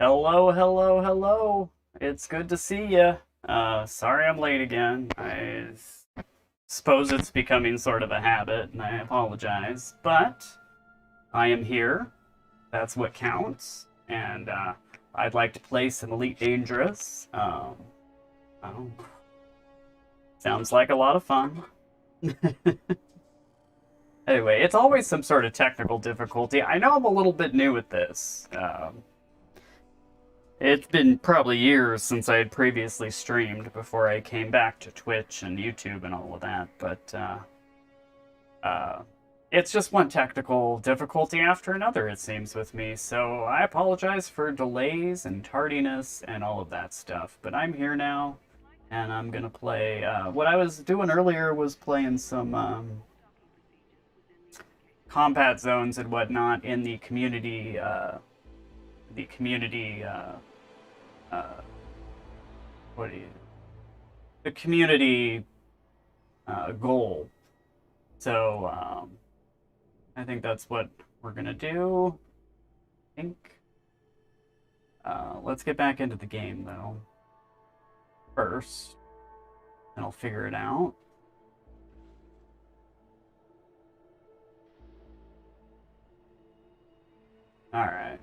Hello, hello, hello. It's good to see you. Sorry I'm late again. I suppose it's becoming sort of a habit, and I apologize. But I am here. That's what counts. And I'd like to play some Elite Dangerous. Oh, sounds like a lot of fun. Anyway, it's always some sort of technical difficulty. I know I'm a little bit new at this. It's been probably years since I had previously streamed before I came back to Twitch and YouTube and all of that, but uh, it's just one technical difficulty after another, it seems, with me. So I apologize for delays and tardiness and all of that stuff, but I'm here now, and I'm gonna play. What I was doing earlier was playing some combat zones and whatnot in the community. The community. Uh, what do you? The community goal. So I think that's what we're gonna do. I think. Let's get back into the game though. First, and I'll figure it out. All right.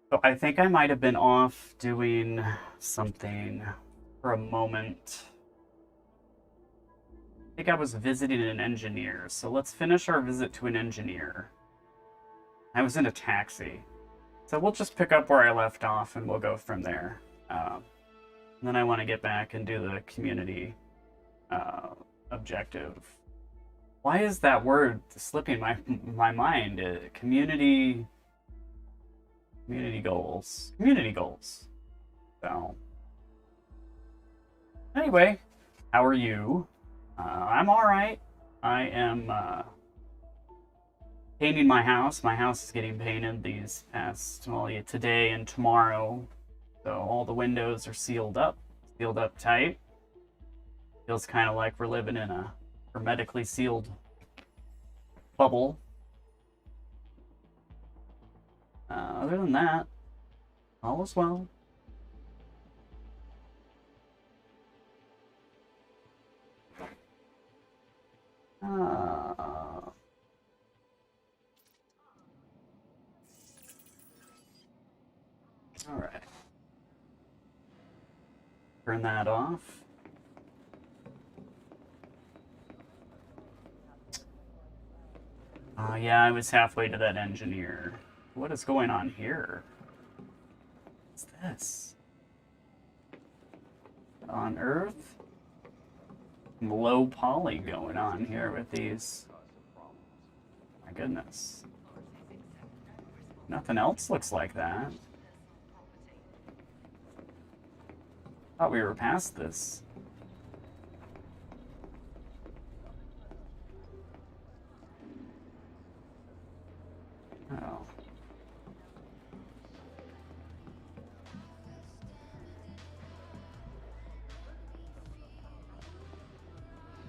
So I think I might have been off doing something for a moment. I think I was visiting an engineer. So let's finish our visit to an engineer. I was in a taxi. So we'll just pick up where I left off and we'll go from there. Then I want to get back and do the community objective. Why is that word slipping my mind? Community goals. Community goals. So, anyway, how are you? I'm all right. I am painting my house. My house is getting painted these past, well, yeah, today and tomorrow. So all the windows are sealed up tight. Feels kind of like we're living in a hermetically sealed bubble. Other than that, all is well. All right. Turn that off. Yeah, I was halfway to that engineer. What is going on here? What's this? On Earth? Low poly going on here with these. My goodness. Nothing else looks like that. Thought we were past this. Oh.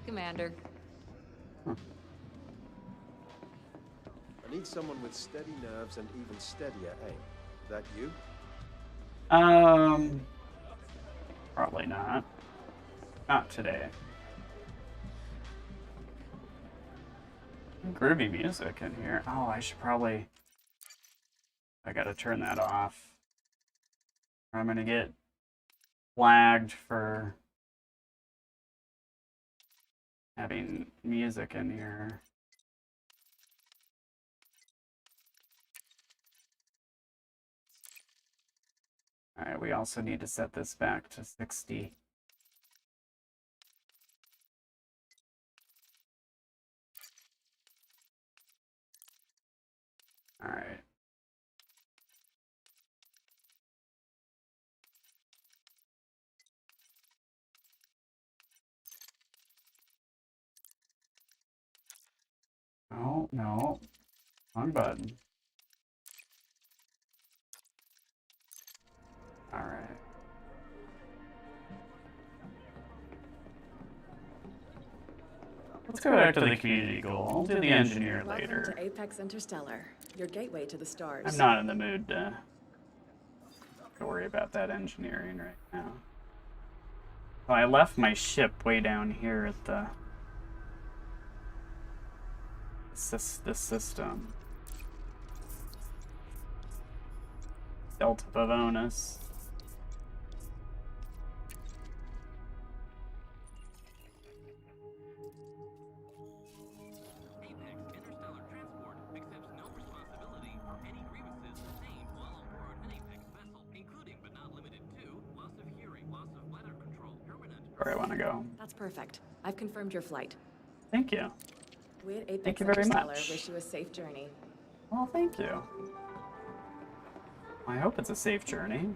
Commander. I need someone with steady nerves and even steadier aim. That you? Probably not. Not today. Groovy music in here. Oh, I should probably... I gotta turn that off. I'm gonna get flagged for having music in here. Alright, we also need to set this back to 60. Alright. Oh, no. Wrong button. Alright. Let's go back to the community goal. I'll do the engineer Welcome later. to Apex Interstellar, your gateway to the stars. I'm not in the mood to worry about that engineering right now. Oh, I left my ship way down here at the system. Delta Pavonis. Where I want to go. That's perfect. I've confirmed your flight. Thank you. We at Apex Thank you very Interstellar much. wish you a safe journey. Well, thank you. I hope it's a safe journey.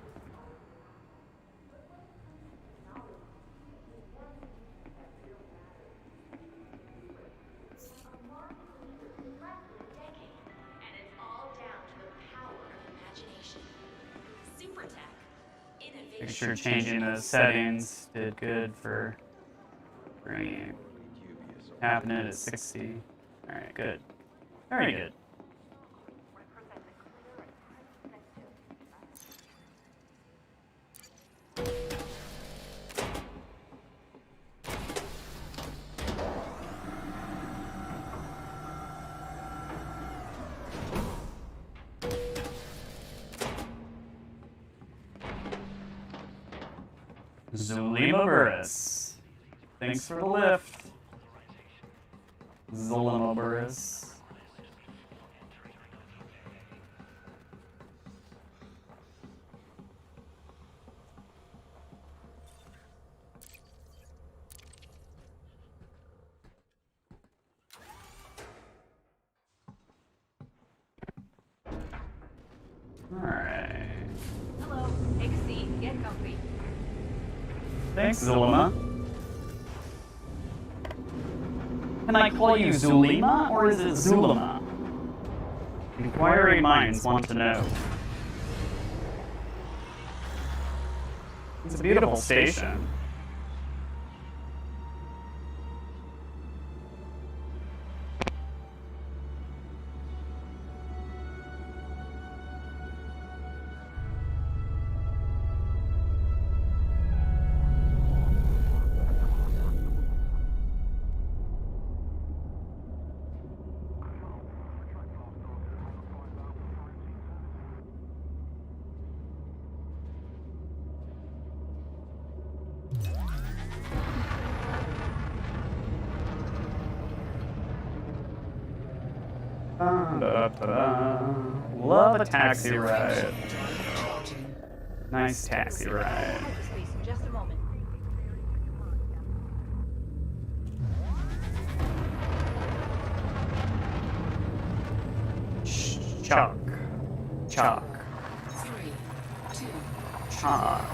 Make sure changing the settings did good for bringing cabinet at 60. Alright, good. Very good. Zulima Burris. Thanks for the lift. Zulima Burris. Alright. Hello. Take a seat. Get comfy. Thanks, Zulima. Can I call you Zulima, or is it Zulima? Inquiring minds want to know. It's a beautiful station. Love a taxi ride. Nice taxi ride. Space in just a moment. Chalk. Chalk. Chalk.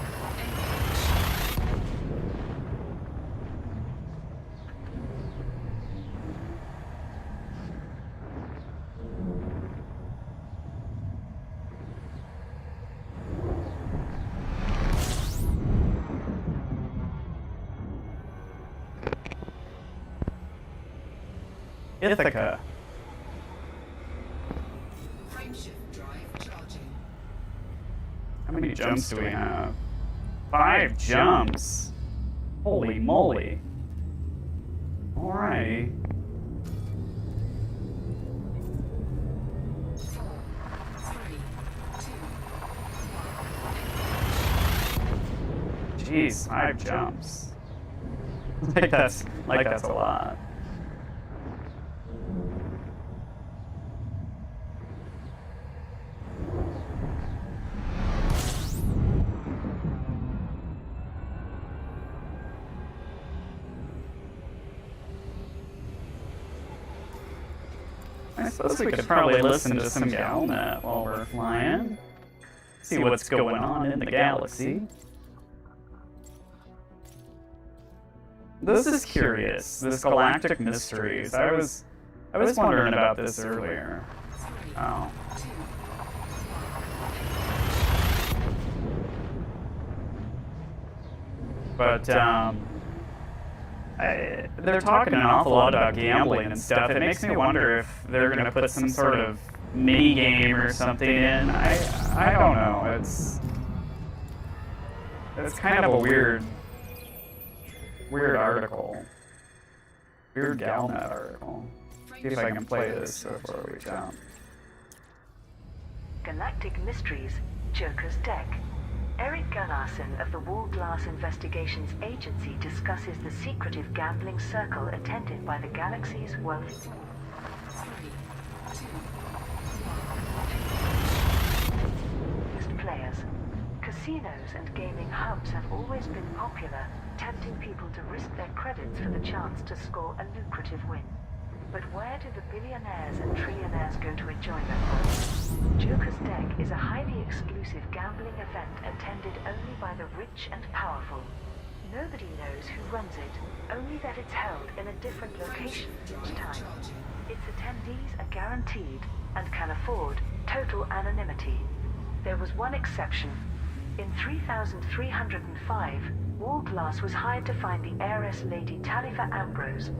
Ithaca. How many jumps do we have? 5 jumps. Holy moly. Alrighty. Jeez, 5 jumps. that's a lot. I suppose we could probably listen to some Galnet while we're flying. See what's going on in the galaxy. This is curious, this galactic mysteries. I was wondering about this earlier. Oh. But they're talking an awful lot about gambling and stuff. It makes me wonder if they're going to put some sort of mini game or something in. I don't know. It's kind of a weird article. Weird Galnet article. See if I can play this before we jump. Galactic Mysteries, Joker's Deck. Eric Gunnarsson of the Wall Glass Investigations Agency discusses the secretive gambling circle attended by the galaxy's wealthy players. Casinos and gaming hubs have always been popular, tempting people to risk their credits for the chance to score a lucrative win. But where do the billionaires and trillionaires go to enjoy their fun? Joker's Deck is a highly exclusive gambling event attended only by the rich and powerful. Nobody knows who runs it, only that it's held in a different location each time. Its attendees are guaranteed and can afford total anonymity. There was one exception. In 3305, Wall Glass was hired to find the heiress Lady Talifa Ambrose.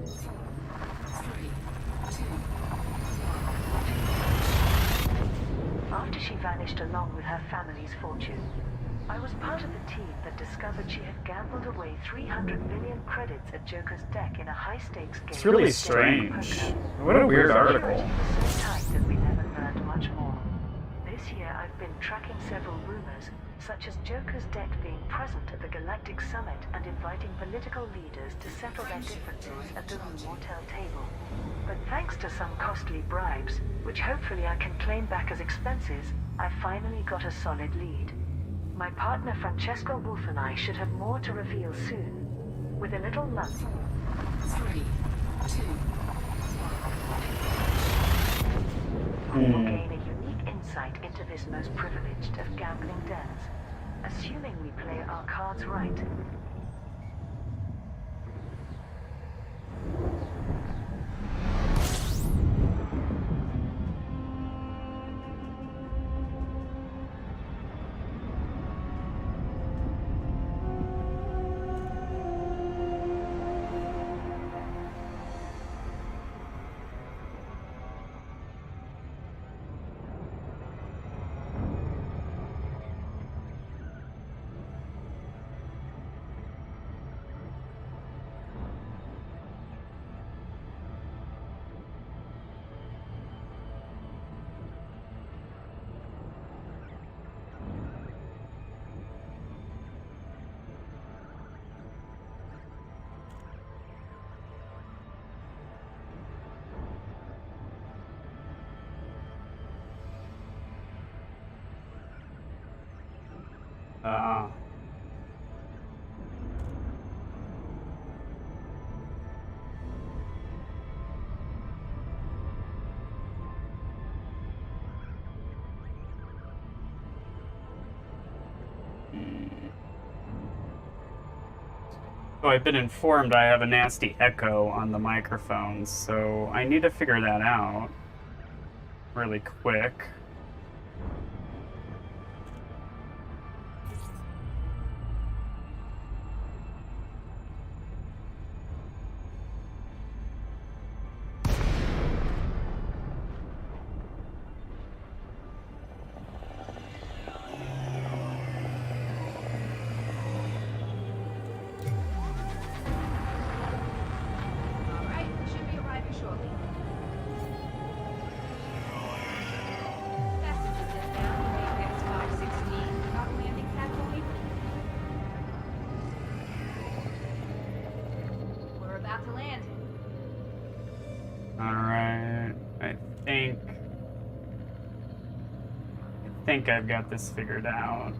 After she vanished along with her family's fortune, I was part of the team that discovered she had gambled away 300 million credits at Joker's Deck in a high-stakes game. It's really strange. What a weird article. Security was so tight that we never learned much more. This year I've been tracking several rumors, such as Joker's Deck being present at the Galactic Summit and inviting political leaders to settle their differences at the Rue Mortel table. But thanks to some costly bribes, which hopefully I can claim back as expenses, I finally got a solid lead. My partner Francesco Wolf and I should have more to reveal soon. With a little luck. 3, 2, 1. We will gain a unique insight into this most privileged of gambling dens, assuming we play our cards right. So I've been informed I have a nasty echo on the microphone, so I need to figure that out really quick. Alright, should be arriving shortly. Passengers inbound, APX 516, not landing platform. We're about to land. Alright, I think I've got this figured out.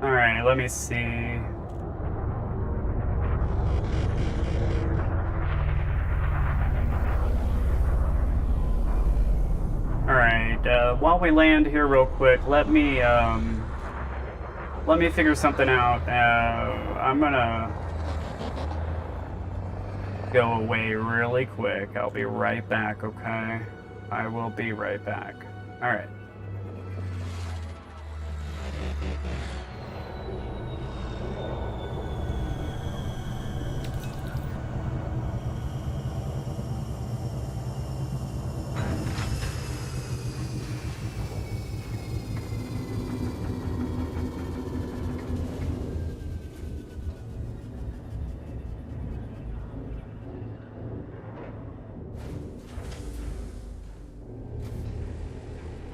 Alright, let me see. Alright, while we land here real quick, let me figure something out. I'm gonna go away really quick. I'll be right back, okay? I will be right back. Alright.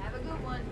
Have a good one.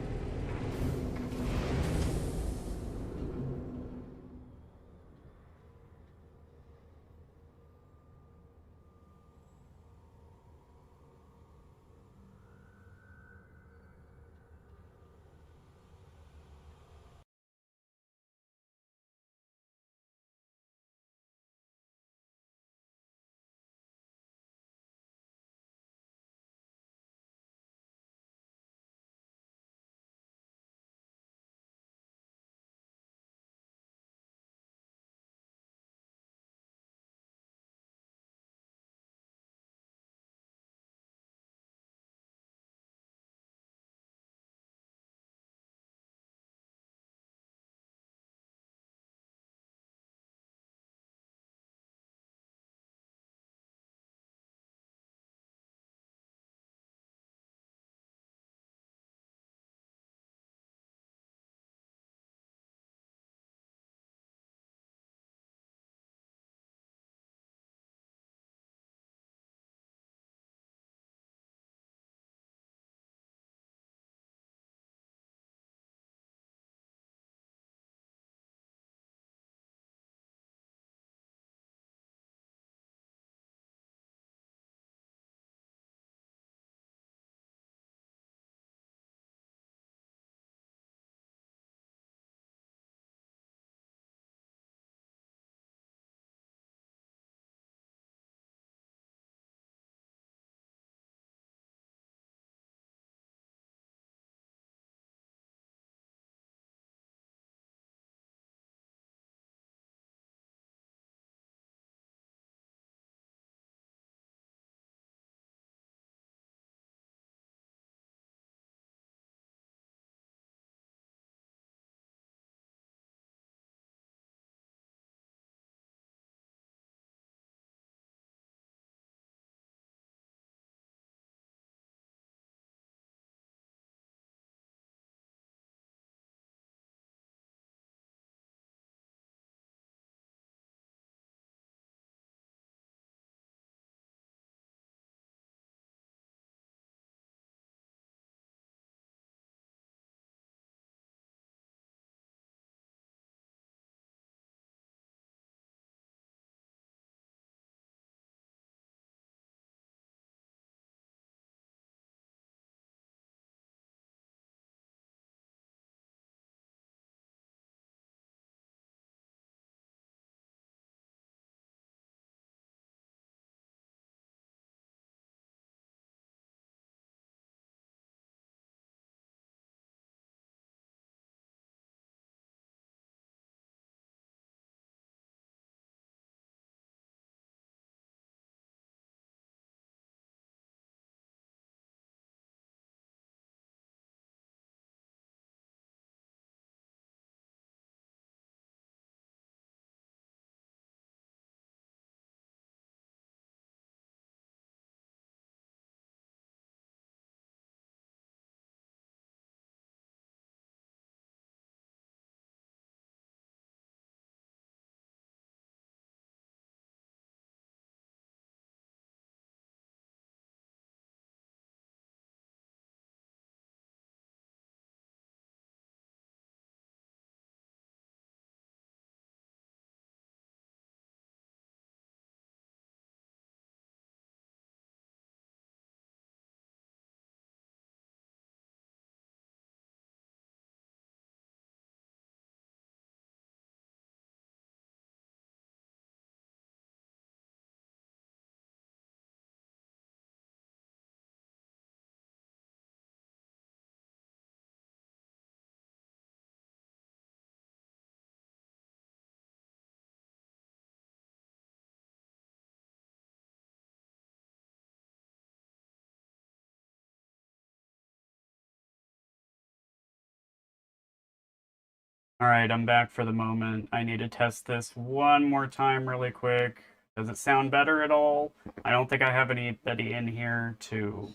Alright, I'm back for the moment. I need to test this one more time really quick. Does it sound better at all? I don't think I have anybody in here to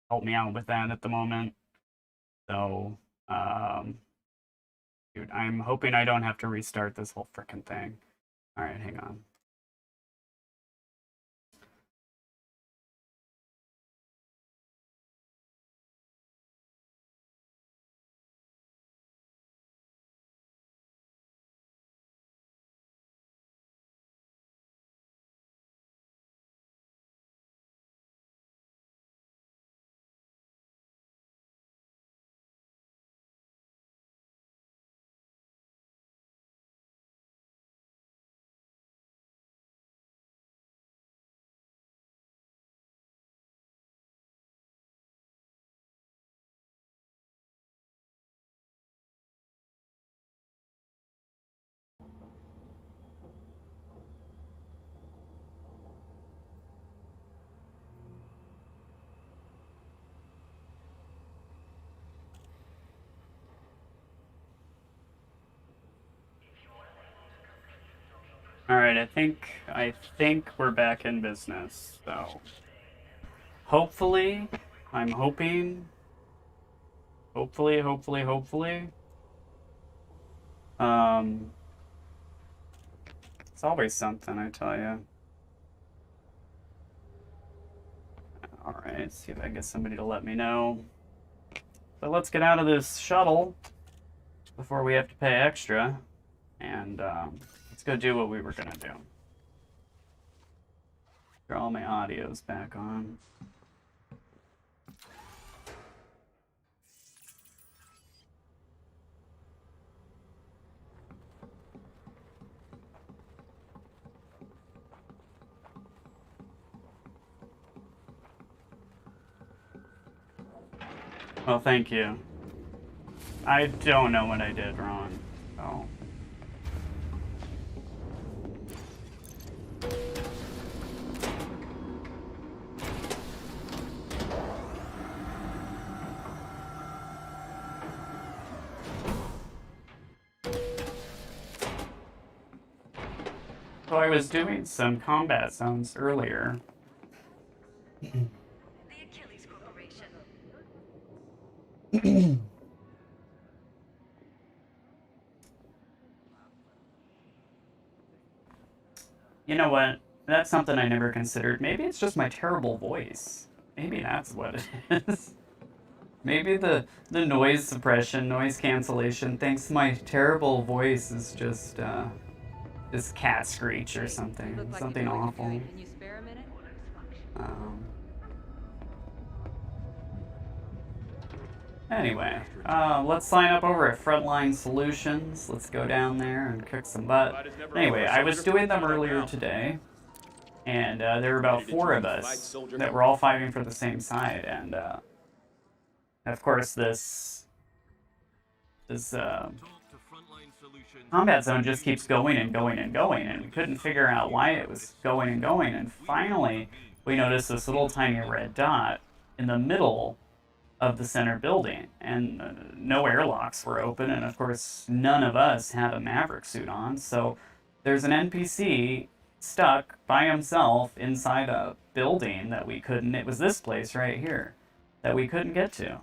help me out with that at the moment. So, dude, I'm hoping I don't have to restart this whole frickin' thing. Alright, hang on. Alright, I think we're back in business. So hopefully, I'm hoping hopefully. Um it's always something, I tell you. Alright, see if I can get somebody to let me know. So let's get out of this shuttle before we have to pay extra. And let's go do what we were gonna do. Draw all my audios back on. Well, thank you. I don't know what I did wrong, so. So I was doing some combat zones earlier. The Achilles Corporation. You know what? That's something I never considered. Maybe it's just my terrible voice. Maybe that's what it is. Maybe the noise suppression, noise cancellation thinks my terrible voice is just this cat screech or something. Look like Something you know what awful. you're doing. Can you spare a minute? Um, Anyway, let's sign up over at Frontline Solutions. Let's go down there and kick some butt. Anyway, I was doing them earlier today, and there were about 4 of us that were all fighting for the same side, and of course this combat zone just keeps going and going and going, and we couldn't figure out why it was going and going, and finally we noticed this little tiny red dot in the middle of the center building, and no airlocks were open, and of course none of us had a Maverick suit on, so there's an NPC stuck by himself inside a building that we couldn't, it was this place right here, that we couldn't get to.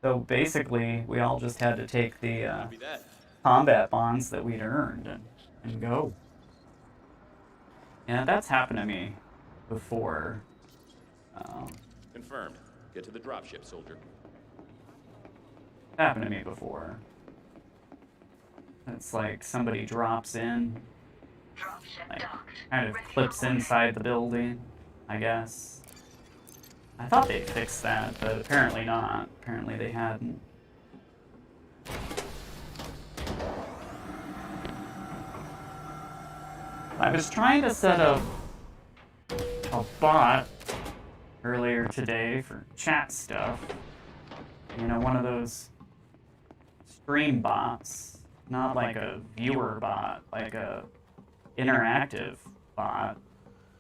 So basically we all just had to take the combat bonds that we'd earned and go. Yeah, that's happened to me before. Confirmed. Get to the dropship, soldier. Happened to me before. It's like somebody drops in, like kind of clips inside the building, I guess. I thought they'd fixed that, but apparently not. Apparently they hadn't. I was trying to set up a bot earlier today for chat stuff. You know, one of those stream bots. Not like a viewer bot, like a interactive bot,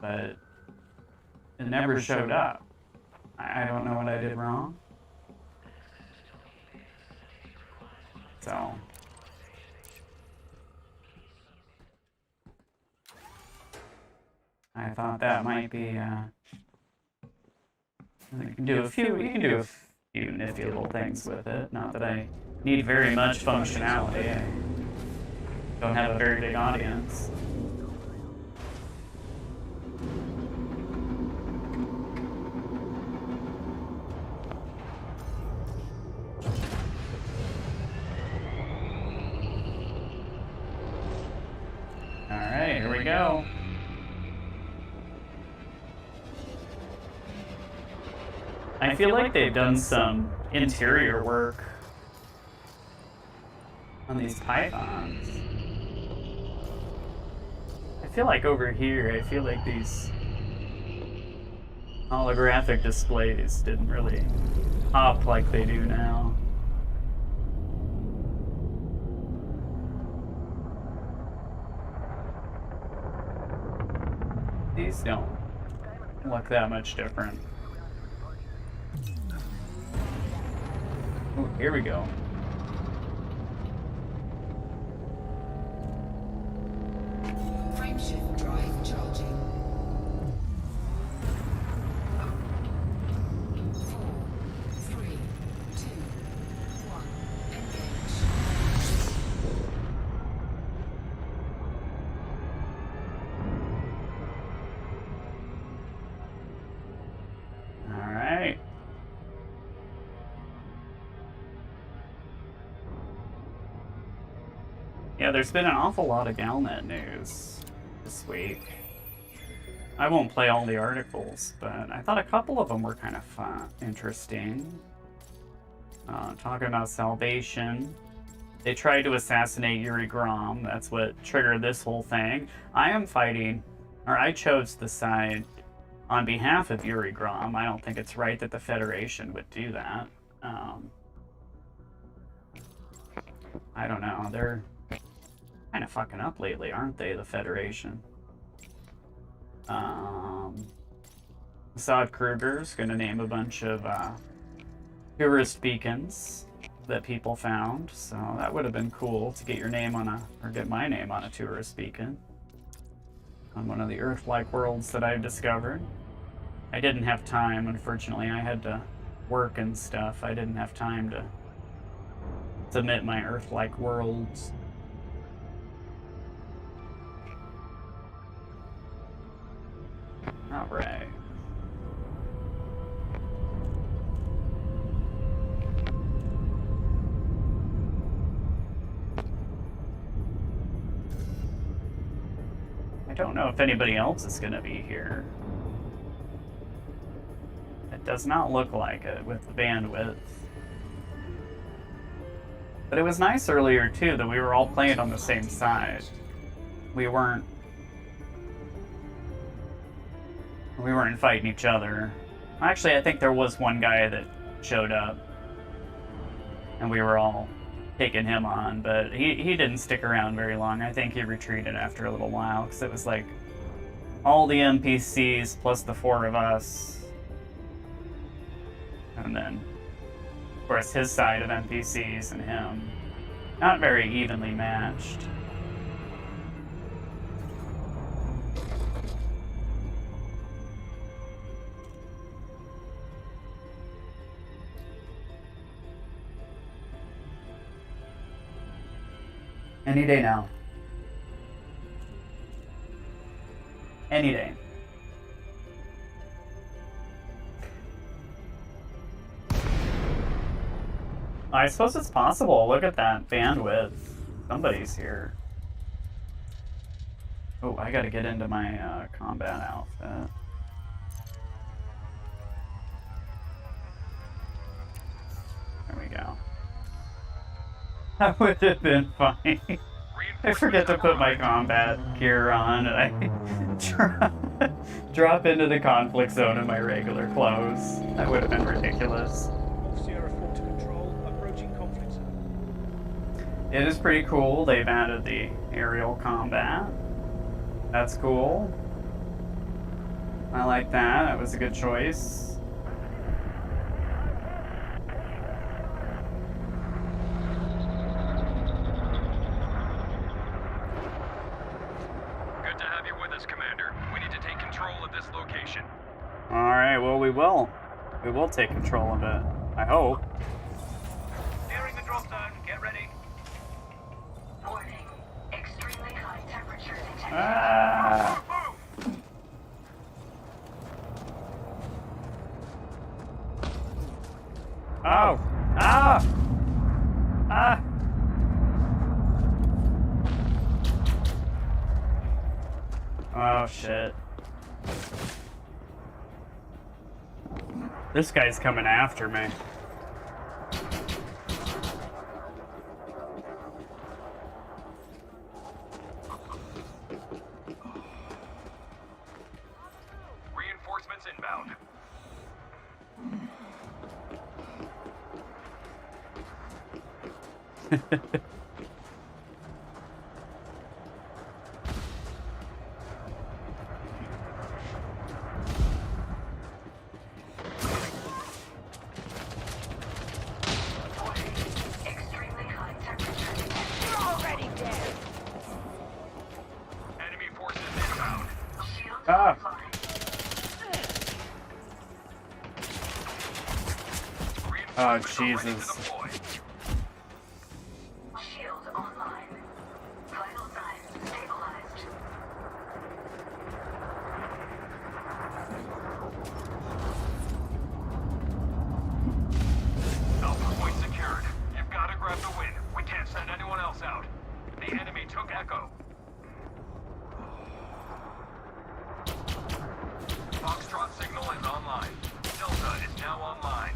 but it never showed up. I don't know what I did wrong. So I thought that might be you can do a few nifty little things with it. Not that I need very much functionality. I don't have a very big audience. Alright, here we go. I feel like they've done some interior work on these pythons. I feel like over here, I feel like these holographic displays didn't really pop like they do now. These don't look that much different. Ooh, here we go. Frameshift drive charging. 4, 3, 2, 1, engage. All right. Yeah, there's been an awful lot of Galnet news this week. I won't play all the articles, but I thought a couple of them were kind of fun, interesting. Talking about Salvation. They tried to assassinate Yuri Grom. That's what triggered this whole thing. I am fighting, or I chose the side on behalf of Yuri Grom. I don't think it's right that the Federation would do that. I don't know. They're kind of fucking up lately, aren't they, the Federation? Assad Kruger's gonna name a bunch of tourist beacons that people found, so that would have been cool to get your name on or get my name on a tourist beacon on one of the Earth-like worlds that I've discovered. I didn't have time, unfortunately. I had to work and stuff. I didn't have time to submit my Earth-like worlds. All right. I don't know if anybody else is going to be here. It does not look like it with the bandwidth. But it was nice earlier, too, that we were all playing on the same side. We weren't fighting each other. Actually, I think there was one guy that showed up, and we were all taking him on, but he didn't stick around very long. I think he retreated after a little while, because it was like all the NPCs plus the 4 of us. And then, of course, his side of NPCs and him. Not very evenly matched. Any day now. Any day. I suppose it's possible. Look at that bandwidth. Somebody's here. Oh, I gotta get into my combat outfit. There we go. That would have been funny. I forget to put my combat gear on, and I drop into the conflict zone in my regular clothes. That would have been ridiculous. Sierra 4 to control, approaching conflict zone. It is pretty cool. They've added the aerial combat. That's cool. I like that. That was a good choice. location. Alright, well, we will. We will take control of it. I hope. Nearing the drop zone. Get ready. Warning. Extremely high temperature detected. Ah! Oh! Ah! Ah! Oh, shit. This guy's coming after me. Reinforcements inbound. Extremely high temperature detected. Enemy forces inbound. Shield Ah! offline. Oh, Reinforcements are ready to Jesus. deploy. Shield online. Vital signs stabilized. Alpha point secured. You've got to grab the win. We can't send anyone else out. The enemy took Echo. Foxtrot signal is online. Delta is now online.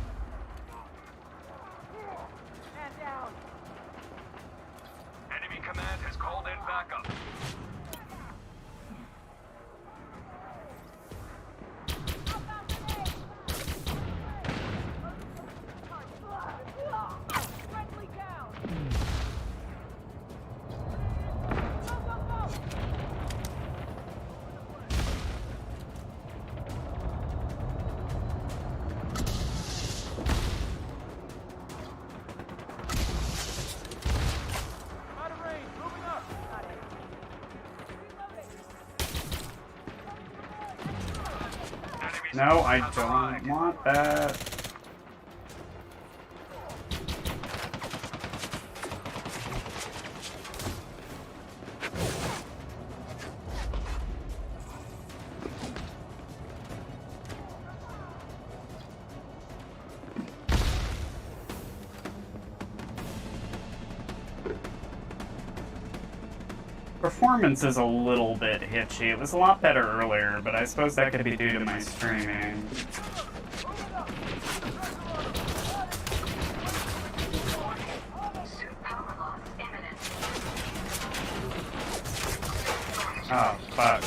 Enemy command has called in backup. Out of range. Moving up. Enemy No, I has don't arrived. want that. Performance is a little bit hitchy. It was a lot better earlier, but I suppose that could be due to my streaming. Suit power loss imminent. Oh, fuck.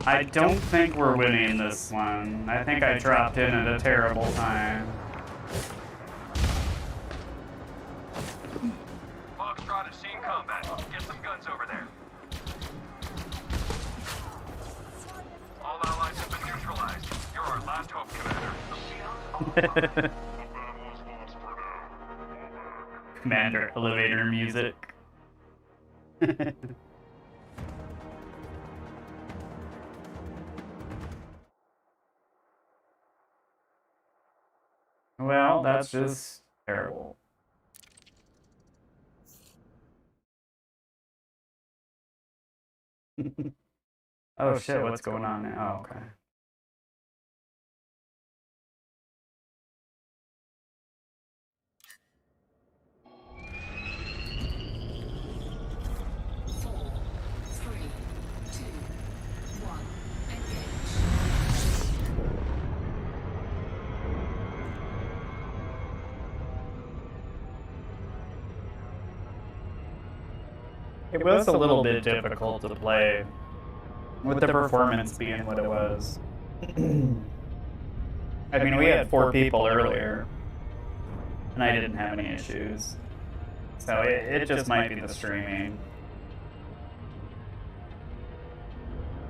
I don't think we're winning this one. I think I dropped in at a terrible time. Foxtrot is seeing combat. Get some guns over there. All allies have been neutralized. You're our last hope, Commander. Commander elevator music. Well, that's just terrible. Oh shit, what's going on now? Oh, okay. Four, three, two, one. Engage. It was a little bit difficult to play with the performance being what it was. I mean, we had 4 people earlier, and I didn't have any issues. So it just might be the streaming.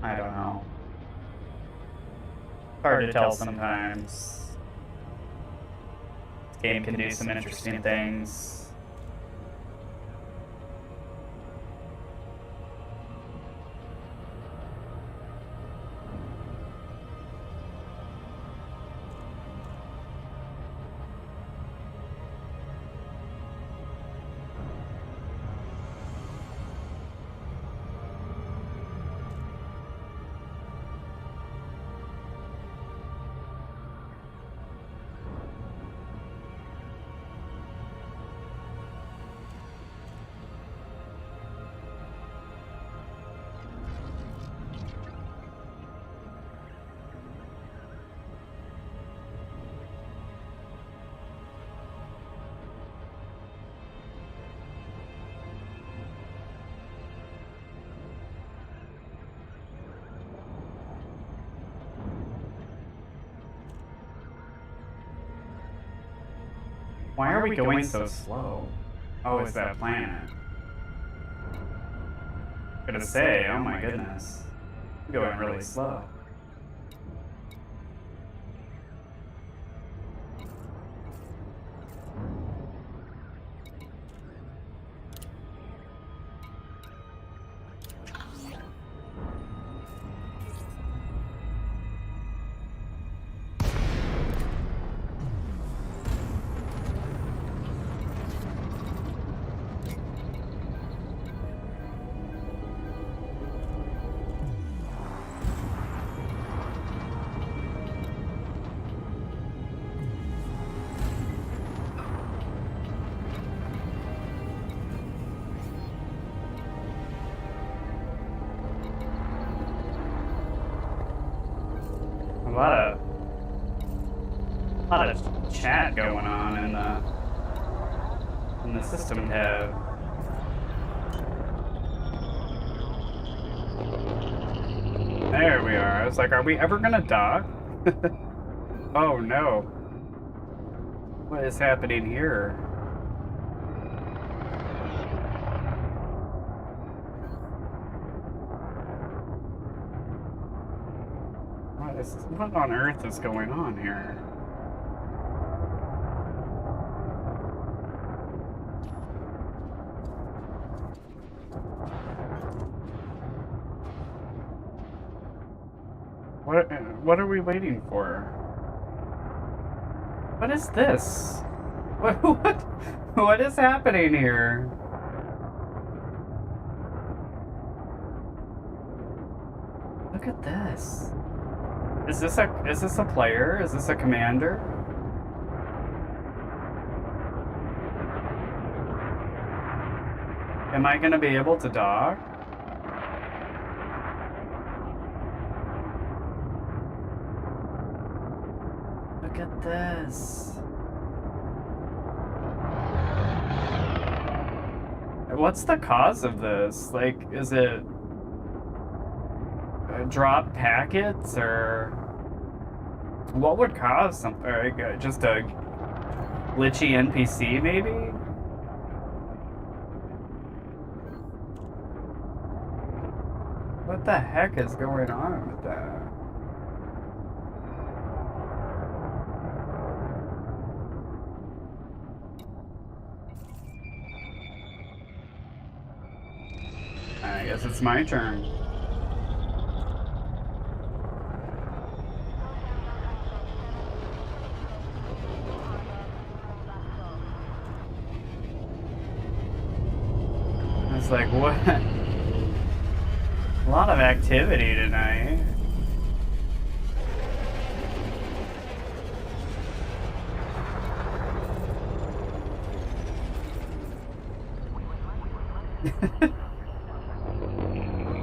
I don't know. hard to tell sometimes. This game can do some interesting things. Why are we going so slow? Oh, it's that planet. I'm gonna say, oh my goodness. I'm going really slow. A lot of chat going on in the system tab. There we are. I was like, are we ever gonna dock? Oh no. What is happening here? What on earth is going on here? What are we waiting for? What is this? What is happening here? Look at this. Is this a player? Is this a commander? Am I gonna be able to dock? Look at this. What's the cause of this? Like, is it drop packets, or what would cause something? Just a glitchy NPC, maybe? What the heck is going on with that? I guess it's my turn. It's like, what? A lot of activity tonight.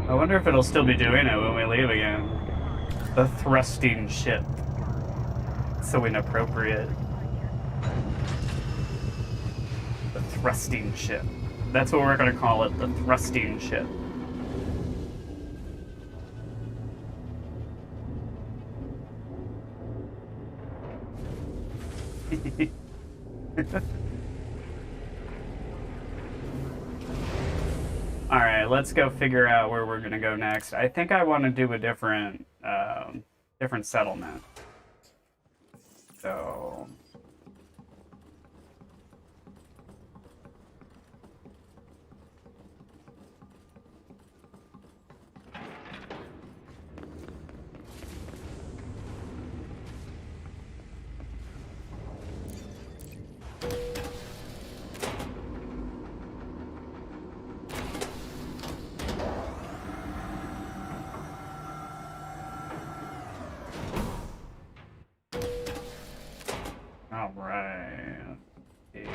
I wonder if it'll still be doing it when we leave again. The thrusting ship. So inappropriate. The thrusting ship. That's what we're gonna call it, the thrusting ship. Alright, let's go figure out where we're gonna go next. I think I want to do a different settlement. So all right. Okay.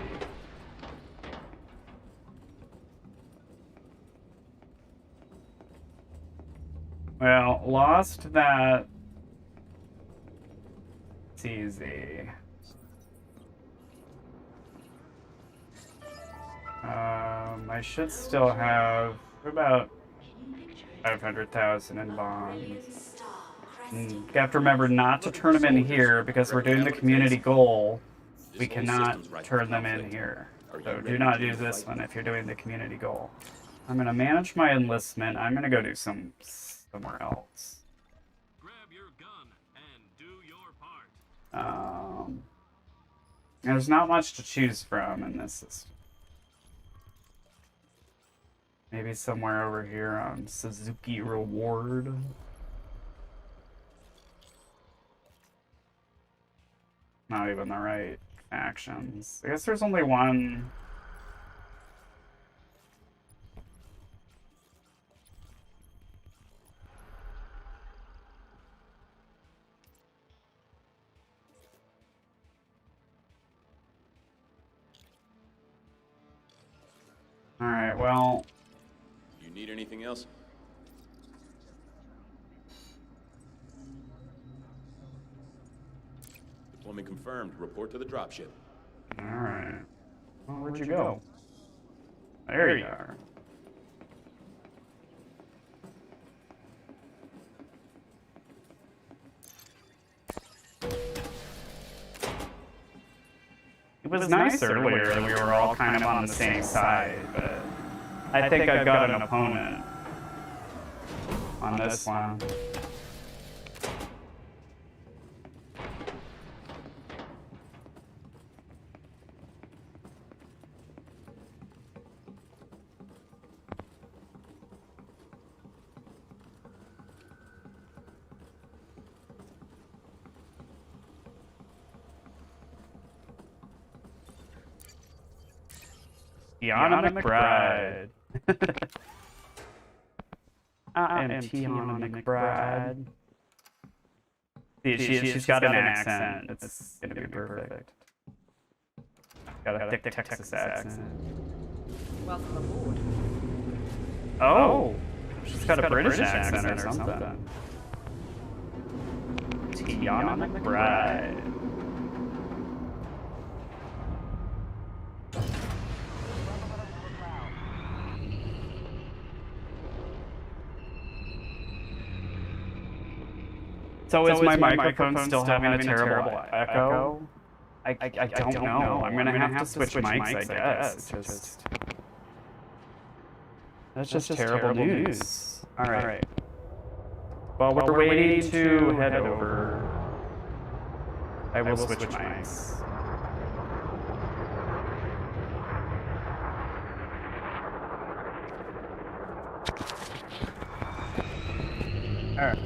Well, lost that. It's easy. I should still have about 500,000 in bonds. You have to remember not to turn them in here because we're doing the community goal. We cannot turn them in here. So do not do this one if you're doing the community goal. I'm going to manage my enlistment. I'm going to go do somewhere else. Grab your gun and do your part. There's not much to choose from in this system. Maybe somewhere over here on Suzuki Reward. Not even the right actions. I guess there's only one. Alright, well. You need anything else? Deployment confirmed. Report to the dropship. Alright. Well, where'd you go? There you are. It was nice earlier that we were all kind of on the same side, but I think I've got an opponent on this one. Tiana McBride. I am Tiana McBride. She's got an accent. It's gonna be perfect. Got a thick Texas accent. Welcome aboard. Oh! She's got a British accent or something. Tiana McBride. So is my microphone still having a terrible echo? I don't know. I'm gonna have to switch mics, I guess. That's just terrible news. Alright. While we're waiting to head over, I will switch mics. Alright.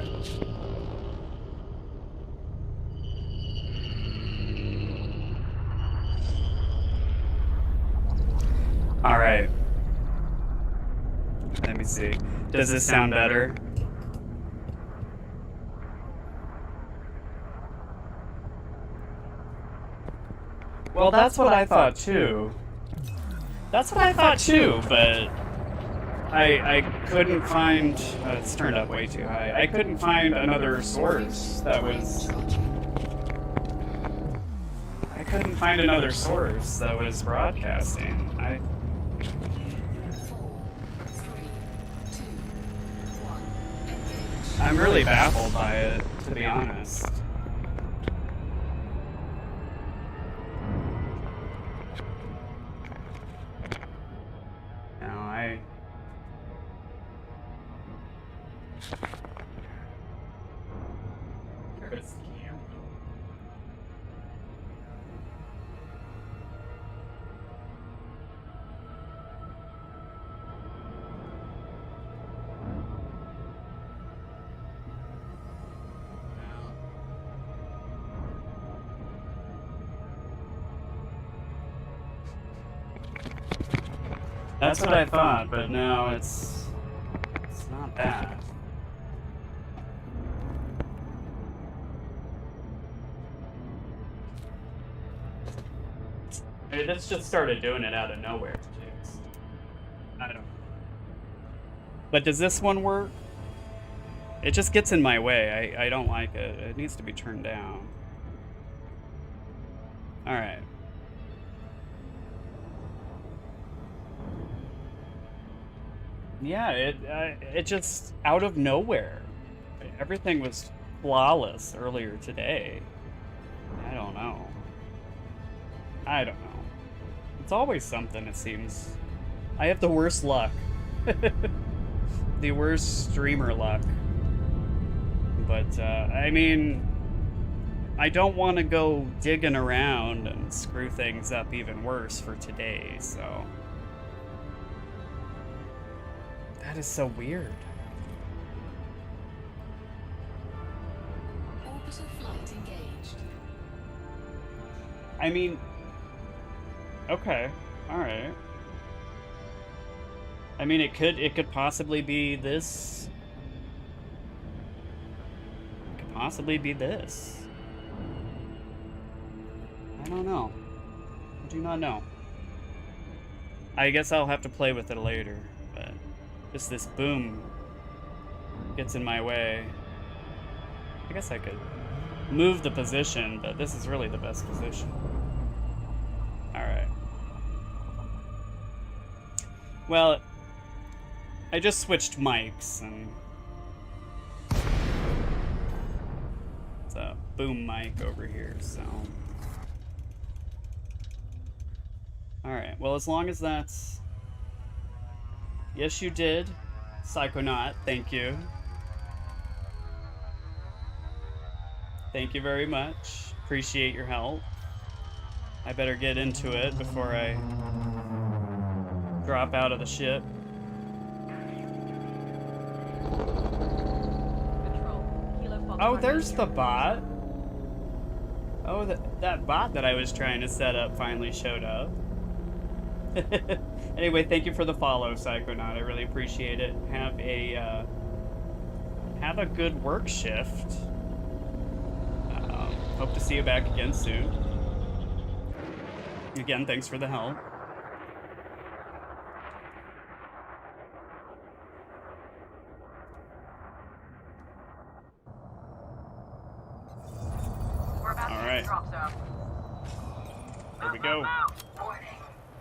Alright. Let me see. Does this sound better? Well, that's what I thought too. That's what I thought too, but I couldn't find... it's turned up way too high. I couldn't find another source that was... I couldn't find another source that was broadcasting. I'm really baffled by it, to be honest. That's what I thought, but no, it's not that. I mean, this just started doing it out of nowhere, too. I don't know. But does this one work? It just gets in my way. I don't like it. It needs to be turned down. Alright. Yeah, it just out of nowhere. Everything was flawless earlier today. I don't know. It's always something, it seems. I have the worst luck. The worst streamer luck. But, I mean, I don't want to go digging around and screw things up even worse for today, so... That is so weird. Orbital flight engaged. I mean... Okay, alright. I mean, it could possibly be this. It could possibly be this. I don't know. I do not know. I guess I'll have to play with it later, but just this boom gets in my way. I guess I could move the position, but this is really the best position. Alright. Well, I just switched mics, and it's a boom mic over here, so... Alright, well, as long as that's... Yes, you did, Psychonaut, thank you. Thank you very much. Appreciate your help. I better get into it before I drop out of the ship. Oh, there's the bot. Oh, that bot that I was trying to set up finally showed up. Anyway, thank you for the follow, Psychonaut. I really appreciate it. Have a good work shift. Hope to see you back again soon. Again, thanks for the help. All right. Here we go. Warning.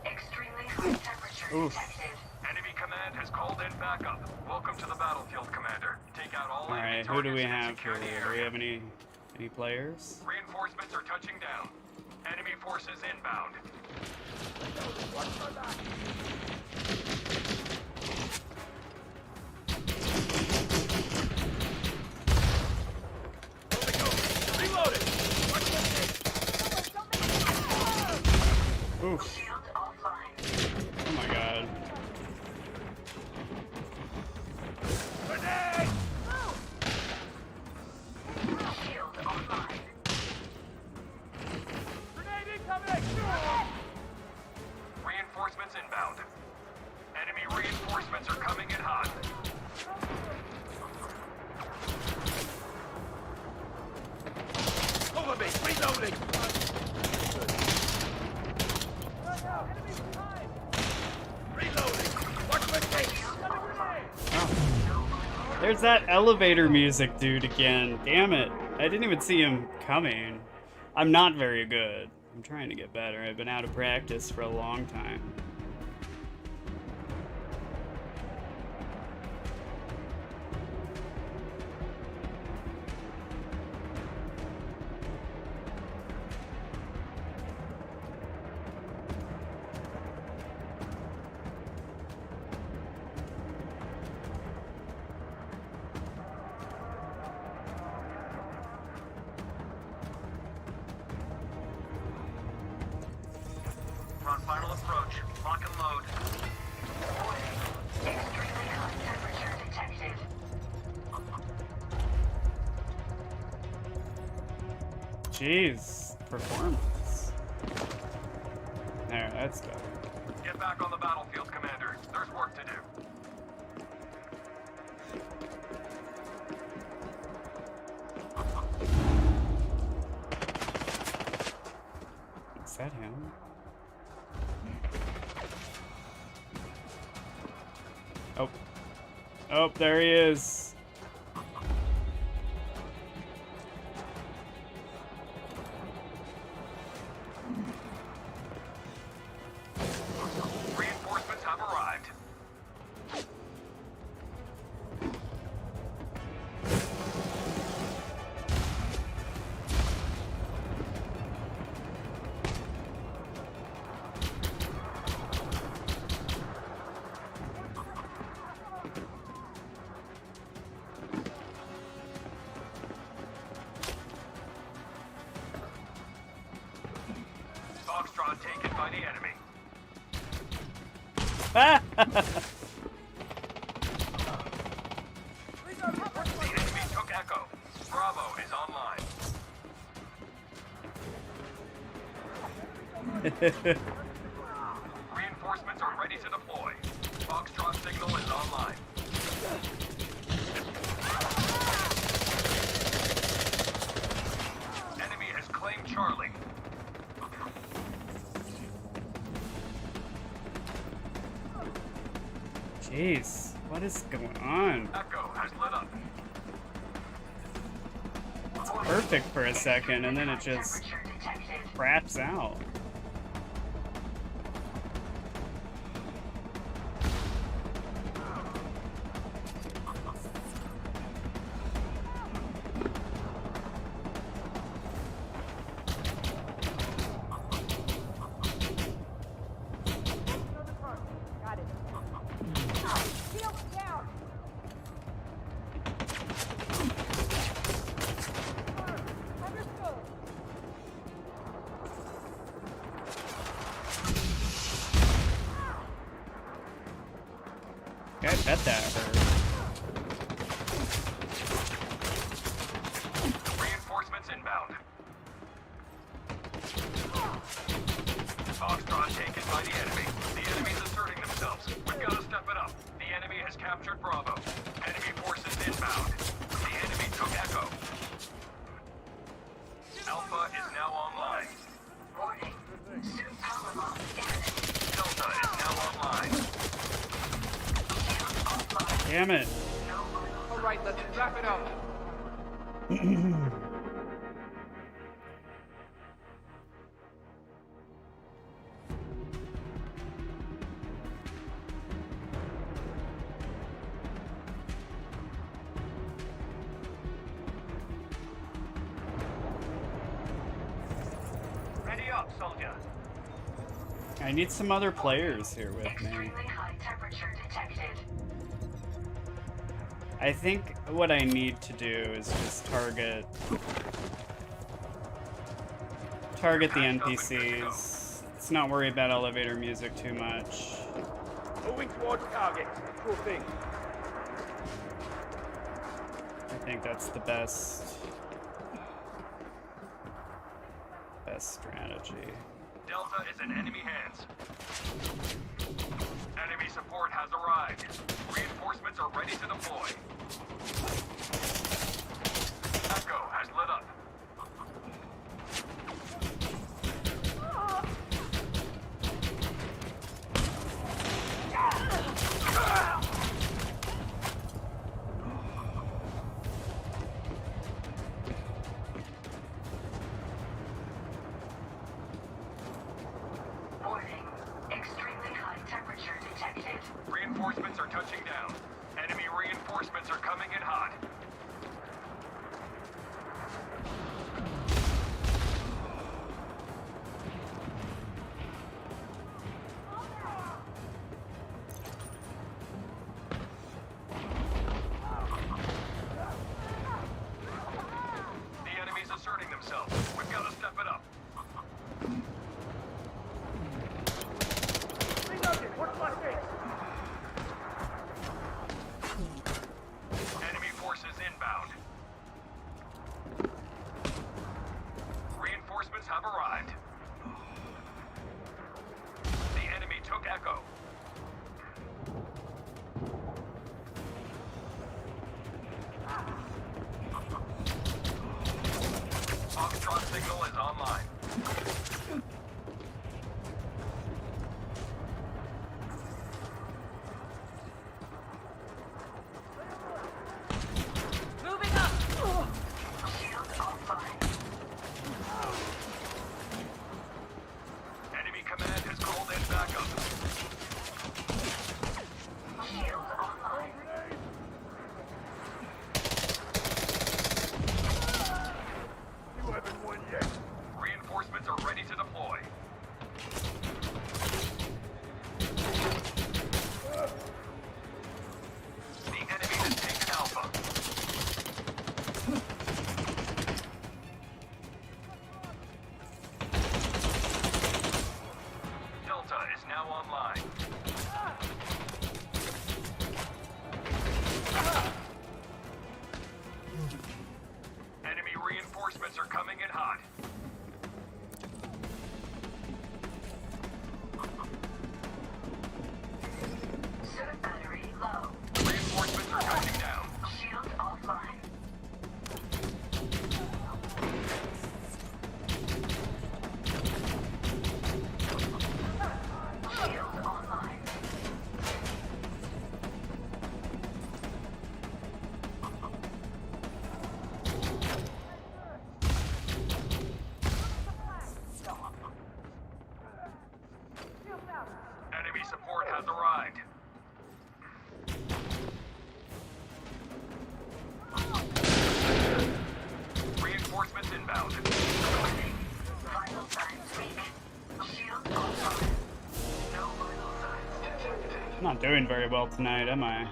Extremely high temperature detected. Enemy command has called in backup. Welcome to the battlefield, Commander. Take out all enemy Alright, who do we targets and have secure here? the Do we area. have any players? Reinforcements are touching down. Enemy forces inbound. Oof. Oh my god. Reinforcements inbound. Enemy reinforcements are coming in hot. Over me! Reloading! There's that elevator music dude again. Damn it. I didn't even see him coming. I'm not very good. I'm trying to get better. I've been out of practice for a long time. We're on final approach. Lock and load. Extremely high temperature detected. Jeez, performance. There, that's better. Get back on the battlefield, Commander. There's work to do. Is that him? Oh. Oh, there he is. Reinforcements have arrived. Foxtrot taken by the enemy. The enemy took Echo. Bravo is online. Reinforcements are ready to deploy. Foxtrot signal is online. Enemy has claimed Charlie. Jeez, what is going on? Echo has lit up. It's perfect for a second, and then it just craps out. I bet that hurt. Reinforcements inbound. Foxtrot taken by the enemy. The enemy's asserting themselves. We've got to step it up. The enemy has captured Bravo. Enemy forces inbound. The enemy took Echo. Alpha is now online. Warning. Soon power loss imminent. Delta is now online. Damn it. All right, let's wrap it up. Ready up, soldier. I need some other players here with me. Extremely high temperature detected. I think what I need to do is just target the NPCs. Let's not worry about elevator music too much. Moving towards target. Cool thing. I think that's the best strategy. Delta is in enemy hands. Enemy support has arrived. Reinforcements are ready to deploy. Echo has lit up. Warning. Extremely high temperature detected. Reinforcements are touching down. Enemy reinforcements are coming in hot. The enemy's asserting themselves. We've got to step it up. Reloaded. What's my face? Locked Echo. Foxtrot signal is online. Moving up! Shield offline. Enemy command has called in backup. Shield online. Reinforcements are ready to deploy. The enemy has taken Alpha. Delta is now online. Enemy reinforcements are coming in hot. Suit battery low. Reinforcements are touching down. Shield offline. Shield online. Enemy support has arrived. Reinforcements inbound. Vital signs weak. Shield offline. No vital signs detected. I'm not doing very well tonight, am I?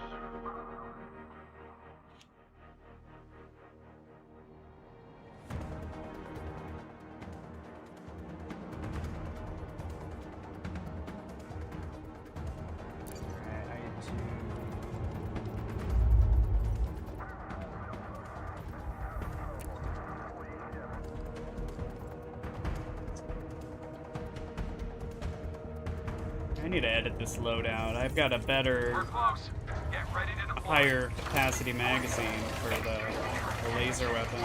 I need to edit this loadout. I've got a We're better, close. Get ready to deploy. higher capacity magazine for the laser weapon.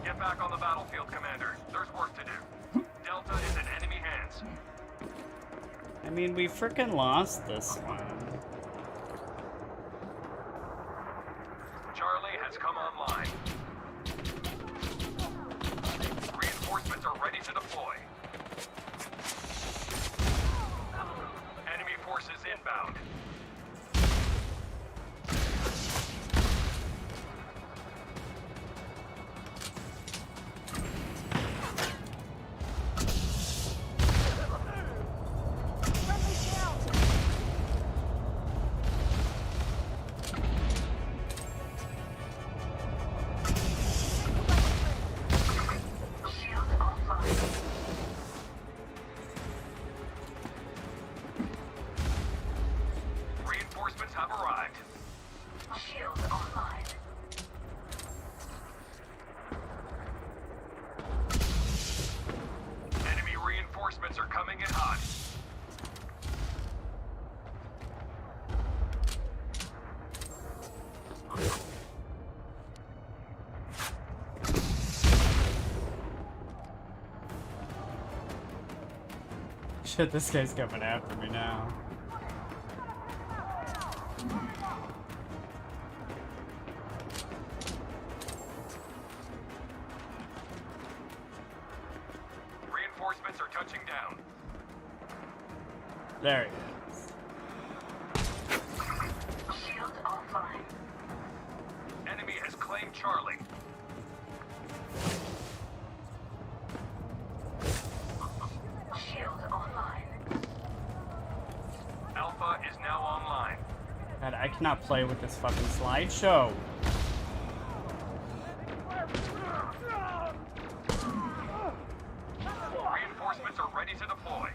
Get back on the battlefield, Commander. There's work to do. Delta is in enemy hands. I mean, we frickin' lost this one. Charlie has come online. Reinforcements are ready to deploy. Enemy forces inbound. Shield offline. Reinforcements have arrived. Shield online. Enemy reinforcements are coming in hot. Shit, this guy's coming after me now. Reinforcements are touching down. There he is. Shield offline. Enemy has claimed Charlie. Shield online. Alpha is now online. God, I cannot play with this fucking slideshow. Reinforcements are ready to deploy.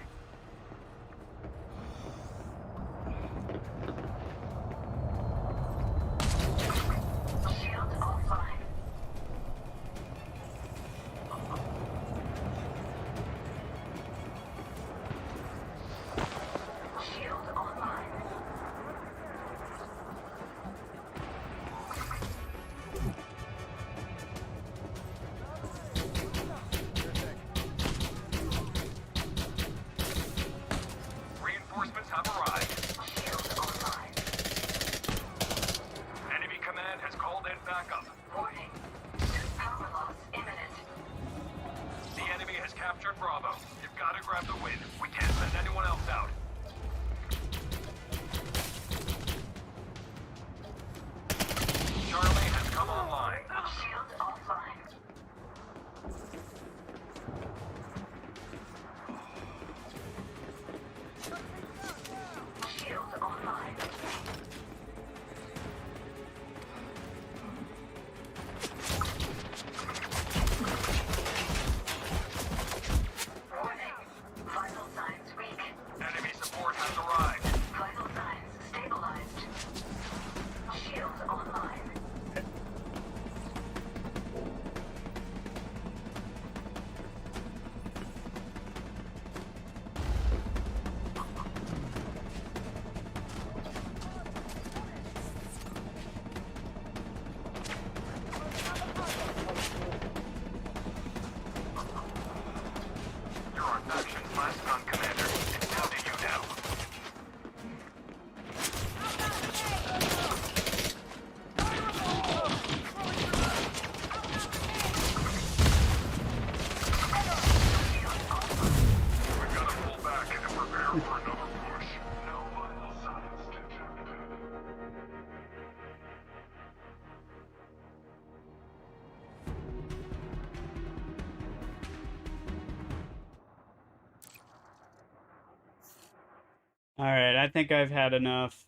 Alright, I think I've had enough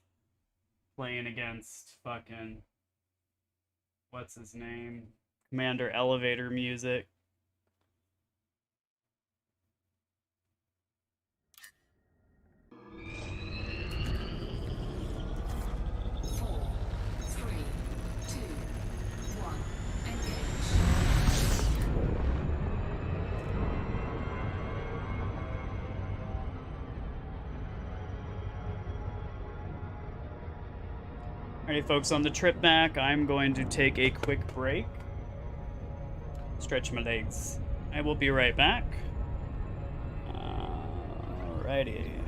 playing against fucking... What's his name? Commander Elevator music. Alright, folks, on the trip back, I'm going to take a quick break. Stretch my legs. I will be right back. Alrighty.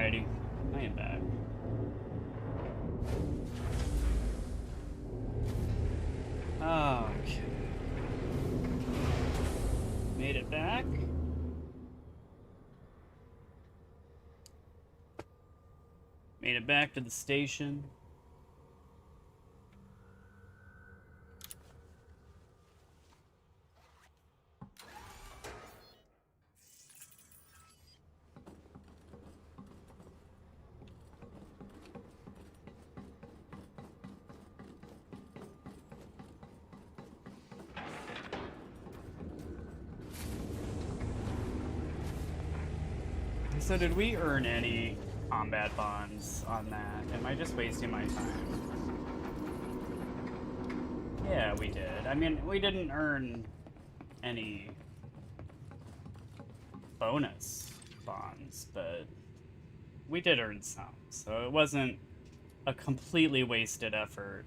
Alrighty, I am back. Okay. Made it back. Made it back to the station. So did we earn any combat bonds on that? Am I just wasting my time? Yeah, we did. I mean, we didn't earn any bonus bonds, but we did earn some. So it wasn't a completely wasted effort.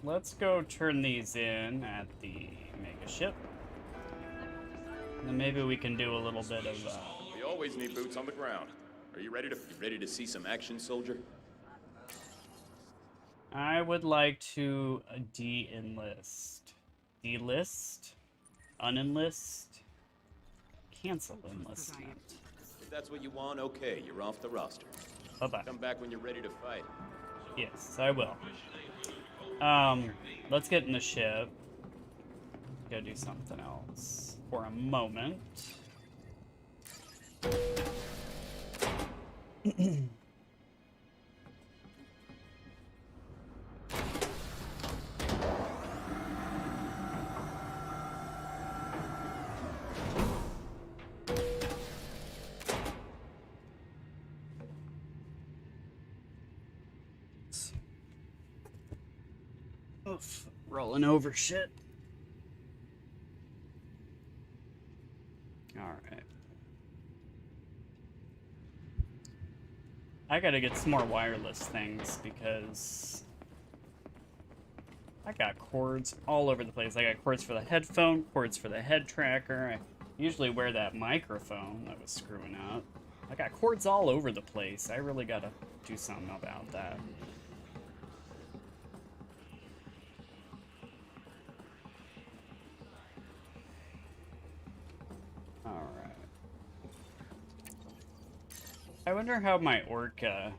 Let's go turn these in at the mega ship. And then maybe we can do a little bit of We always need boots on the ground. Are you ready to see some action, soldier? I would like to de-enlist. Delist? Unenlist? Cancel enlistment. If that's what you want, okay, you're off the roster. Bye-bye. Come back when you're ready to fight. Yes, I will. Let's get in the ship. Gotta do something else for a moment. Oof, rolling over shit. Alright. I gotta get some more wireless things because I got cords all over the place. I got cords for the headphone, cords for the head tracker. I usually wear that microphone that was screwing up. I got cords all over the place. I really gotta do something about that. Alright. I wonder how my Orca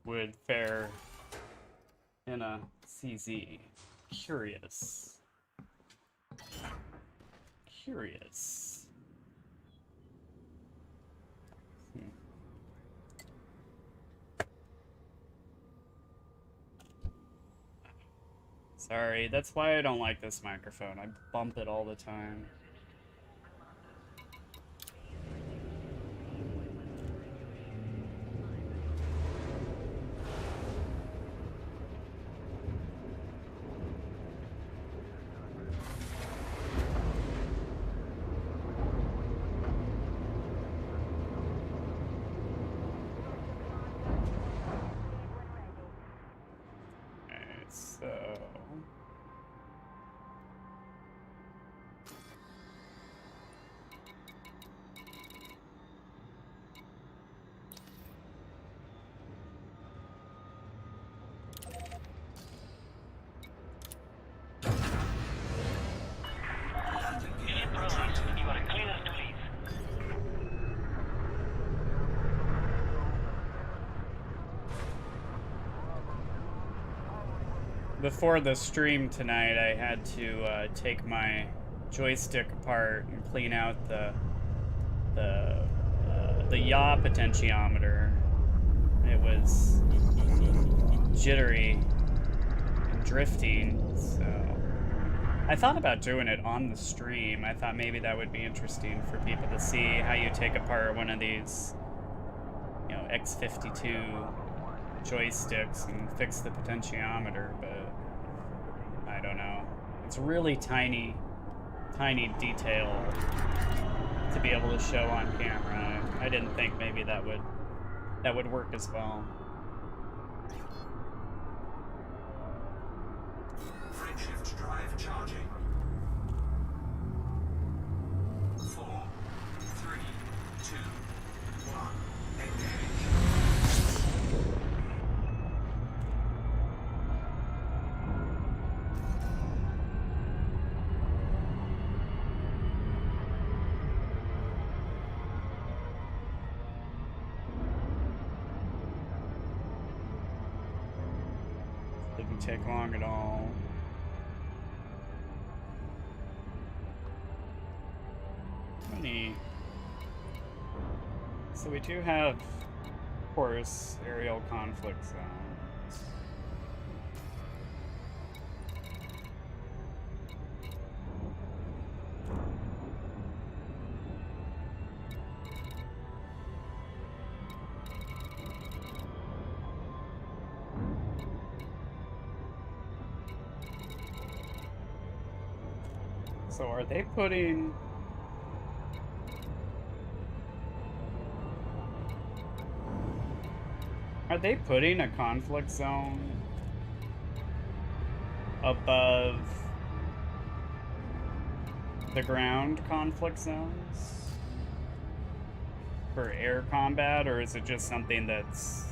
would fare in a CZ. Curious. Curious. Sorry, that's why I don't like this microphone. I bump it all the time. Before the stream tonight, I had to take my joystick apart and clean out the yaw potentiometer. It was jittery and drifting, so I thought about doing it on the stream. I thought maybe that would be interesting for people to see how you take apart one of these, you know, X52 joysticks and fix the potentiometer, but I don't know. It's really tiny detail to be able to show on camera. I didn't think maybe that would work as well. Frameshift drive charging. 4, 3, 2, 1, engage. Didn't take long at all. Funny. So we do have, of course, aerial conflict zones. So are they putting... Are they putting a conflict zone above the ground conflict zones for air combat, or is it just something that's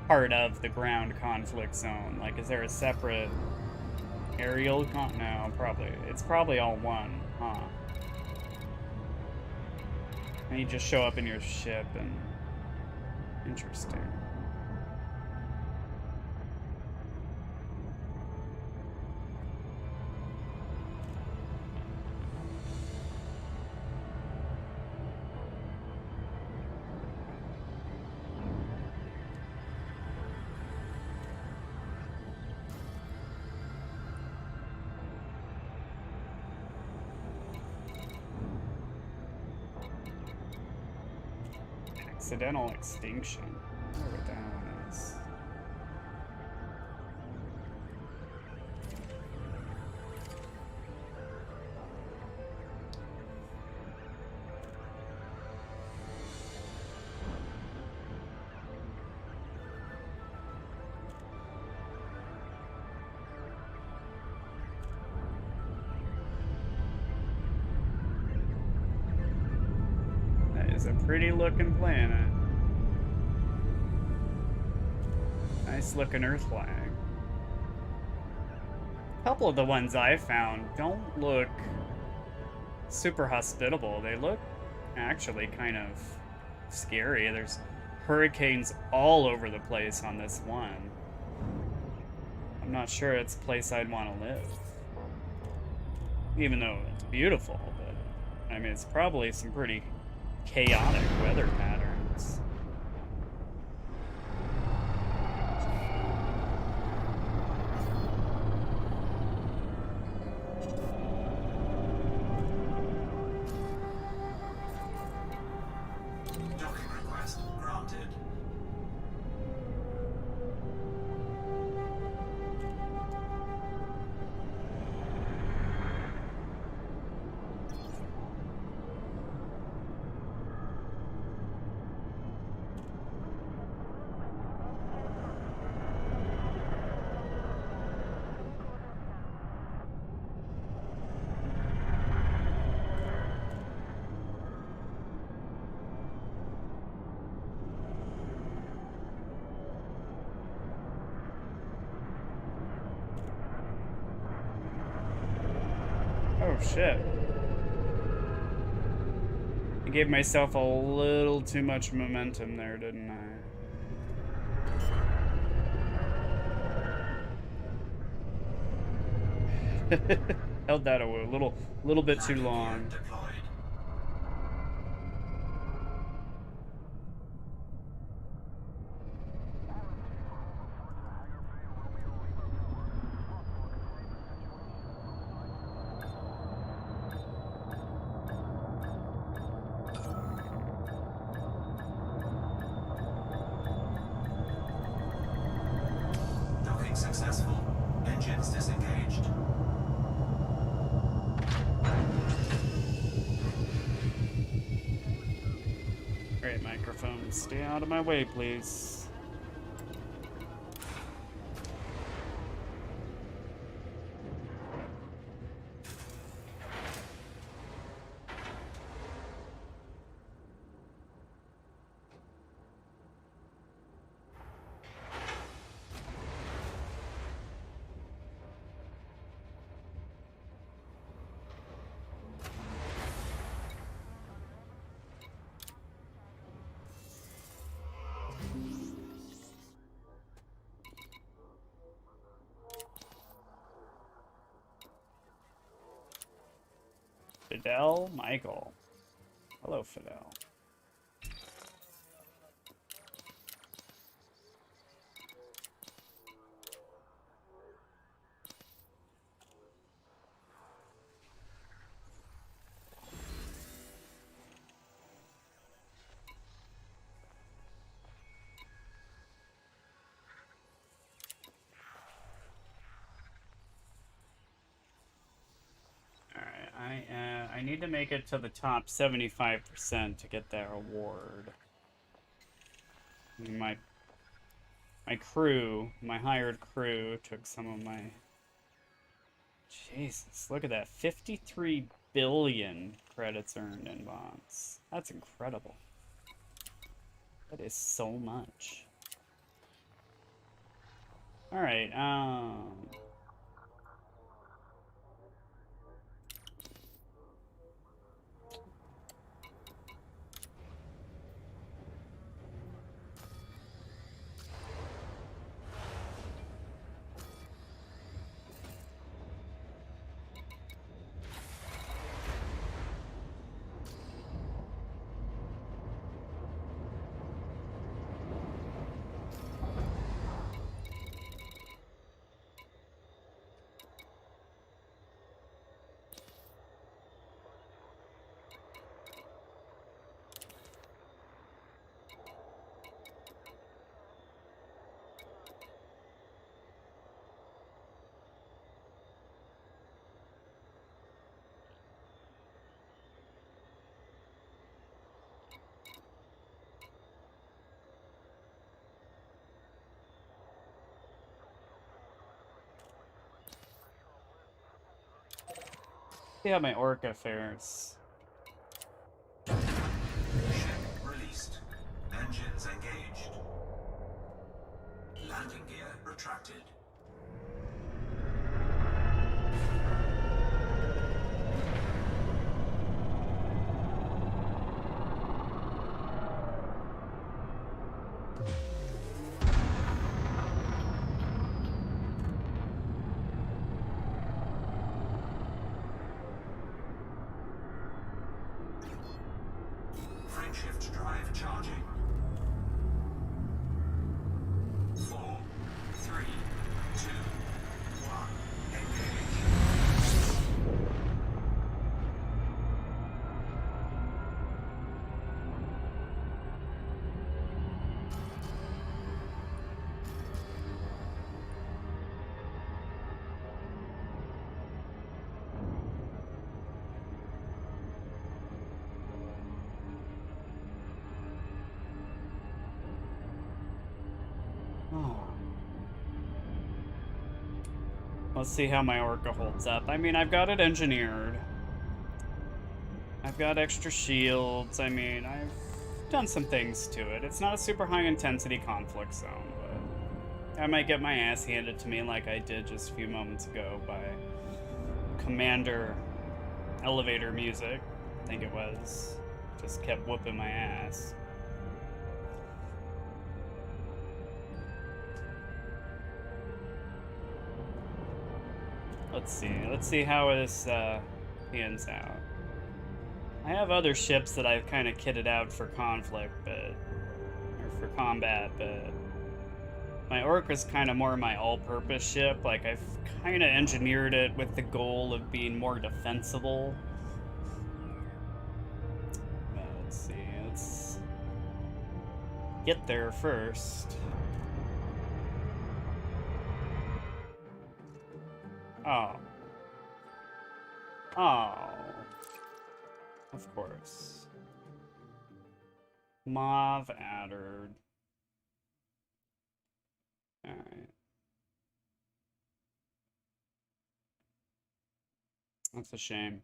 part of the ground conflict zone? Like, is there a separate aerial no, probably. It's probably all one, huh? And you just show up in your ship and... Interesting. Accidental extinction. I wonder what that one is. It's a pretty looking planet. Nice looking Earth flag. A couple of the ones I found don't look super hospitable. They look actually kind of scary. There's hurricanes all over the place on this one. I'm not sure it's a place I'd want to live. Even though it's beautiful, but I mean, it's probably some pretty chaotic weather patterns. Docking request granted. Oh shit. I gave myself a little too much momentum there, didn't I? Held that a little bit too long. Deployed. Docking successful. Engines disengaged. microphone. Stay out of my way, please. Fidel Michael. Hello, Fidel. I need to make it to the top 75% to get that reward. My crew, my hired crew, took some of my... Jesus, look at that. 53 billion credits earned in bonds. That's incredible. That is so much. Alright, see how my orca fares. Ship released. Engines engaged. Landing gear retracted. Frameshift drive charging. 4, 3, 2, 1. Engage. Oh. Let's see how my orca holds up. I mean, I've got it engineered. I've got extra shields. I mean, I've done some things to it. It's not a super high intensity conflict zone, but I might get my ass handed to me like I did just a few moments ago by Commander Elevator Music, I think it was. Just kept whooping my ass. Let's see how this pans out. I have other ships that I've kind of kitted out for conflict, or for combat, but my Orca's kind of more my all-purpose ship. Like, I've kind of engineered it with the goal of being more defensible. But let's see, let's get there first. Oh. Oh. Of course. Mauve Adder. Alright. That's a shame.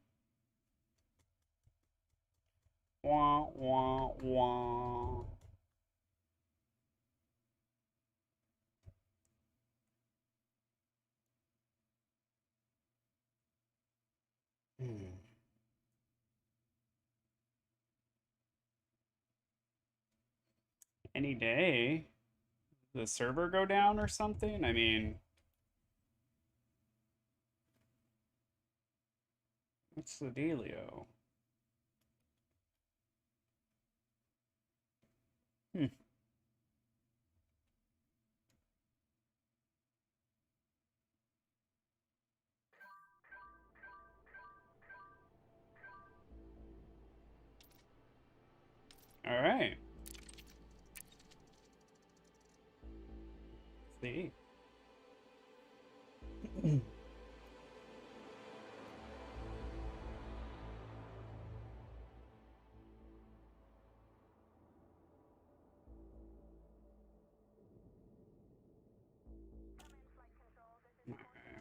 Wah, wah, wah. Any day? The server go down or something? I mean, what's the dealio? All right. See.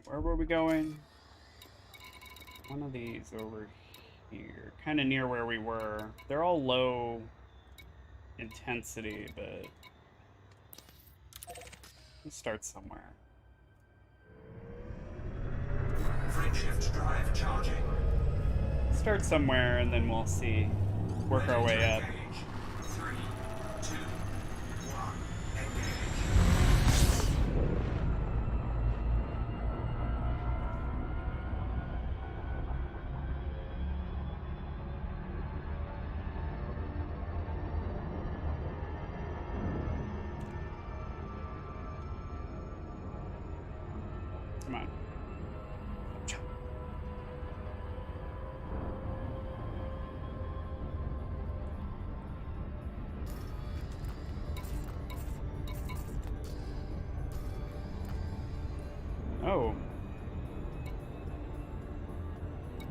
Where were we going? One of these over here. Kind of near where we were. They're all low intensity, but let's start somewhere. Frameshift drive charging. Start somewhere and then we'll see. Work our way up. Engage. 3, 2, 1. Engage. Come on. Oh.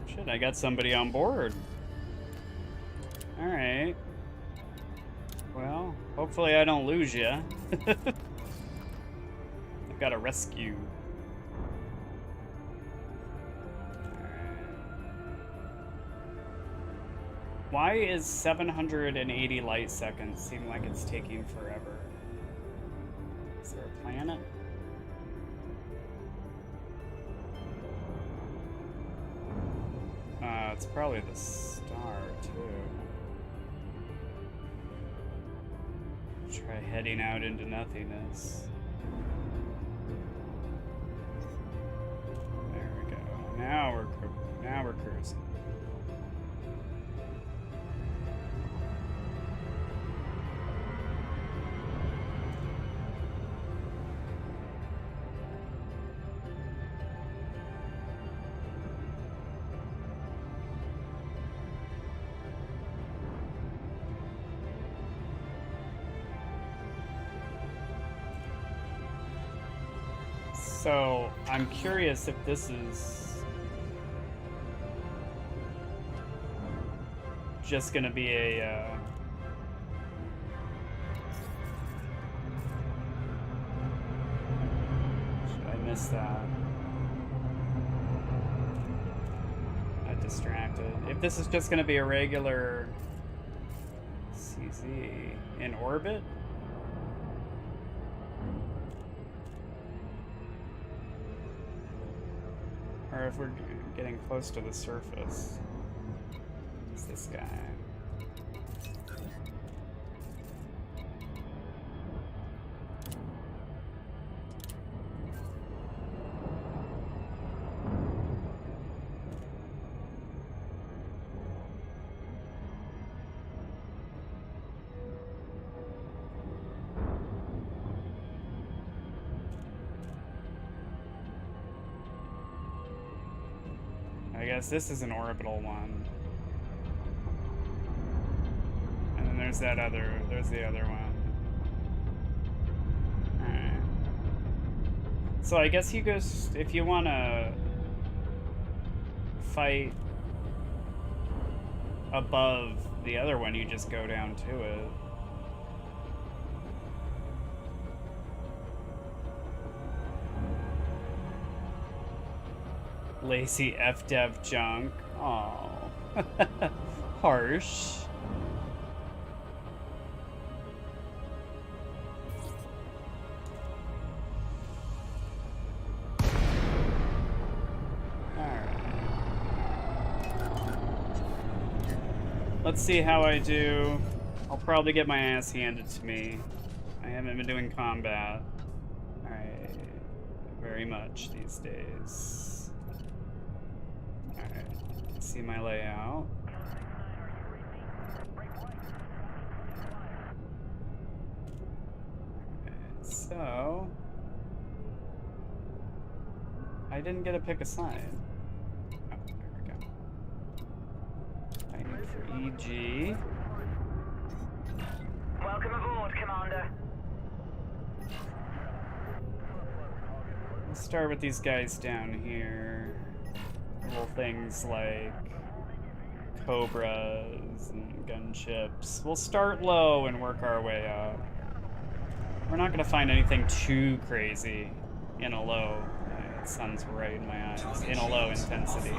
Shit, I got somebody on board. Alright. Well, hopefully I don't lose you. I've got a rescue. Why is 780 light seconds seem like it's taking forever? Is there a planet? It's probably the star, too. Try heading out into nothingness. There we go. Now we're cruising. So, I'm curious if this is just gonna be a, should I miss that? Got distracted. If this is just gonna be a regular CZ in orbit? Or if we're getting close to the surface. It's this guy. I guess this is an orbital one. And then there's the other one. Alright. So I guess you guys, if you want to fight above the other one, you just go down to it. Lazy FDev junk. Oh, harsh. Let's see how I do. I'll probably get my ass handed to me. I haven't been doing combat. Alright. Very much these days. Alright. See my layout. Okay, so... I didn't get to pick a side. Oh, there we go. I need for EG. Welcome aboard, Commander. Let's start with these guys down here. Little things like cobras and gunships. We'll start low and work our way up. We're not gonna find anything too crazy in a low. The sun's right in my eyes. In a low intensity.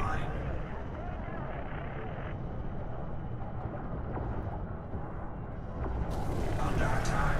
Under attack.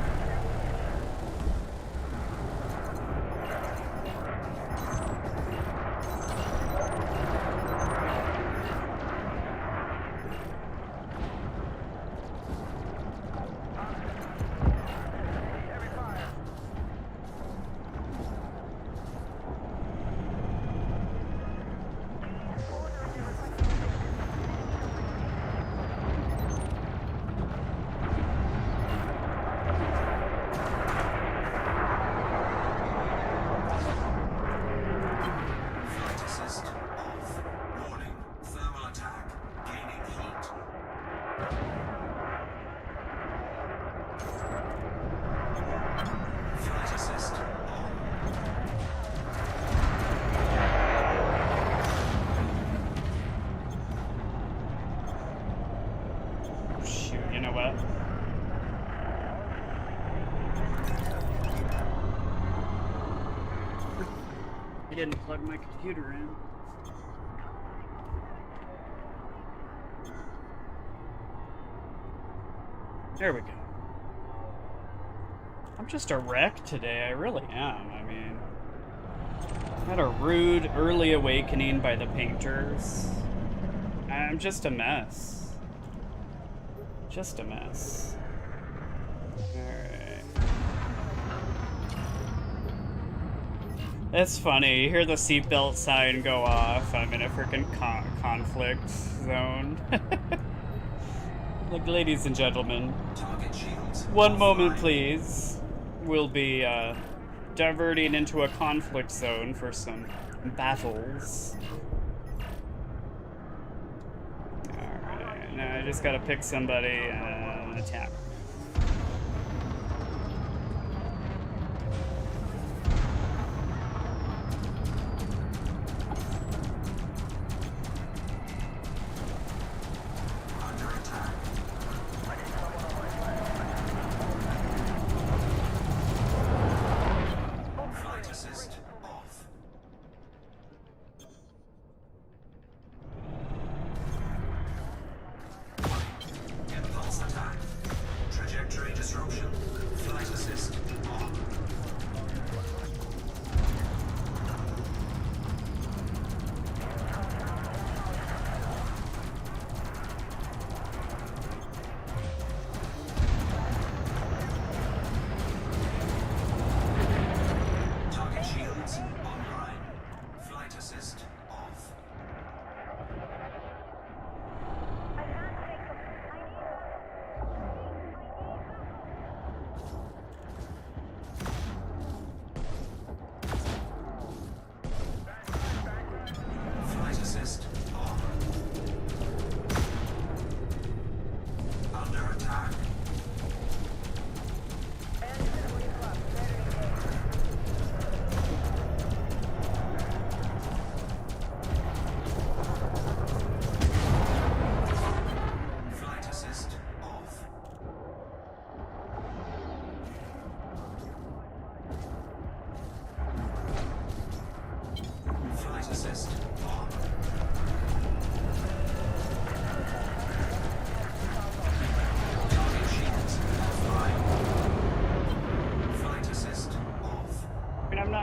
Flight assist off. Warning. Thermal attack. Gaining heat. Flight assist on. Shoot, you know what? I didn't plug my computer in. There we go. I'm just a wreck today, I really am. I mean, I had a rude early awakening by the painters. I'm just a mess. Just a mess. Alright. It's funny, you hear the seatbelt sign go off. I'm in a freaking conflict zone. Like, ladies and gentlemen, Target shields. one moment offline. please. We'll be diverting into a conflict zone for some battles. Alright, now I just gotta pick somebody and attack. Under attack. Flight assist off. Impulse attack.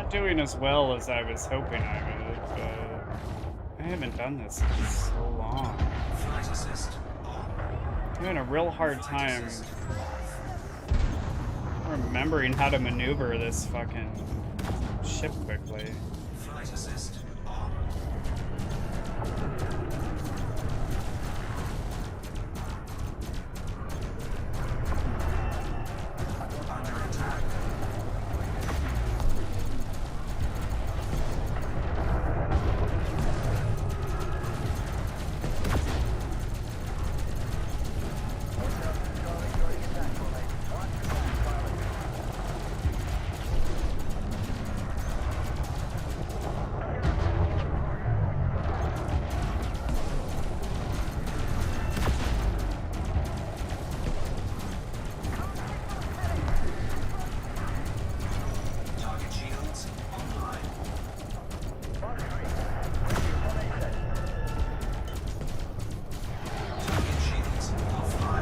not doing as well as I was hoping I would, but I haven't done this in so long. Flight assist on. I'm having a real hard time remembering how to maneuver this fucking ship quickly. Flight assist on. Under attack. Target shields online. Target shields offline.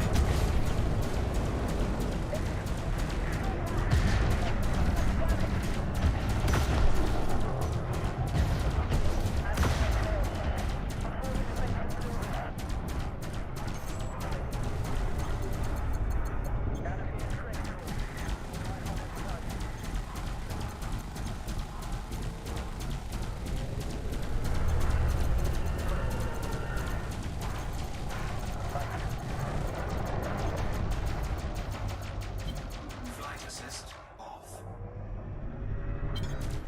Flight assist off.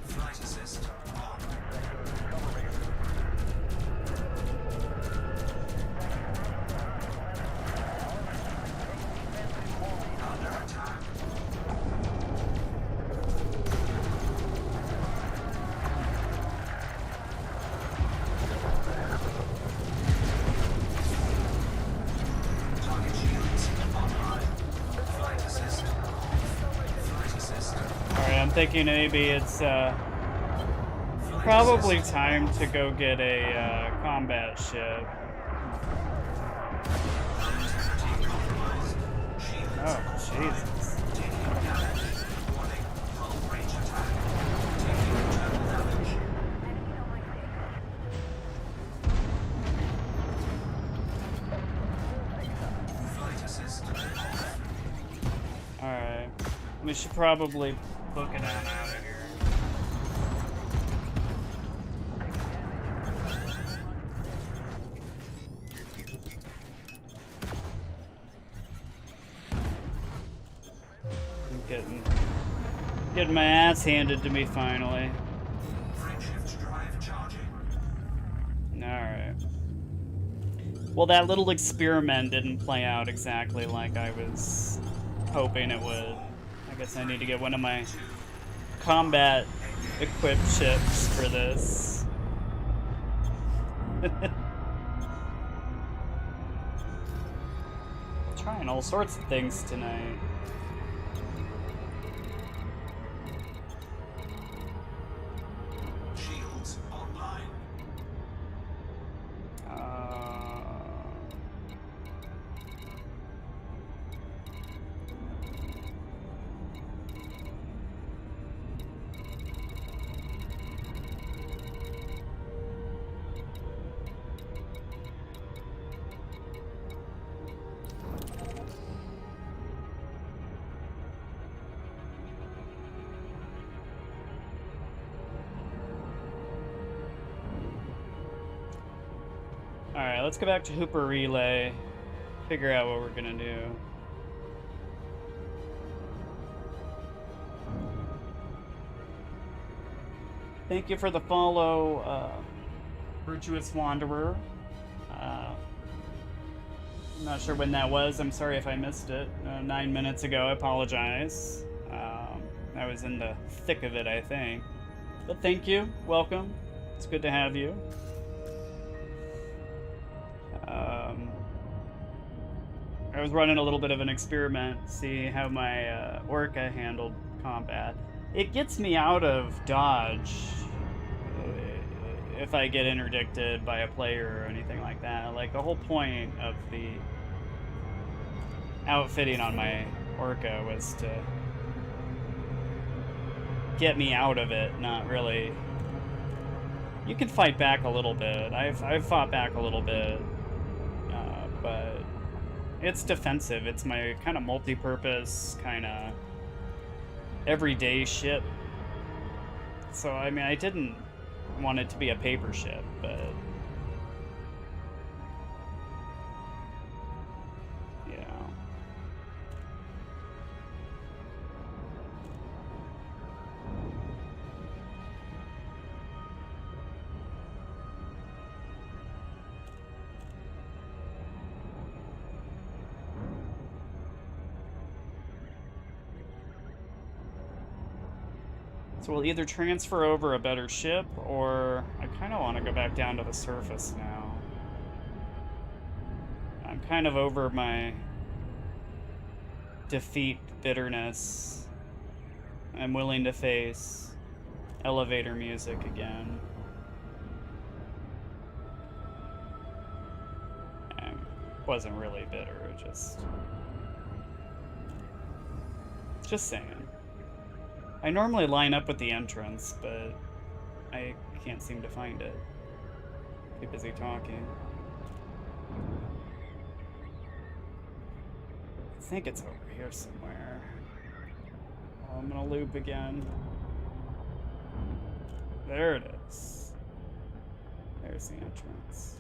Flight assist on. Under attack. Target shields online. Flight assist. Flight assist. Alright, I'm thinking maybe it's Flight probably assist. time to go get a combat ship. Integrity compromised. Shields Oh, offline. Jesus. Taking damage. Warning. Hull breach attack. Taking internal damage. Flight assist off. Alright. We should probably book it on out of here. I'm getting my ass handed to me finally. Frameshift drive charging. Alright. Well, that little experiment didn't play out exactly like I was hoping it would. I guess I need to get one of my combat equipped ships for this. Trying all sorts of things tonight. Shields online. Alright, let's go back to Hooper Relay. Figure out what we're gonna do. Thank you for the follow, Virtuous Wanderer. I'm not sure when that was. I'm sorry if I missed it. 9 minutes ago. I apologize. I was in the thick of it, I think. But thank you. Welcome. It's good to have you. I was running a little bit of an experiment, see how my Orca handled combat. It gets me out of dodge if I get interdicted by a player or anything like that. Like, the whole point of the outfitting on my Orca was to get me out of it, not really. You can fight back a little bit. I've fought back a little bit, but it's defensive. It's my kind of multi-purpose, kind of everyday ship. So, I mean, I didn't want it to be a paper ship, but... yeah. So we'll either transfer over a better ship, or I kind of want to go back down to the surface now. I'm kind of over my defeat bitterness. I'm willing to face elevator music again. I wasn't really bitter, just saying. I normally line up with the entrance, but I can't seem to find it. Too busy talking. I think it's over here somewhere. Oh, I'm gonna loop again. There it is. There's the entrance.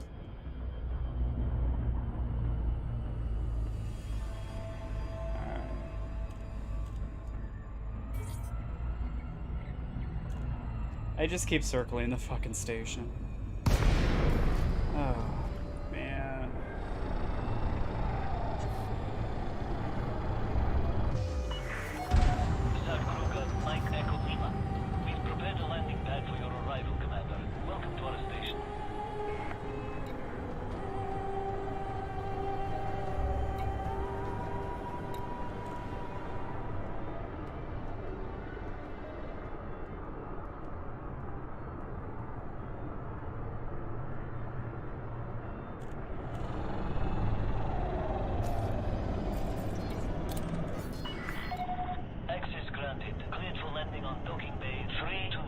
I just keep circling the fucking station. Oh, man. Mike Echo Lima. We've prepared a landing pad for your arrival, Commander. Welcome to our station. Access granted. Cleared for landing on docking bay 3-2.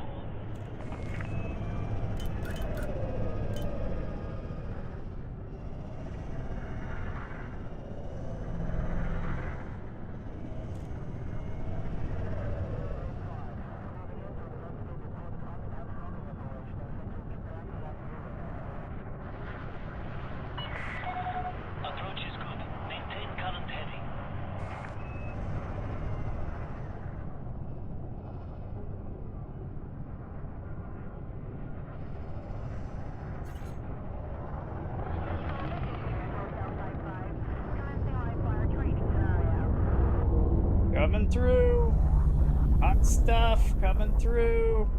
Approach is good. Maintain current heading. Coming through! Hot stuff coming through!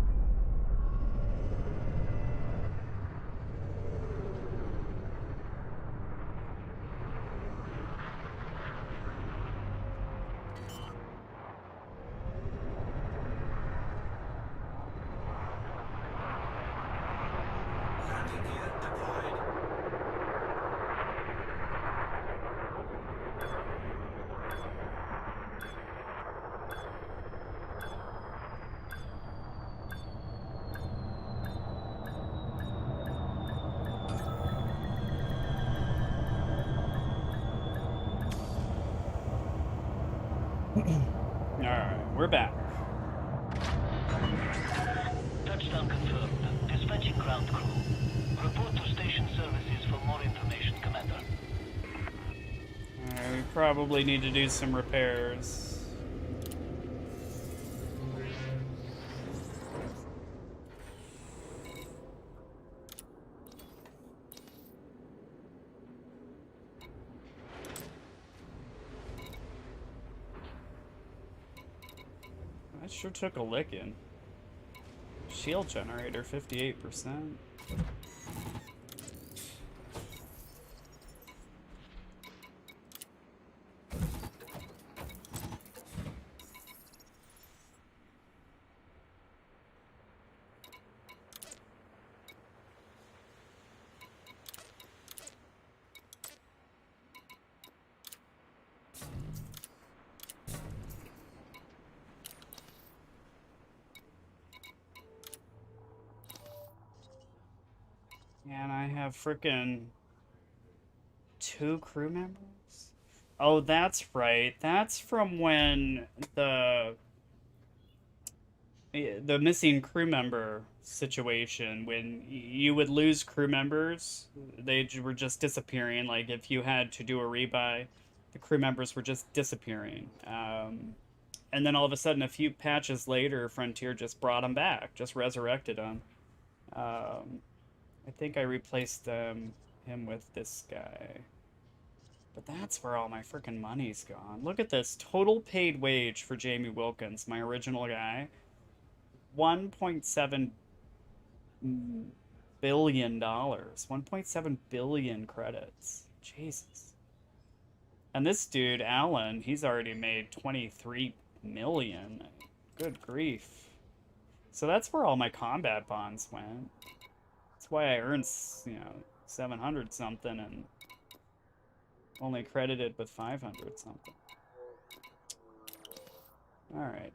Landing gear deployed. Alright, we're back. Touchdown confirmed. Dispatching ground crew. Report to station services for more information, Commander. Alright, we probably need to do some repairs. That sure took a licking. Shield generator, 58%. And I have frickin' 2 crew members? Oh, that's right. That's from when the missing crew member situation, when you would lose crew members, they were just disappearing. Like, if you had to do a rebuy, the crew members were just disappearing. And then all of a sudden, a few patches later, Frontier just brought them back, just resurrected them. I think I replaced him with this guy. But that's where all my freaking money's gone. Look at this. Total paid wage for Jamie Wilkins, my original guy. $1.7 billion. 1.7 billion credits. Jesus. And this dude, Alan, he's already made 23 million. Good grief. So that's where all my combat bonds went. That's why I earned, 700 something and only credited with 500 something. Alright,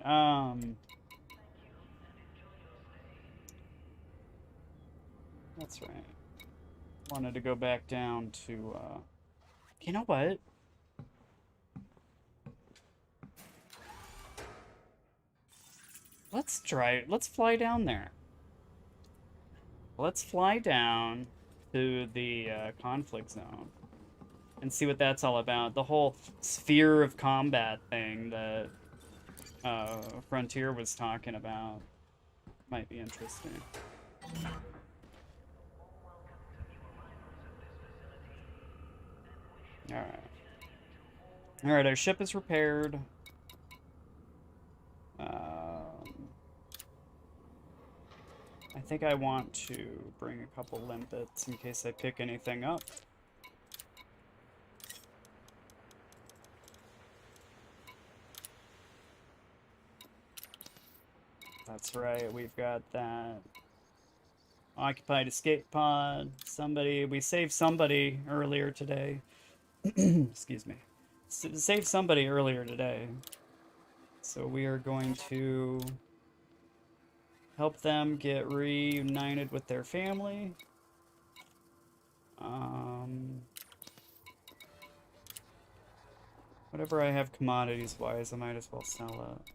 that's right. Wanted to go back down to, you know what? Let's fly down there. Let's fly down to the conflict zone and see what that's all about. The whole sphere of combat thing that Frontier was talking about might be interesting. Alright, our ship is repaired. I think I want to bring a couple limpets in case I pick anything up. That's right, we've got that occupied escape pod. We saved somebody earlier today. Excuse me. Saved somebody earlier today. So we are going to help them get reunited with their family. Whatever I have commodities-wise, I might as well sell it.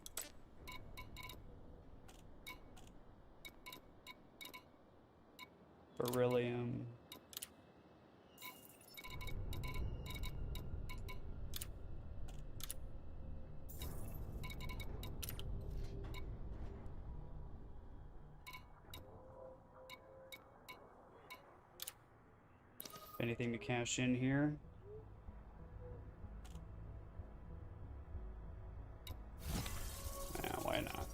Beryllium. Anything to cash in here? Yeah, why not?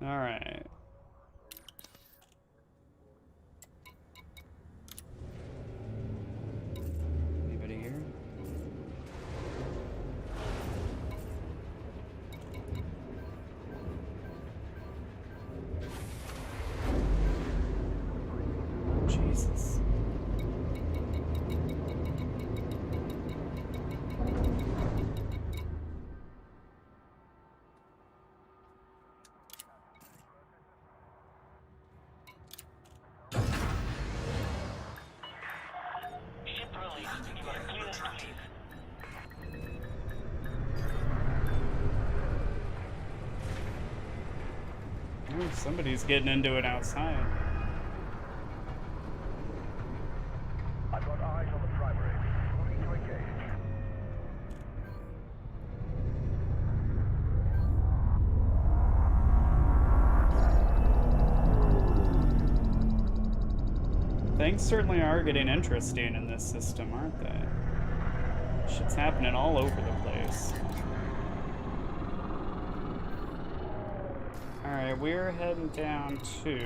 All right. Anybody here? Jesus. Ship released. You are clear to leave. Ooh, somebody's getting into it outside. I've got eyes on the primary. Moving to engage. Things certainly are getting interesting in this system, aren't they? Shit's happening all over the place. Alright, we're heading down to...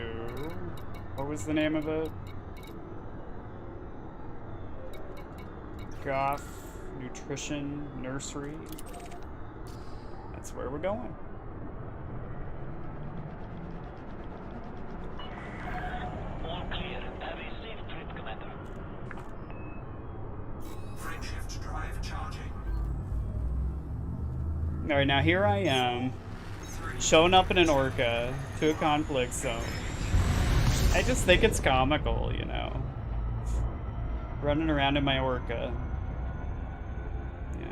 What was the name of it? Goff Nutrition Nursery. That's where we're going. All clear. Have a safe trip, Commander. Frameshift drive charging. Alright, now here I am, showing up in an orca to a conflict zone. I just think it's comical, you know. Running around in my orca. Yeah.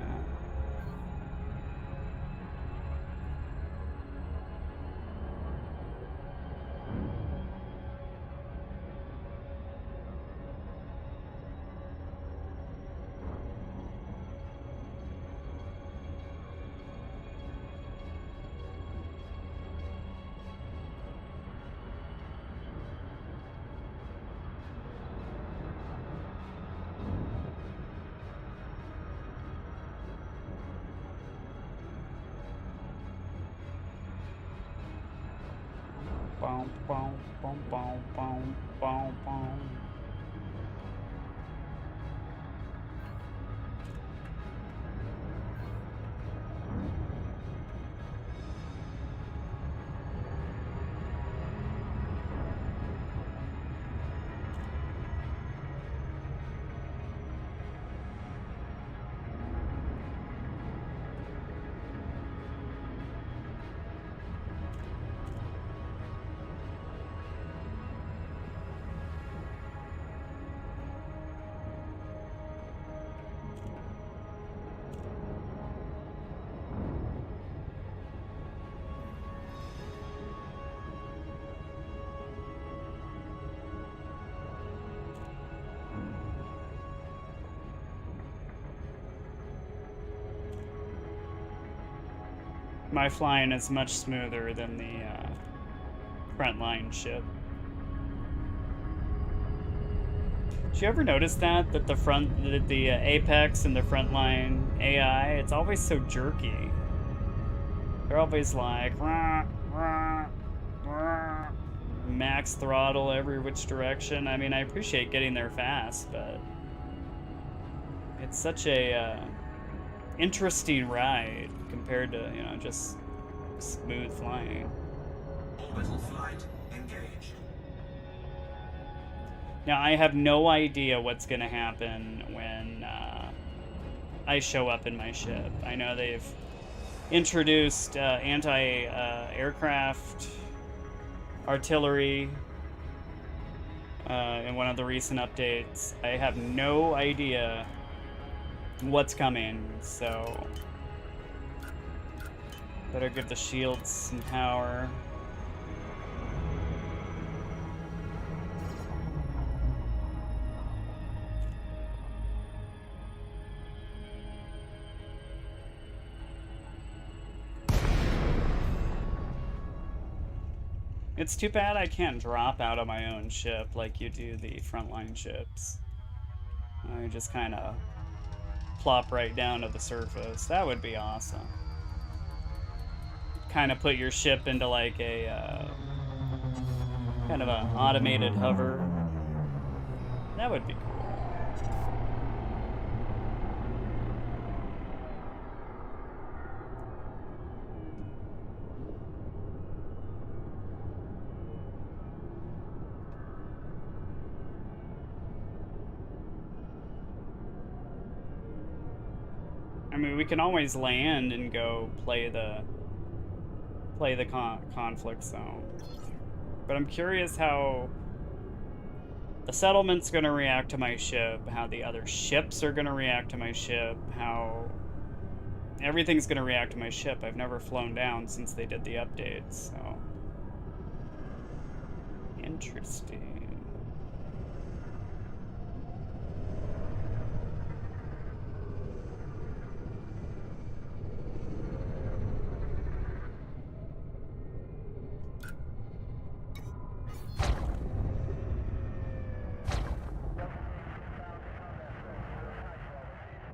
Boom, boom, boom, boom, boom, boom, boom. My flying is much smoother than the frontline ship. Did you ever notice that the Apex and the frontline AI, it's always so jerky. They're always like rah, rah, rah, max throttle every which direction. I mean, I appreciate getting there fast, but it's such a interesting ride compared to, you know, just smooth flying. Orbital flight engaged. Now, I have no idea what's going to happen when I show up in my ship. I know they've introduced anti-aircraft artillery in one of the recent updates. I have no idea what's coming, so better give the shields some power. It's too bad I can't drop out of my own ship like you do the frontline ships. I just kind of plop right down to the surface. That would be awesome. Kind of put your ship into like a kind of an automated hover. That would be cool. I mean, we can always land and go play the conflict zone. But I'm curious how the settlement's going to react to my ship, how the other ships are going to react to my ship, how everything's going to react to my ship. I've never flown down since they did the updates, so interesting.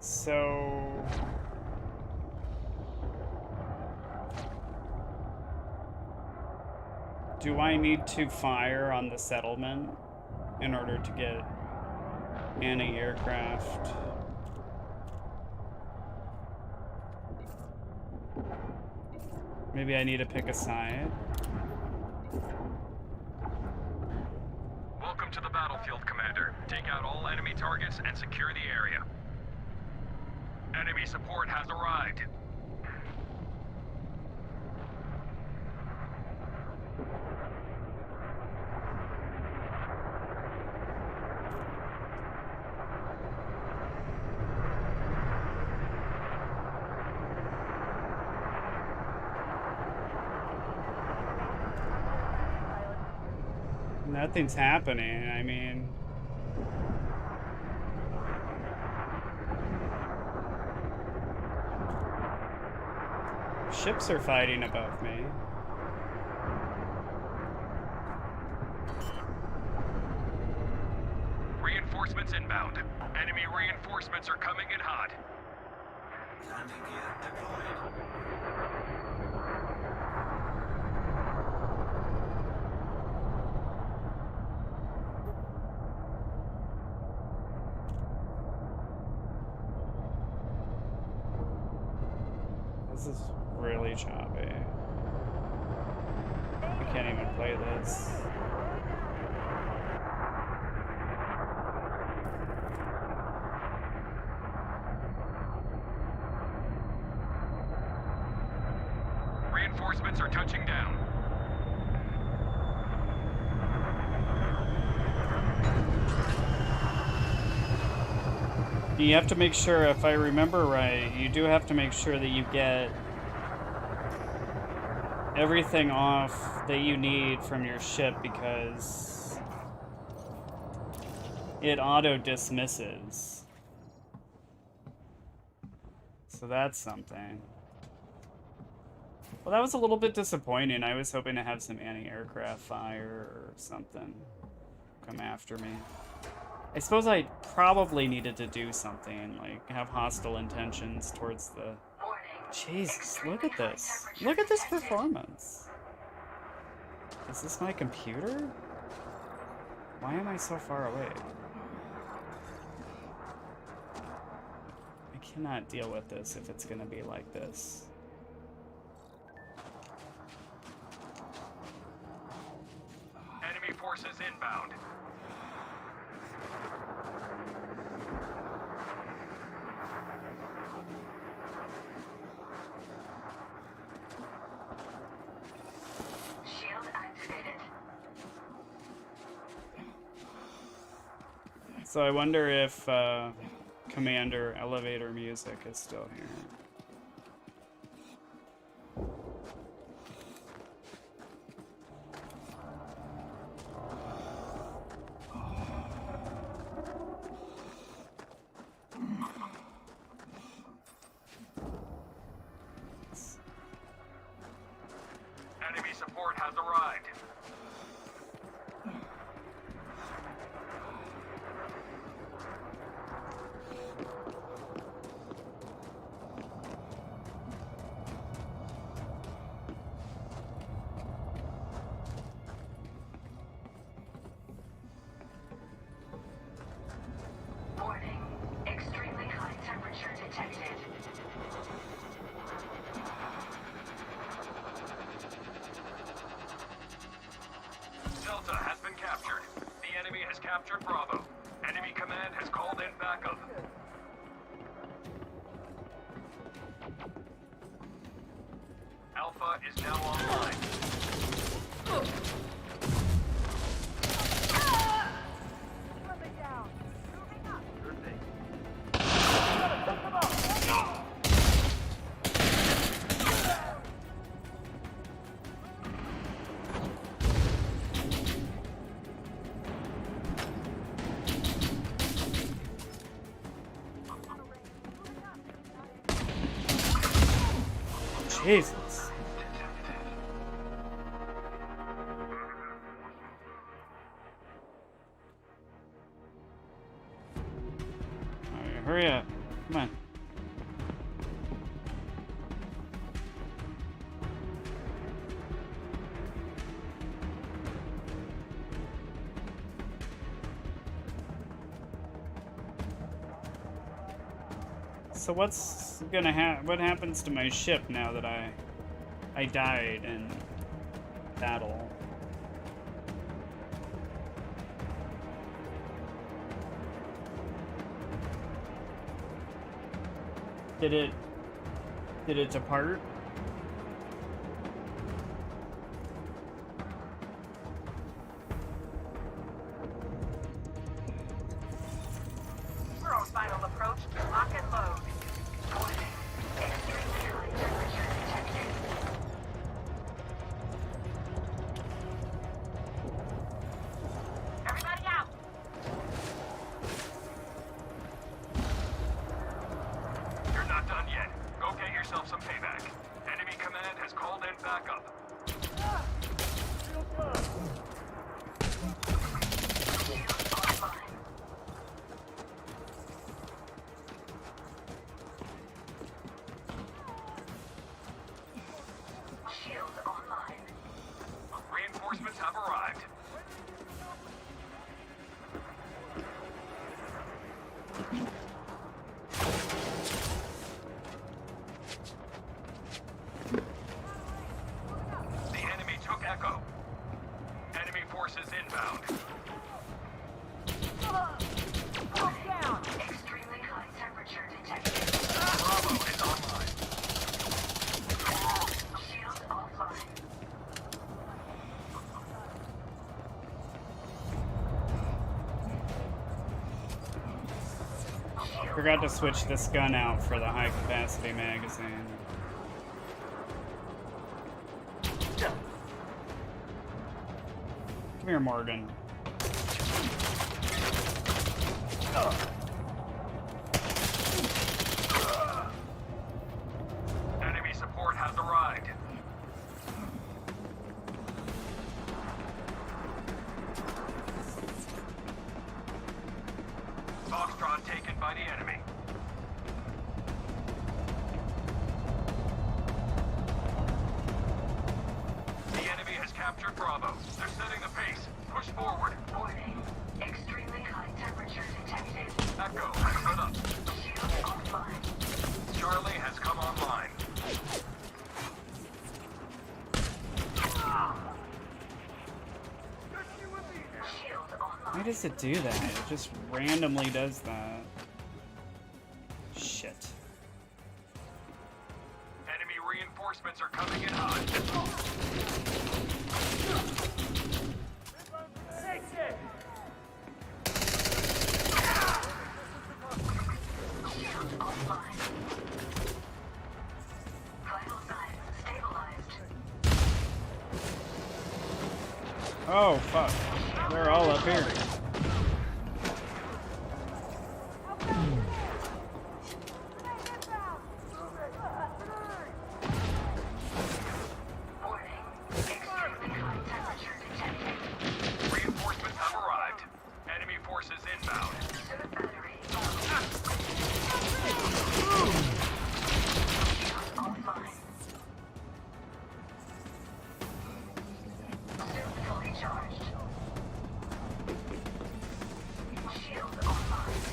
So do I need to fire on the settlement in order to get anti-aircraft? Maybe I need to pick a side. Welcome to the battlefield, Commander. Take out all enemy targets and secure the area. Enemy support has arrived. Nothing's happening. I mean... Ships are fighting above me. Reinforcements inbound. Enemy reinforcements are coming in hot. Landing gear deployed. This is really choppy. I can't even play this. Reinforcements are touching down. You have to make sure, if I remember right, you do have to make sure that you get everything off that you need from your ship, because it auto-dismisses. So that's something. Well, that was a little bit disappointing. I was hoping to have some anti-aircraft fire or something come after me. I suppose I probably needed to do something, like have hostile intentions towards the... Jesus, look at this. Look at this performance. Is this my computer? Why am I so far away? I cannot deal with this if it's gonna be like this. Enemy forces inbound. Shield activated. So I wonder if Commander Elevator Music is still here. Enemy support has arrived. Warning. Extremely high temperature detected. Delta has been captured. The enemy has captured Bravo. Enemy command has called in backup. Alpha is now online. Jesus. Alright, hurry up. Come on. So what's gonna what happens to my ship now that I died in battle? Did it depart? We're on final approach to lock and load. Warning. Extremely high temperature detected. Reinforcements have arrived. The enemy took Echo. Enemy forces inbound. Extremely high temperature detected. Bravo is online. Shield offline. Forgot to switch this gun out for the high capacity magazine. Come here, Morgan. Enemy support has arrived. Foxtrot taken by the enemy. The enemy has captured Bravo. They're setting the pace. Push forward. Warning. Extremely high temperature detected. Echo has lit up. Shield offline. Charlie has come online. Shield online. Why does it do that? It just randomly does that. Shit. Enemy reinforcements are coming in hot. Shield offline. Vital signs stabilized. Oh, fuck. They're all up here. Warning. Extremely high temperature detected. Reinforcements have arrived. Enemy forces inbound. Suit battery low. Shield offline. Suit fully charged. Shield offline.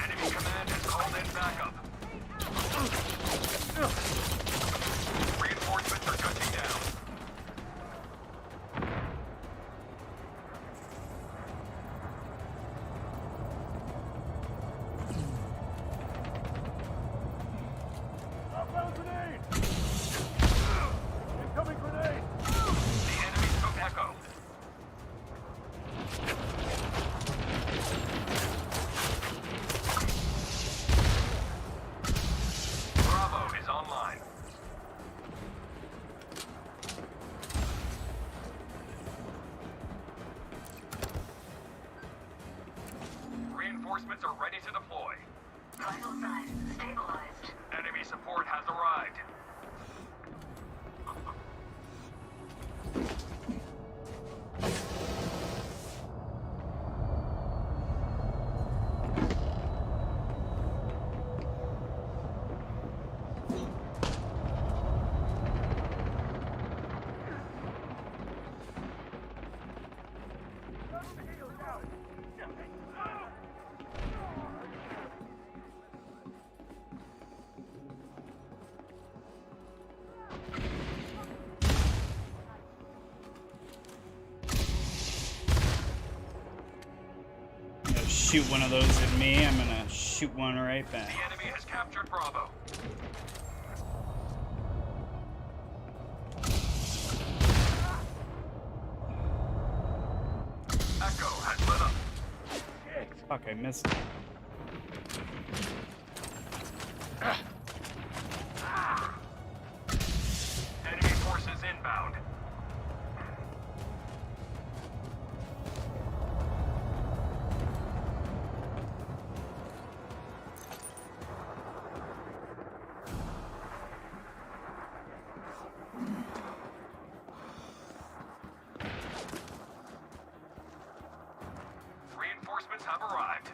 Enemy command has called in backup. Reinforcements are touching down. The enemy took Echo. Bravo is online. Reinforcements are ready to deploy. Vital signs stabilized. Enemy support has arrived. I'm gonna shoot one of those at me. I'm gonna shoot one right The back. enemy has captured Bravo. Echo has lit up. Fuck, I missed it. Enemy forces inbound. Reinforcements have arrived.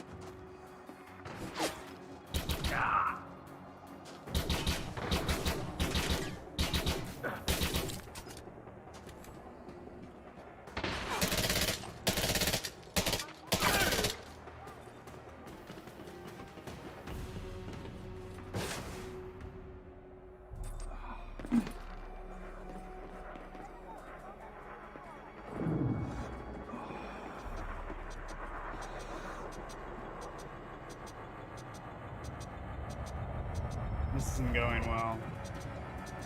isn't going well.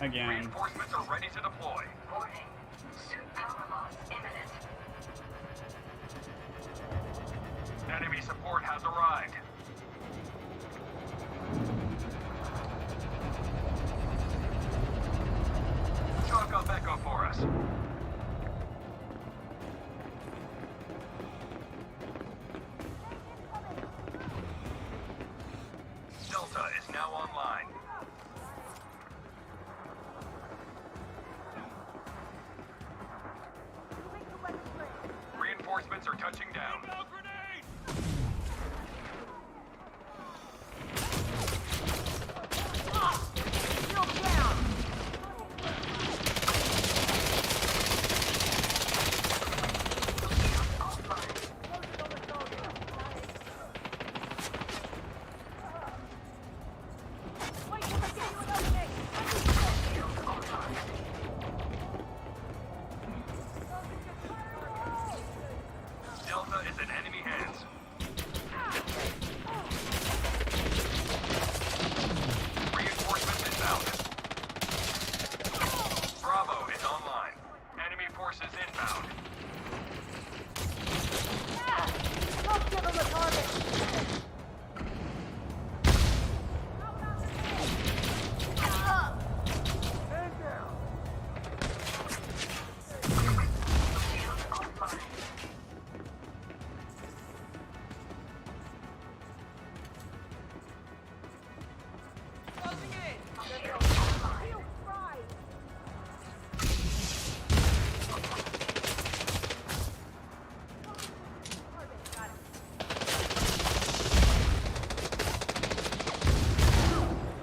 Again. Reinforcements are ready to deploy. Warning. Suit power loss imminent. Enemy support has arrived. Chalk up Echo for us. Delta is now online. Reinforcements are touching down. Delta is in enemy hands. Reinforcements inbound. Bravo is online. Enemy forces inbound.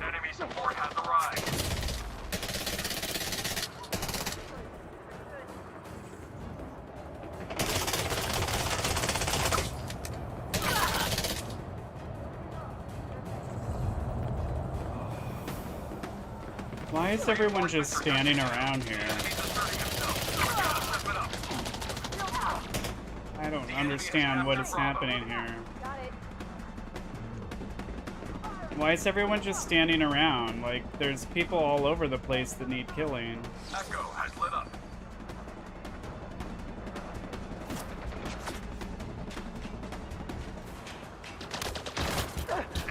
Enemy support has arrived. Why is everyone just standing around here? I don't understand what is happening here. Why is everyone just standing around? Like, there's people all over the place that need killing. Echo has lit up.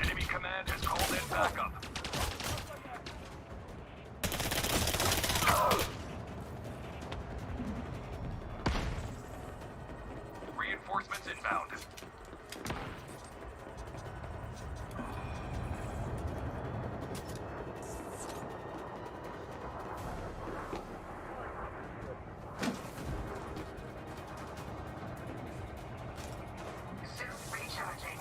Enemy command has called in backup. Reinforcements inbound. Suit recharging.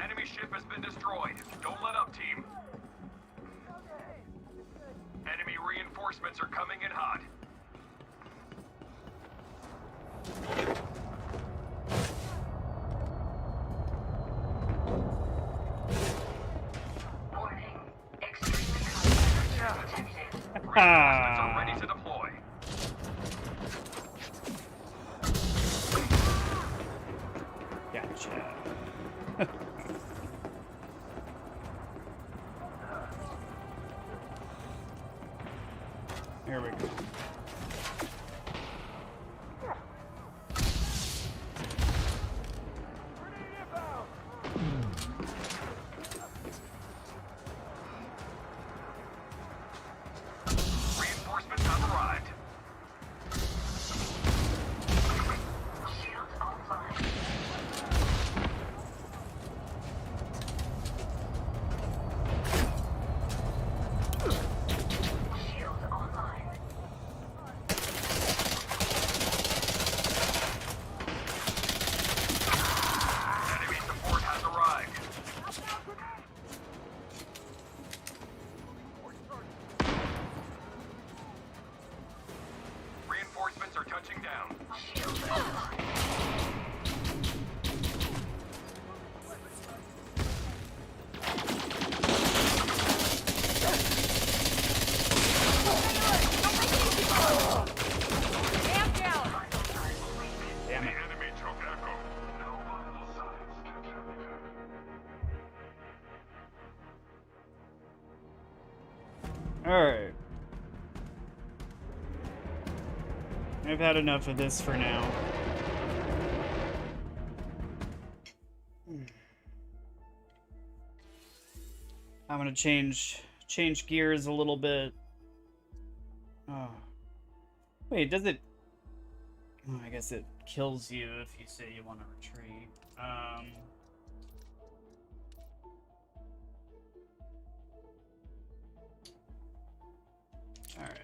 Enemy ship has been destroyed. Don't let up, team. Enemy reinforcements are coming in hot. Warning. Extremely high temperature detected. Reinforcements are ready to deploy. Gotcha. Here we go. Reinforcements have arrived. Shield online. Shield online. Enemy support has arrived. Reinforcements are touching down. Shield online. Alright. I've had enough of this for now. I'm gonna change gears a little bit. Oh. Wait, does it... Oh, I guess it kills you if you say you want to retreat. Alright.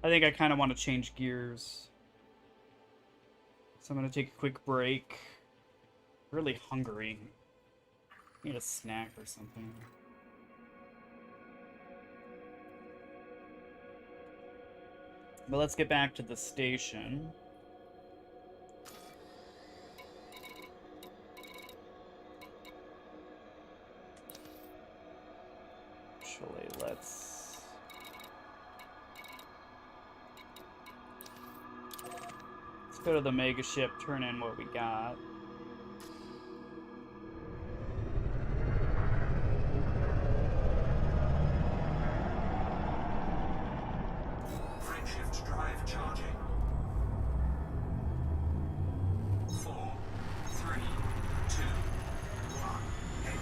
I think I kind of want to change gears. So I'm going to take a quick break. Really hungry. Need a snack or something. But let's get back to the station. Actually, let's go to the mega ship, turn in what we got. Frameshift drive charging. 4, 3, 2, 1. Engage.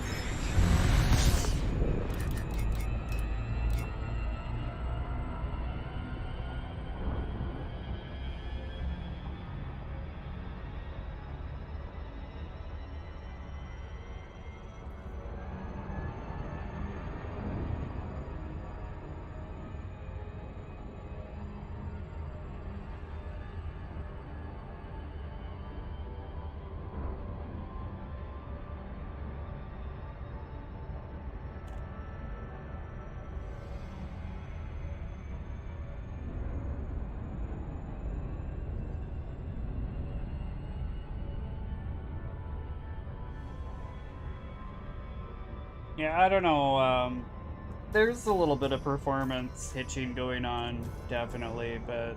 Yeah, I don't know, there's a little bit of performance hitching going on, definitely, but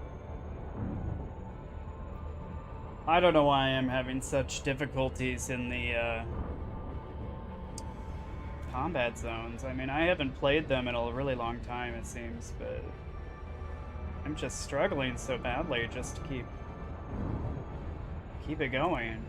I don't know why I'm having such difficulties in the, combat zones. I mean, I haven't played them in a really long time, it seems, but I'm just struggling so badly just to keep it going.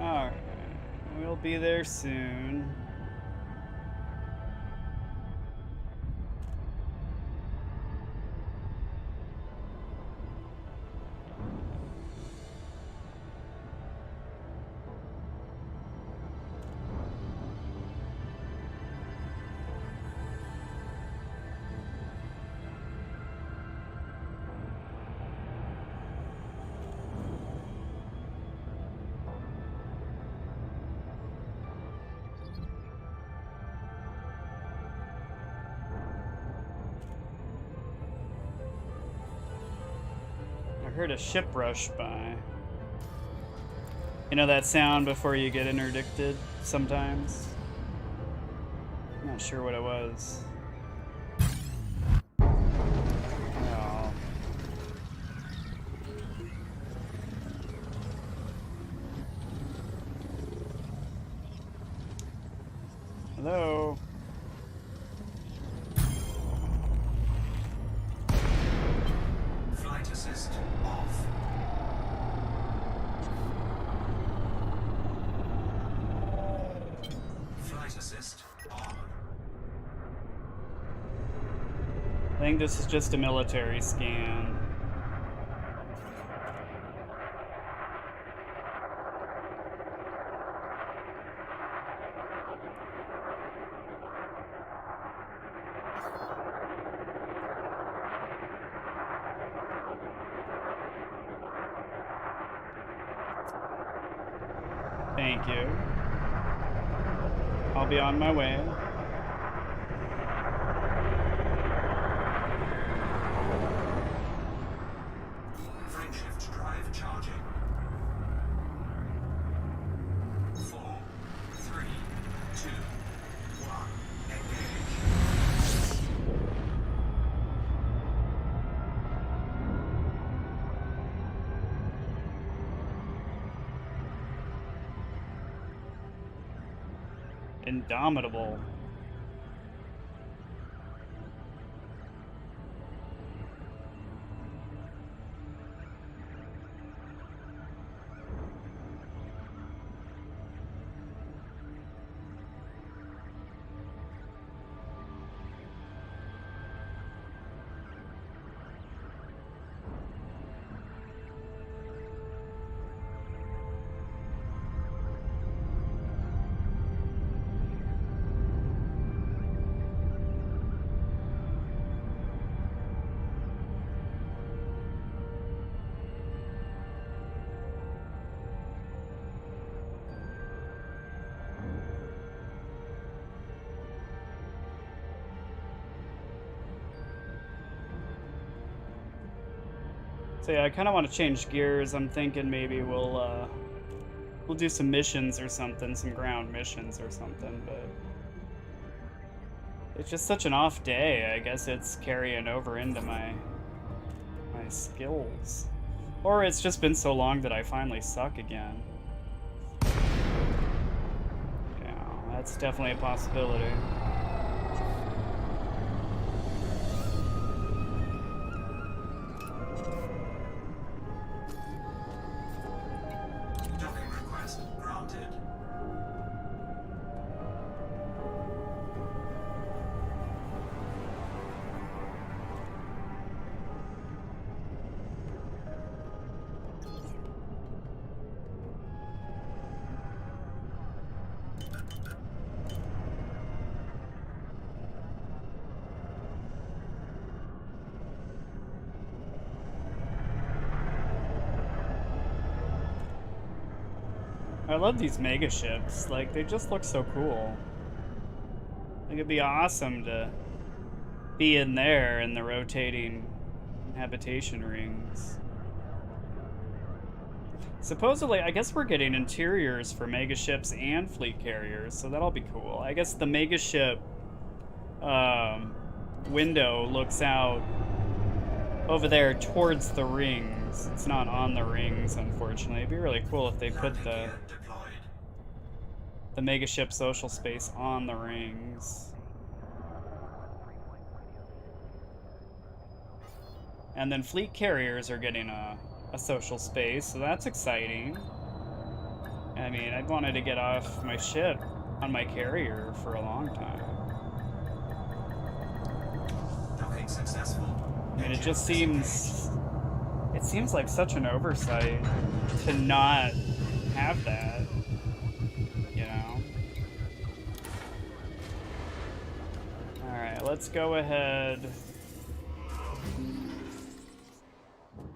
Alright, we'll be there soon. I heard a ship rush by. You know that sound before you get interdicted sometimes? I'm not sure what it was. Oh. Hello? Flight assist off. Flight assist on. I think this is just a military scan. Thank you. I'll be on my way. Indomitable. So yeah, I kind of want to change gears. I'm thinking maybe we'll do some missions or something, some ground missions or something, but it's just such an off day. I guess it's carrying over into my skills. Or it's just been so long that I finally suck again. Yeah, that's definitely a possibility. Docking request granted. I love these mega ships. Like, they just look so cool. Like, it'd be awesome to be in there in the rotating habitation rings. Supposedly, I guess we're getting interiors for mega ships and fleet carriers, so that'll be cool. I guess the mega ship window looks out over there towards the rings. It's not on the rings, unfortunately. It'd be really cool if they put the mega ship social space on the rings. And then fleet carriers are getting a social space, so that's exciting. I mean, I'd wanted to get off my ship on my carrier for a long time. Docking successful. I mean, it just seems... It seems like such an oversight to not have that, you know? Alright, let's go ahead...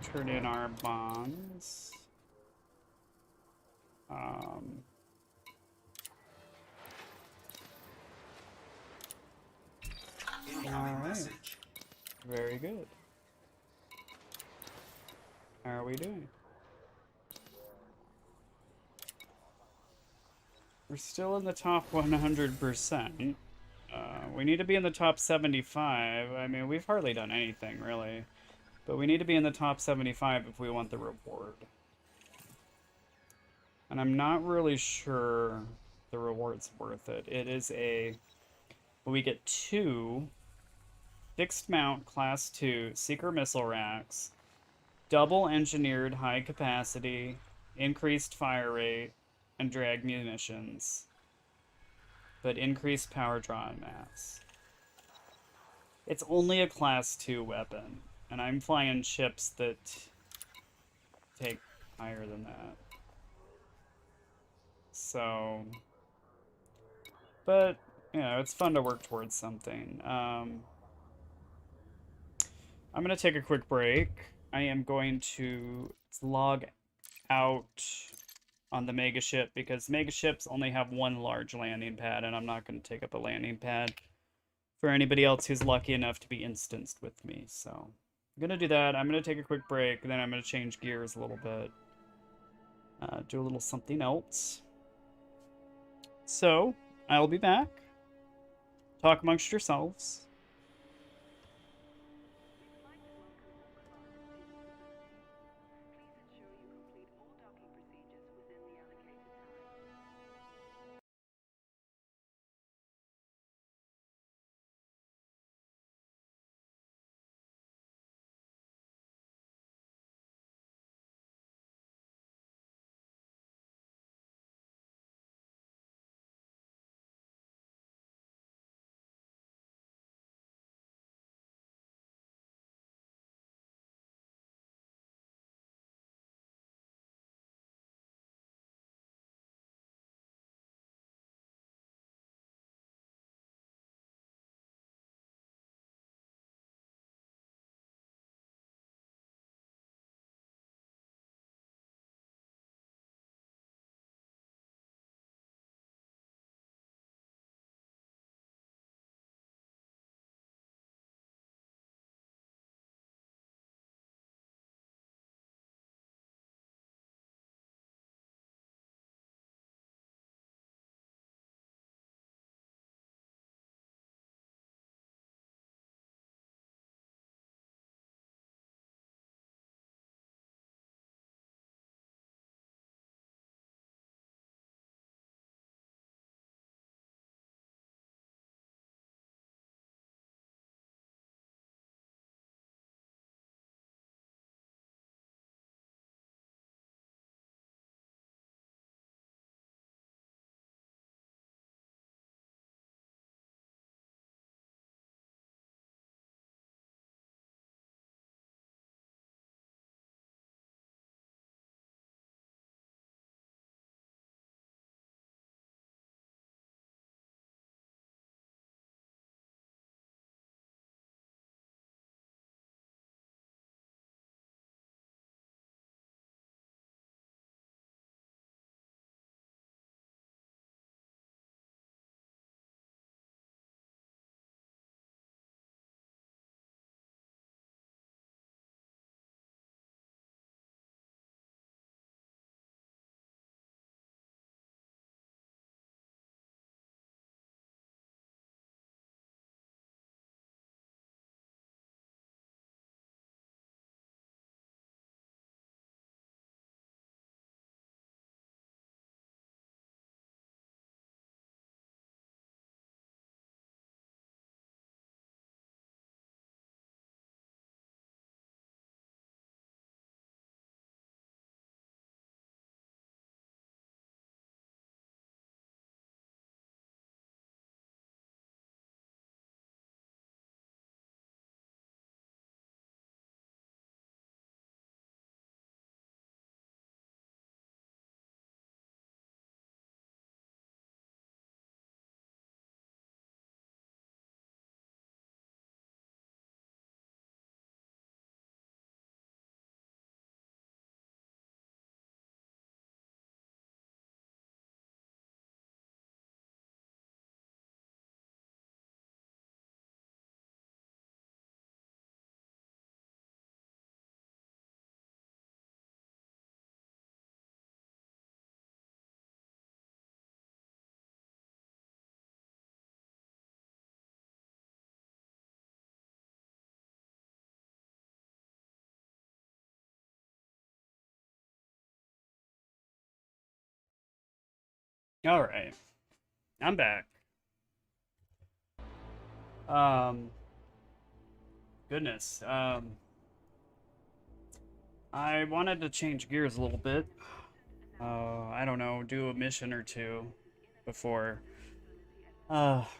turn in our bonds. Incoming Alright. message. Very good. How are we doing? We're still in the top 100%. We need to be in the top 75. I mean, we've hardly done anything, really. But we need to be in the top 75 if we want the reward. And I'm not really sure the reward's worth it. It is a... We get 2 fixed mount class 2 seeker missile racks, double engineered high capacity, increased fire rate, and drag munitions, but increased power draw and mass. It's only a class 2 weapon, and I'm flying ships that take higher than that. So, but, you know, it's fun to work towards something. I'm going to take a quick break. I am going to log out on the mega ship because mega ships only have 1 large landing pad, and I'm not going to take up a landing pad for anybody else who's lucky enough to be instanced with me. So I'm going to do that. I'm going to take a quick break, and then I'm going to change gears a little bit. Do a little something else. So, I'll be back. Talk amongst yourselves. Alright. I'm back. Goodness. I wanted to change gears a little bit. I don't know, do a mission or two before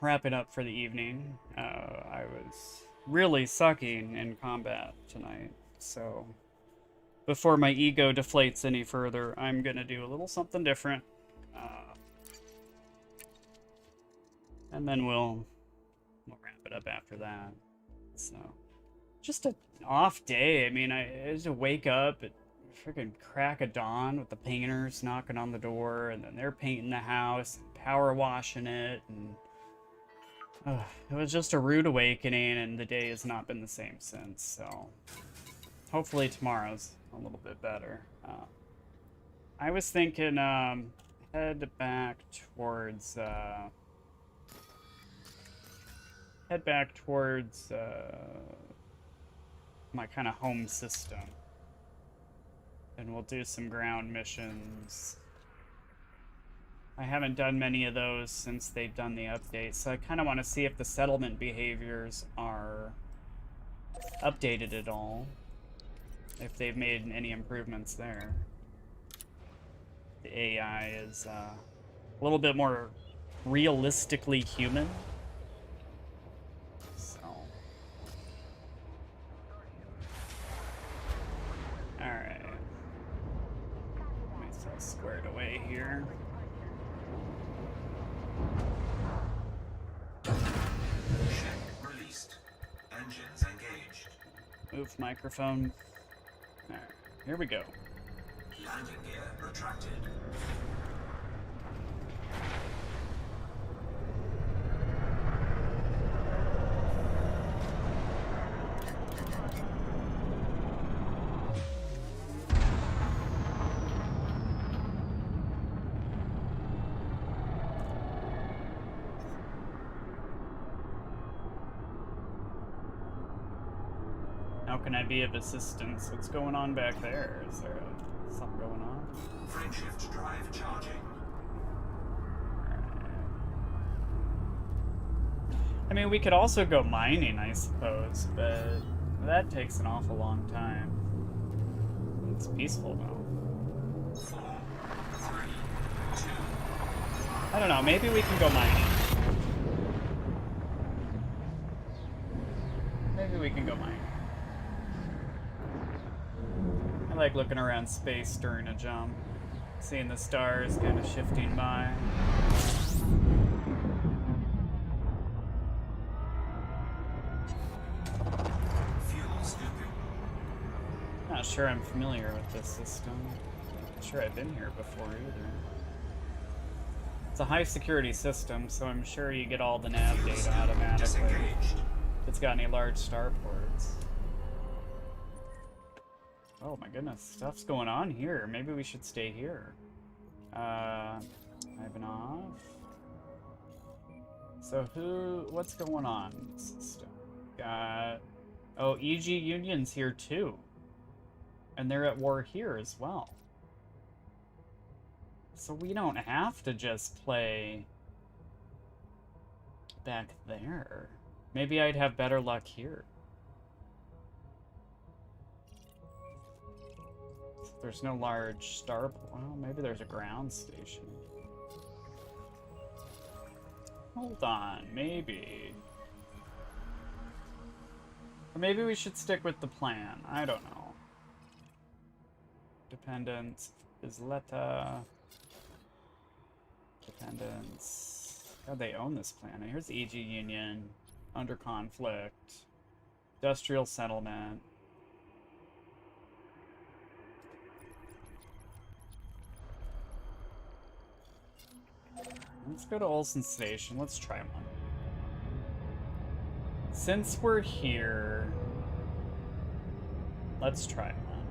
wrapping up for the evening. I was really sucking in combat tonight, so before my ego deflates any further, I'm gonna do a little something different. And then we'll wrap it up after that. So, just an off day. I mean, I had to wake up at freaking crack of dawn with the painters knocking on the door, and then they're painting the house and power washing it, and it was just a rude awakening, and the day has not been the same since. So, hopefully tomorrow's a little bit better. I was thinking head back towards my kind of home system, and we'll do some ground missions. I haven't done many of those since they've done the update, so I kind of want to see if the settlement behaviors are updated at all, if they've made any improvements there. The AI is a little bit more realistically human. Alright. Get myself squared away here. Ship released. Engines engaged. Move microphone. Alright, here we go. Landing gear retracted. How can I be of assistance? What's going on back there? Is there something going on? Frameshift drive charging. I mean, we could also go mining, I suppose, but that takes an awful long time. It's peaceful, though. 4, 3, 2. I don't know, maybe we can go mining. Maybe we can go mining. I like looking around space during a jump, seeing the stars kind of shifting by. Fuel scooping. Not sure I'm familiar with this system. Not sure I've been here before either. It's a high security system, so I'm sure you get all the nav data automatically. Disengaged. If it's got any large starports. Oh my goodness, stuff's going on here. Maybe we should stay here. Ivanov. So what's going on in the system? Got, oh, EG Union's here too. And they're at war here as well. So we don't have to just play back there. Maybe I'd have better luck here. There's no large star. Well, maybe there's a ground station. Hold on, maybe. Or maybe we should stick with the plan. I don't know. Dependence, Isleta. Dependence. God, they own this planet. Here's the EG Union. Under conflict. Industrial settlement. Let's go to Olsen Station. Let's try one. Since we're here, let's try one.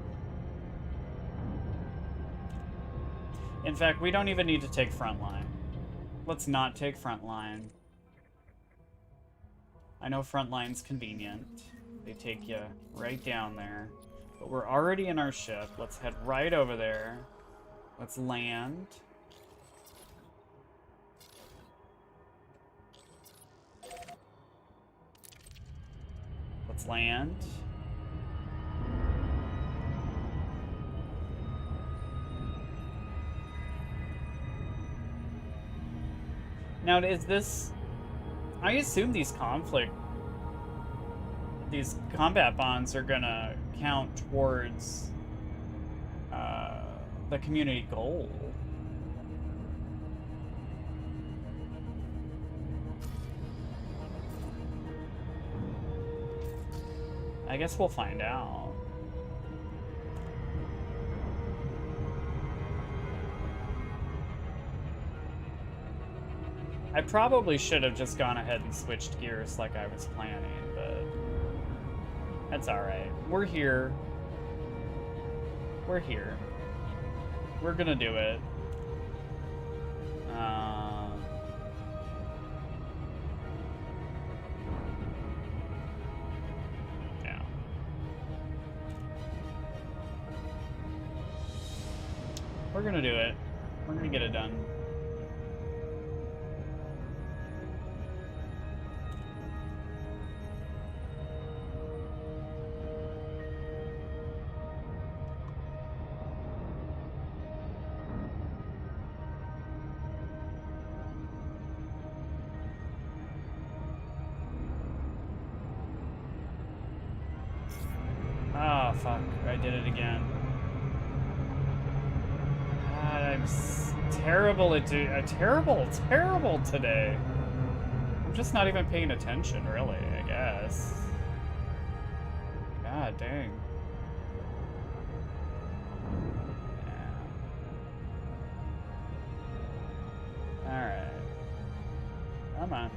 In fact, we don't even need to take Frontline. Let's not take Frontline. I know Frontline's convenient. They take you right down there. But we're already in our ship. Let's head right over there. Let's land. Let's land. Now, is this... I assume these combat bonds are gonna count towards the community goal. I guess we'll find out. I probably should have just gone ahead and switched gears like I was planning, but that's alright. We're here. We're here. We're gonna do it. Yeah. We're gonna do it. We're gonna get it done. Oh, fuck. I did it again. God, I'm terrible at terrible today. I'm just not even paying attention, really, I guess. God dang. Yeah. Alright. Come on.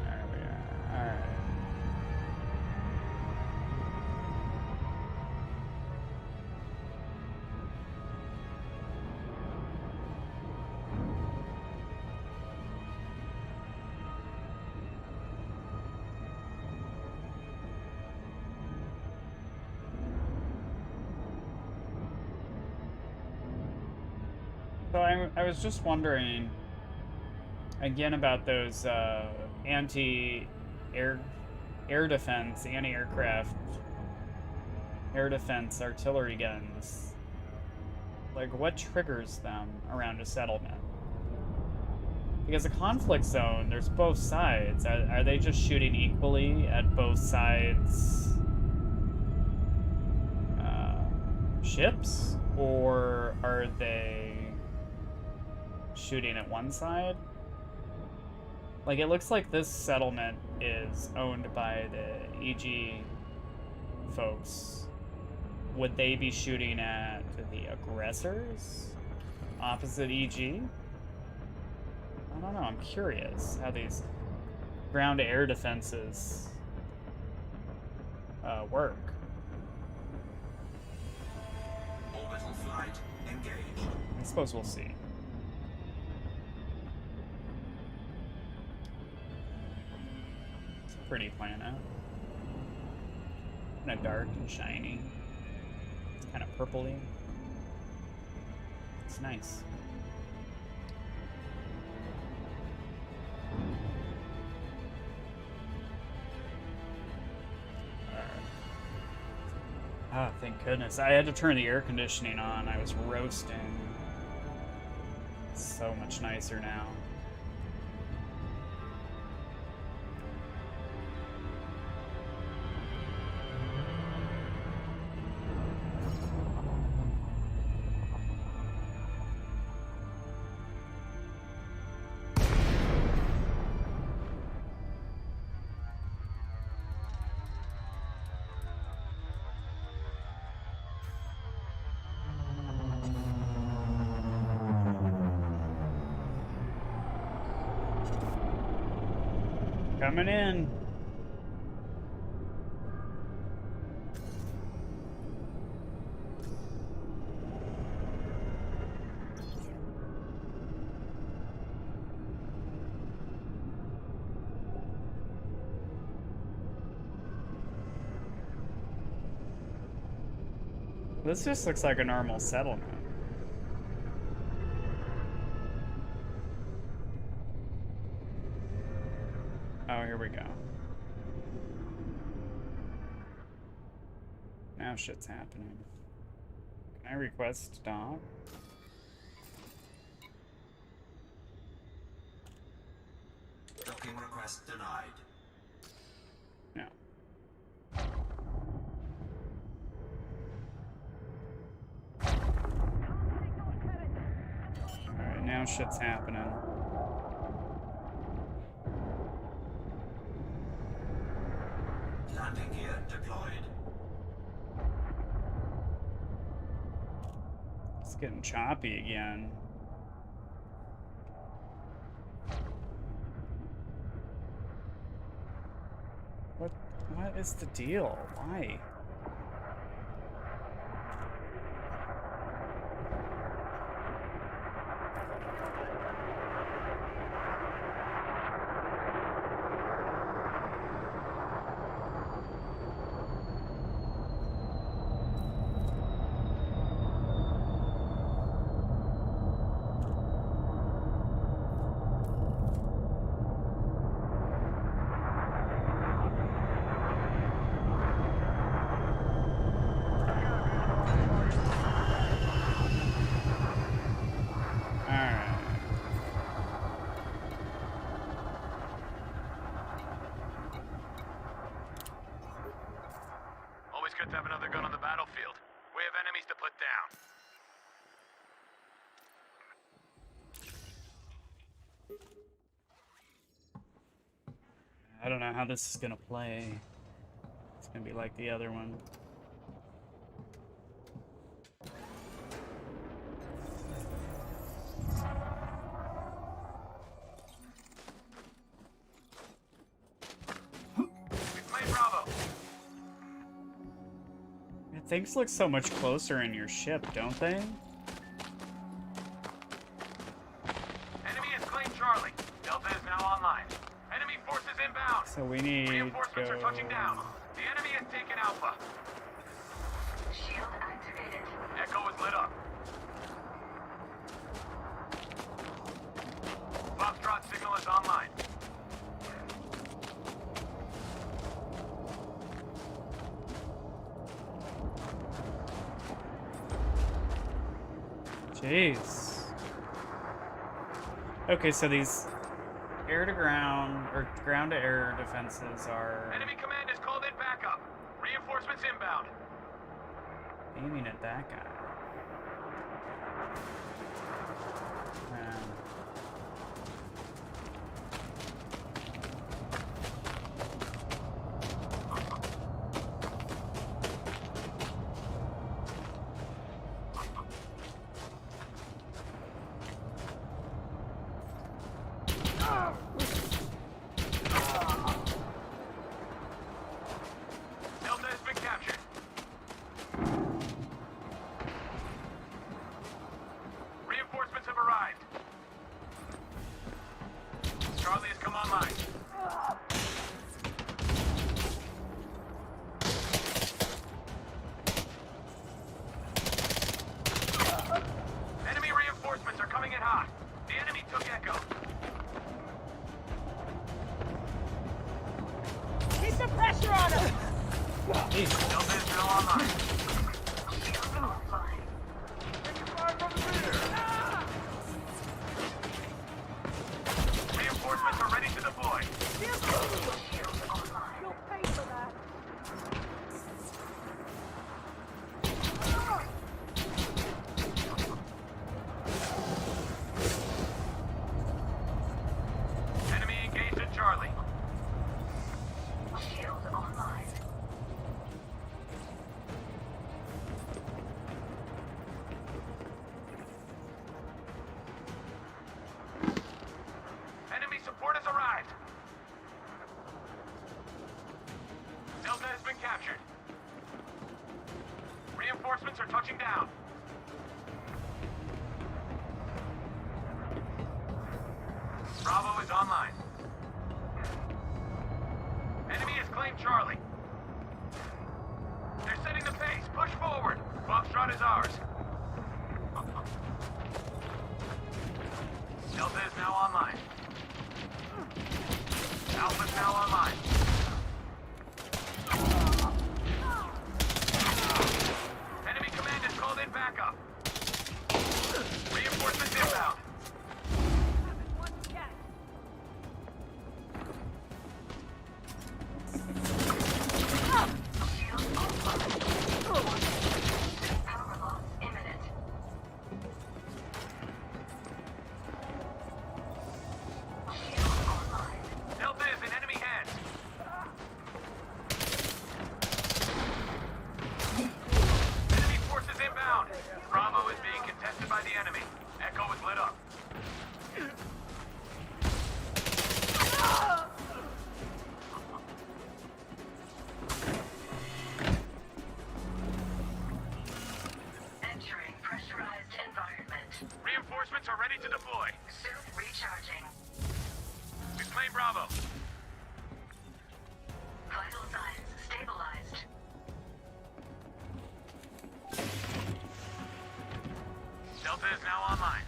There we are. Alright. So I was just wondering again about those anti-air defense, anti-aircraft air defense artillery guns. Like, what triggers them around a settlement? Because a conflict zone, there's both sides. Are they just shooting equally at both sides' ships, or are they shooting at one side? Like, it looks like this settlement is owned by the EG folks. Would they be shooting at the aggressors opposite EG? I don't know, I'm curious how these ground-to-air defenses work. Orbital flight engaged. I suppose we'll see. It's a pretty planet. Kind of dark and shiny. It's kind of purpley. It's nice. Ah, thank goodness. I had to turn the air conditioning on. I was roasting. It's so much nicer now. Coming in. This just looks like a normal settlement. Oh, here we go. Now shit's happening. Can I request stop? Docking request denied. No. Alright, now shit's happening. Landing gear deployed. It's getting choppy again. What is the deal? Why? Always good to have another gun on the battlefield. We have enemies to put down. I don't know how this is gonna play. It's gonna be like the other one. Things look so much closer in your ship, don't they? Enemy has claimed Charlie. Delta is now online. Enemy forces inbound. So we need Reinforcements are touching down. The enemy has taken Alpha. Shield activated. Echo is lit up. Foxtrot signal is online. Jeez. Okay, so these air-to-ground, or ground-to-air defenses are... Enemy command has called in backup. Reinforcements inbound. aiming at that guy. Delta has been captured. Reinforcements have arrived. Charlie has come online. Enemy reinforcements are coming in hot. The enemy took Echo. Keep the pressure on him! Delta is still online. Reinforcements are ready to deploy. You'll pay for that. Enemy engaged at Charlie. Shield online. Alpha's now online. Enemy command has called in backup. Reinforcements inbound. Delta is in enemy hands. Enemy forces inbound. Bravo is being contested by the enemy. Echo is lit up. Entering pressurized environment. Reinforcements are ready to deploy. Suit recharging. We've claimed Bravo. Vital signs stabilized. Delta is now online.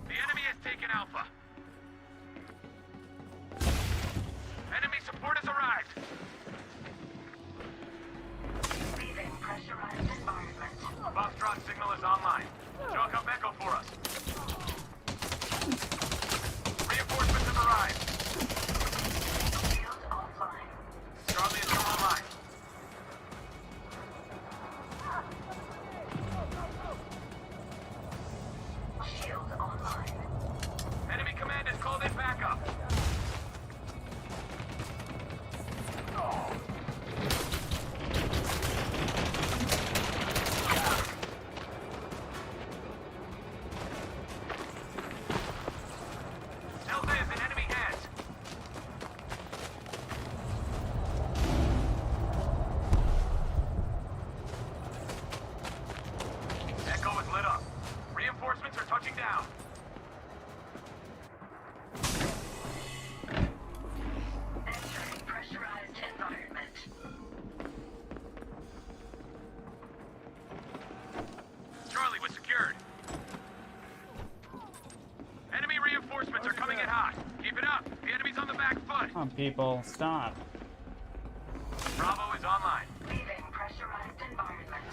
The enemy has taken Alpha. Enemy support has arrived. Leaving pressurized environment. Foxtrot signal is online. Chalk up Echo for us. Reinforcements have arrived. Shield offline. Charlie is now online. Shield online. Enemy command has called in backup. Delta is in enemy hands. Echo is lit up. Reinforcements are touching down. Entering pressurized environment. Charlie was secured. Enemy reinforcements are coming in hot. Keep it up. The enemy's on the back foot. Come on, people, stop. Bravo is online. Leaving pressurized environment.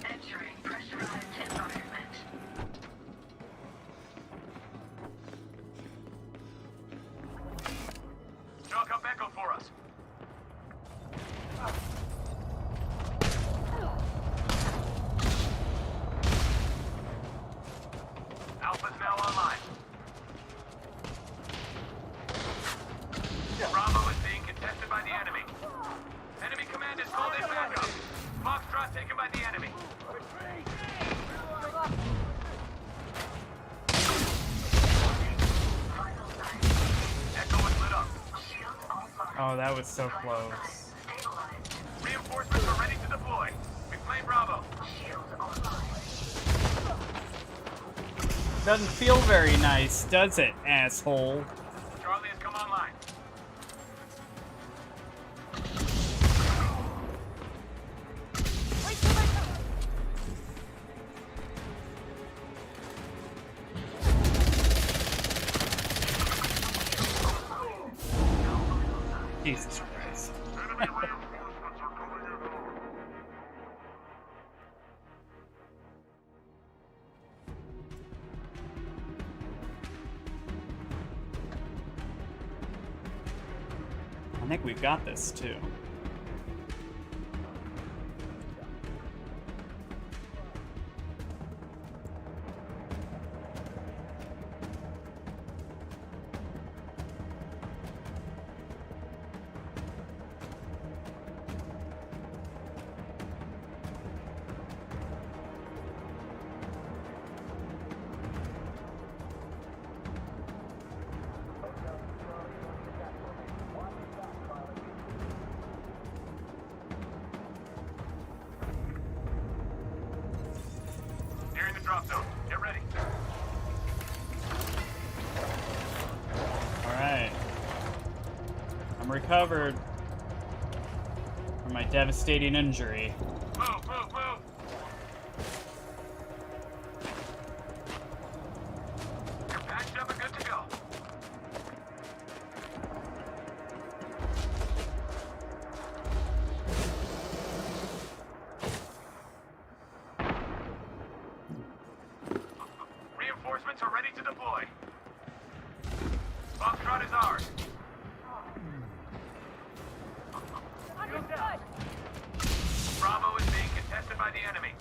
Entering pressurized environment. Chalk up Echo for us. Alpha's now online. Bravo is being contested by the enemy. Enemy command is called in backup. Foxtrot taken by the enemy. Vital signs. Echo is lit up. Shield offline. Oh, that was so Vital close. signs stabilized. Reinforcements are ready to deploy. We've claimed Bravo. Shield online. Doesn't feel very nice, does it, asshole? Charlie has come online. Jesus Christ. I think we've got this too. drop zone. Get ready. Alright. I'm recovered from my devastating injury. Move, move, move. You're patched up and good to go. Reinforcements are ready to deploy. Foxtrot is ours. Bravo is being contested by the enemy.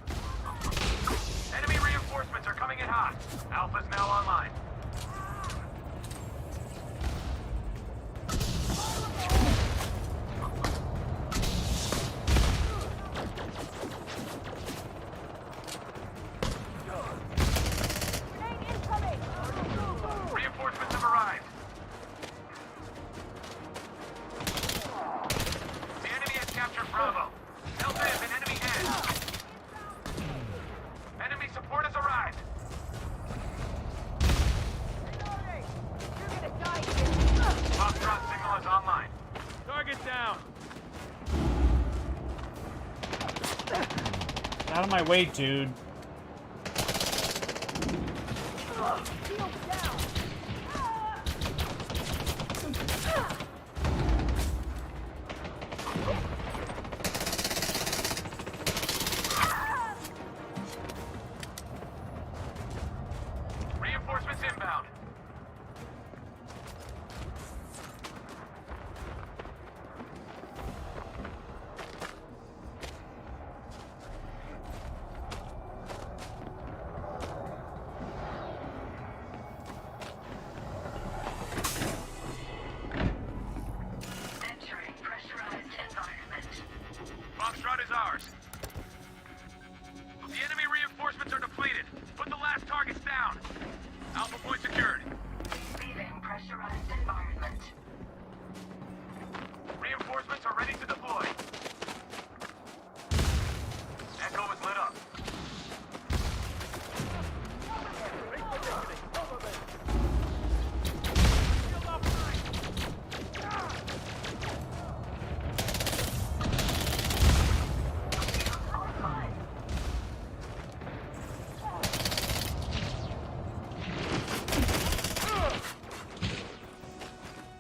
Enemy reinforcements are coming in hot. Alpha's now online. Reinforcements have arrived. The enemy has captured Bravo. Delta is an enemy head. Enemy support has arrived. Foxtrot signal is online. Target down. Get out of my way, dude. Reinforcements inbound. Entering pressurized environment. Foxtrot is ours. The enemy reinforcements are depleted. Put the last targets down. Alpha point secured. Leaving pressurized environment. Reinforcements are ready to deploy. Echo is lit up.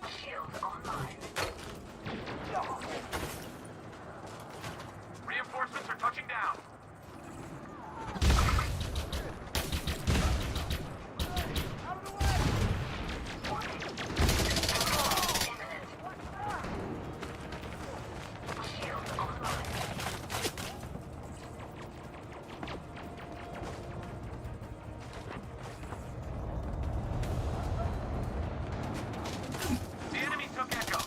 Shield online. Reinforcements are touching down. Shield online. The enemy took Echo.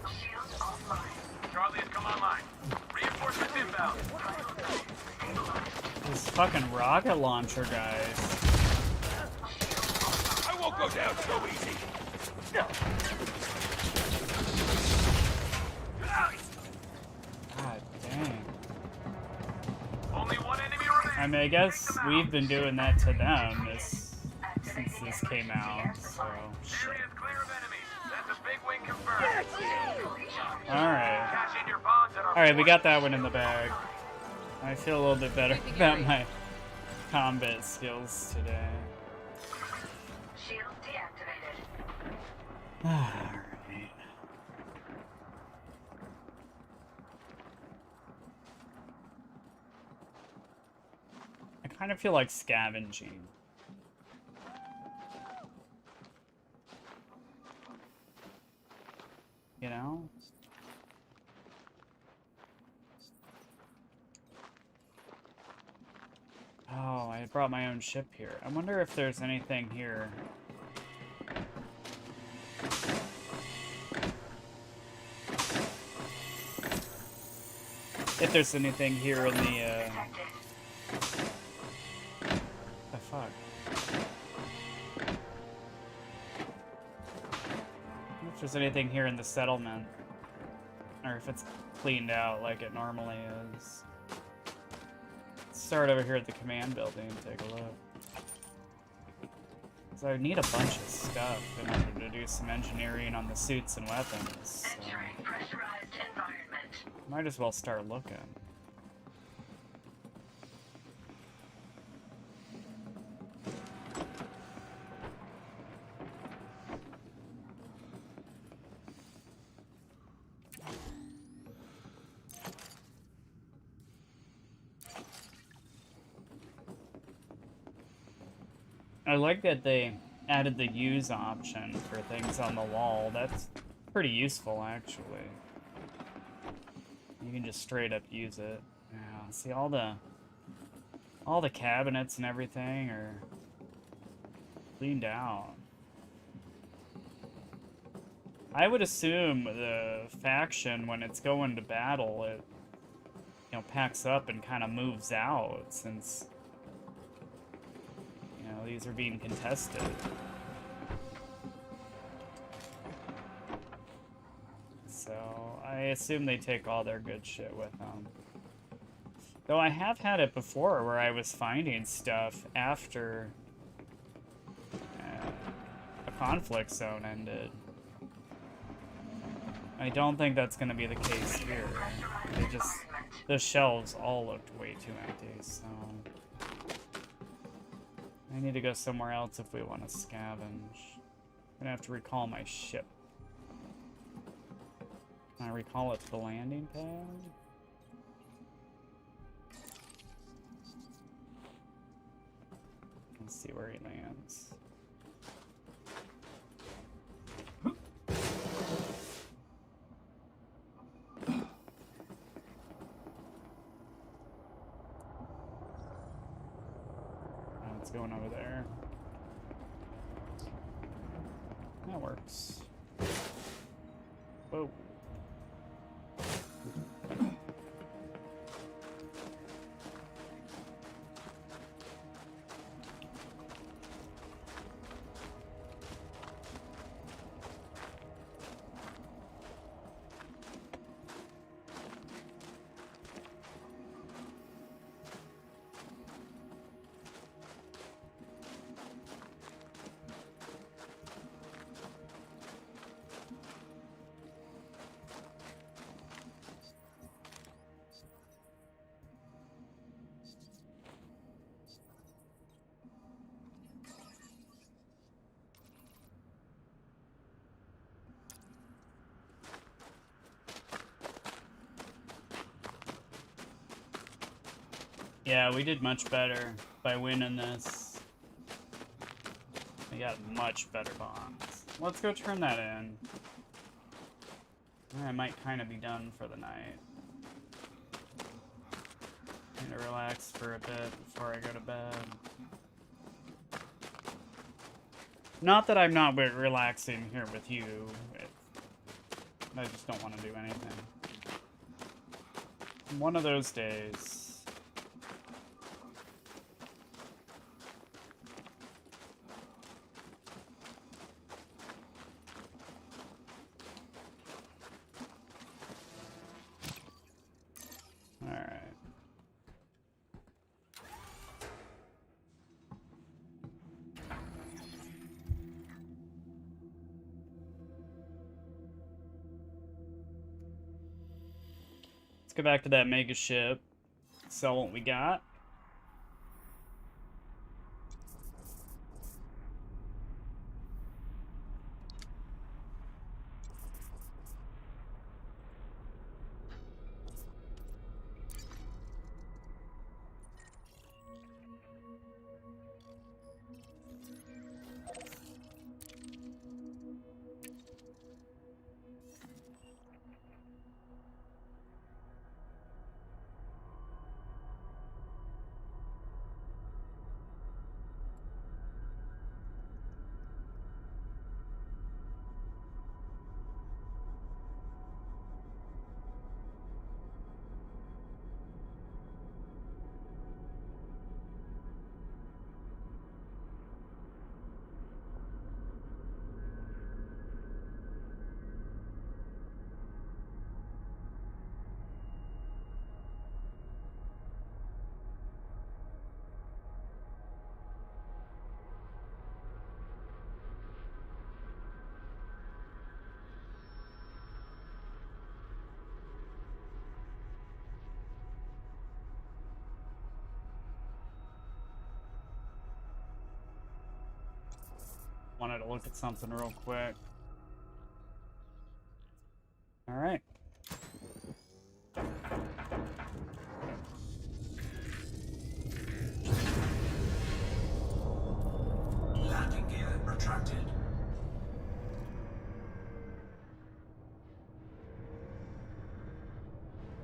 Shield offline. Charlie has come online. Reinforcements inbound. This fucking rocket launcher, guys. I won't go down so easy. God dang. Only one enemy remains. I mean, I guess we've been doing that to them since this came out, so shit. Area is clear of enemies. That's a big win confirmed. Alright. Cash in your bonds at our Alright, we point. got that one in the bag. I feel a little bit better about my combat skills today. Shield deactivated. Alright. I kind of feel like scavenging. You know? Oh, I brought my own ship here. I wonder if there's anything here. If there's anything here in the, the fuck? If there's anything here in the settlement, or if it's cleaned out like it normally is. Let's start over here at the command building and take a look. So I need a bunch of stuff in order to do some engineering on the suits and weapons. So Entering pressurized environment. might as well start looking. I like that they added the use option for things on the wall. That's pretty useful, actually. You can just straight up use it. Yeah, see all the cabinets and everything are cleaned out. I would assume the faction, when it's going to battle, it, you know, packs up and kind of moves out, since these are being contested. So I assume they take all their good shit with them. Though I have had it before where I was finding stuff after a conflict zone ended. I don't think that's going to be the case here. The shelves all looked way too empty, so I need to go somewhere else if we want to scavenge. I'm gonna have to recall my ship. Can I recall it to the landing pad? Let's see where he lands. It's going over there. That works. Whoa. Yeah, we did much better by winning this. We got much better bombs. Let's go turn that in. I might kind of be done for the night. Need to relax for a bit before I go to bed. Not that I'm not relaxing here with you. I just don't want to do anything. One of those days. Go back to that mega ship, sell what we got. Wanted to look at something real quick. All right. Landing gear retracted.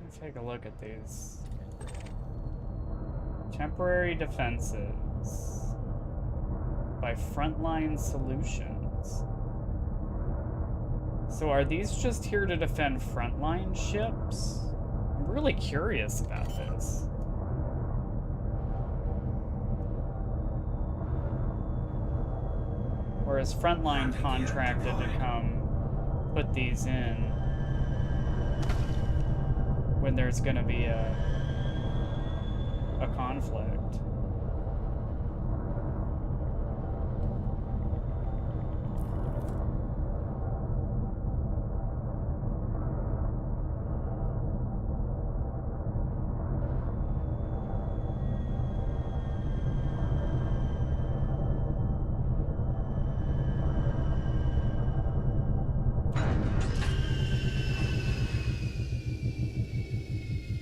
Let's take a look at these. Temporary defenses by Frontline Solutions. So are these just here to defend frontline ships? I'm really curious about this. Or is Frontline contracted to come put these in when there's gonna be a conflict?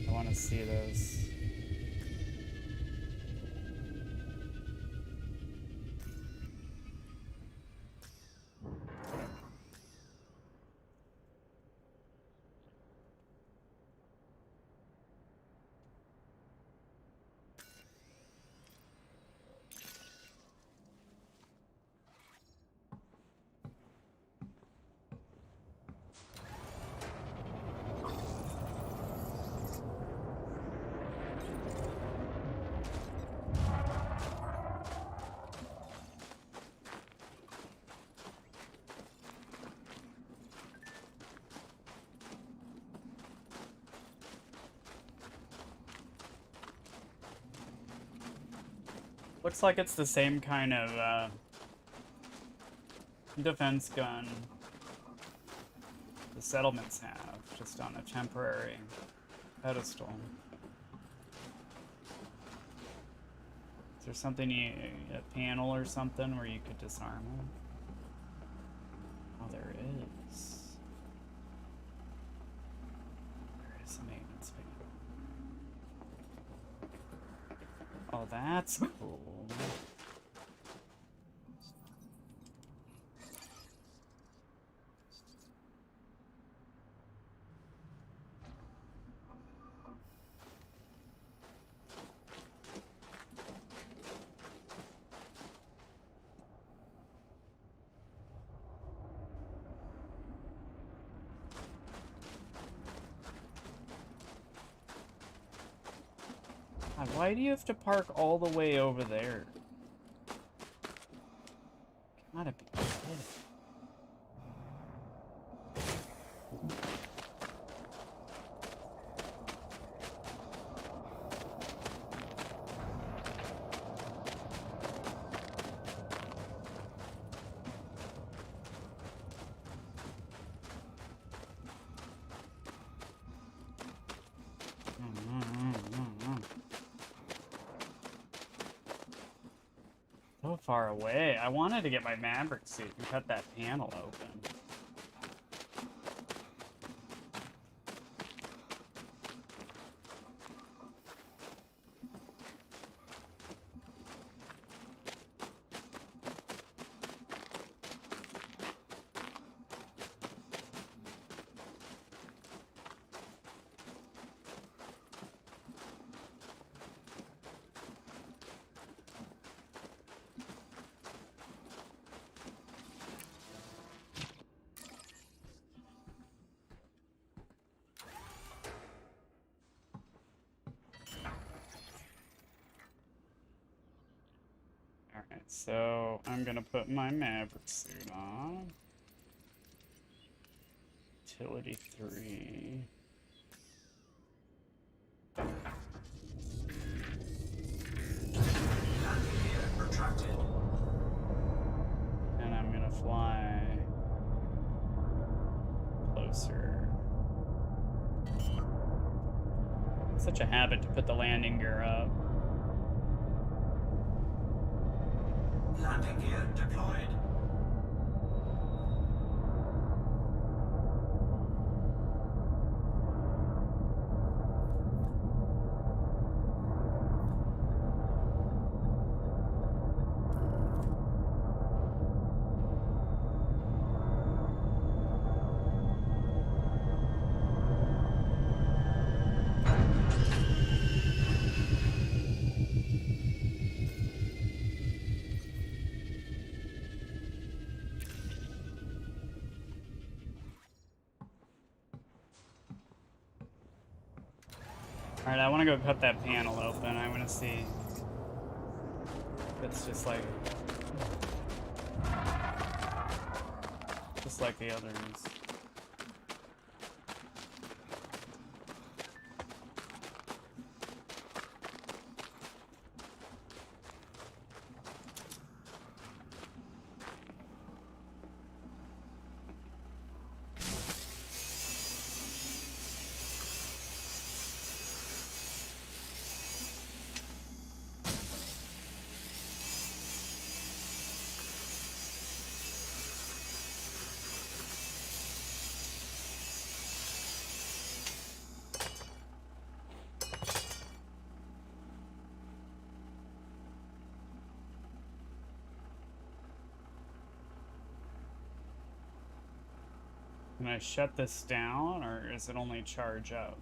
I want to see those. Looks like it's the same kind of defense gun the settlements have, just on a temporary pedestal. Is there something, a panel or something where you could disarm them? Oh, there is. There is a maintenance panel. Oh, that's cool. God, why do you have to park all the way over there? Gotta be kidding. So far away. I wanted to get my Maverick suit and cut that panel open. Alright, so I'm gonna put my Maverick suit on. Utility 3. And I'm gonna fly closer. It's such a habit to put the landing gear up. Landing gear deployed. Alright, I want to go cut that panel open. I want to see if it's just like the others. Can I shut this down, or is it only charge up?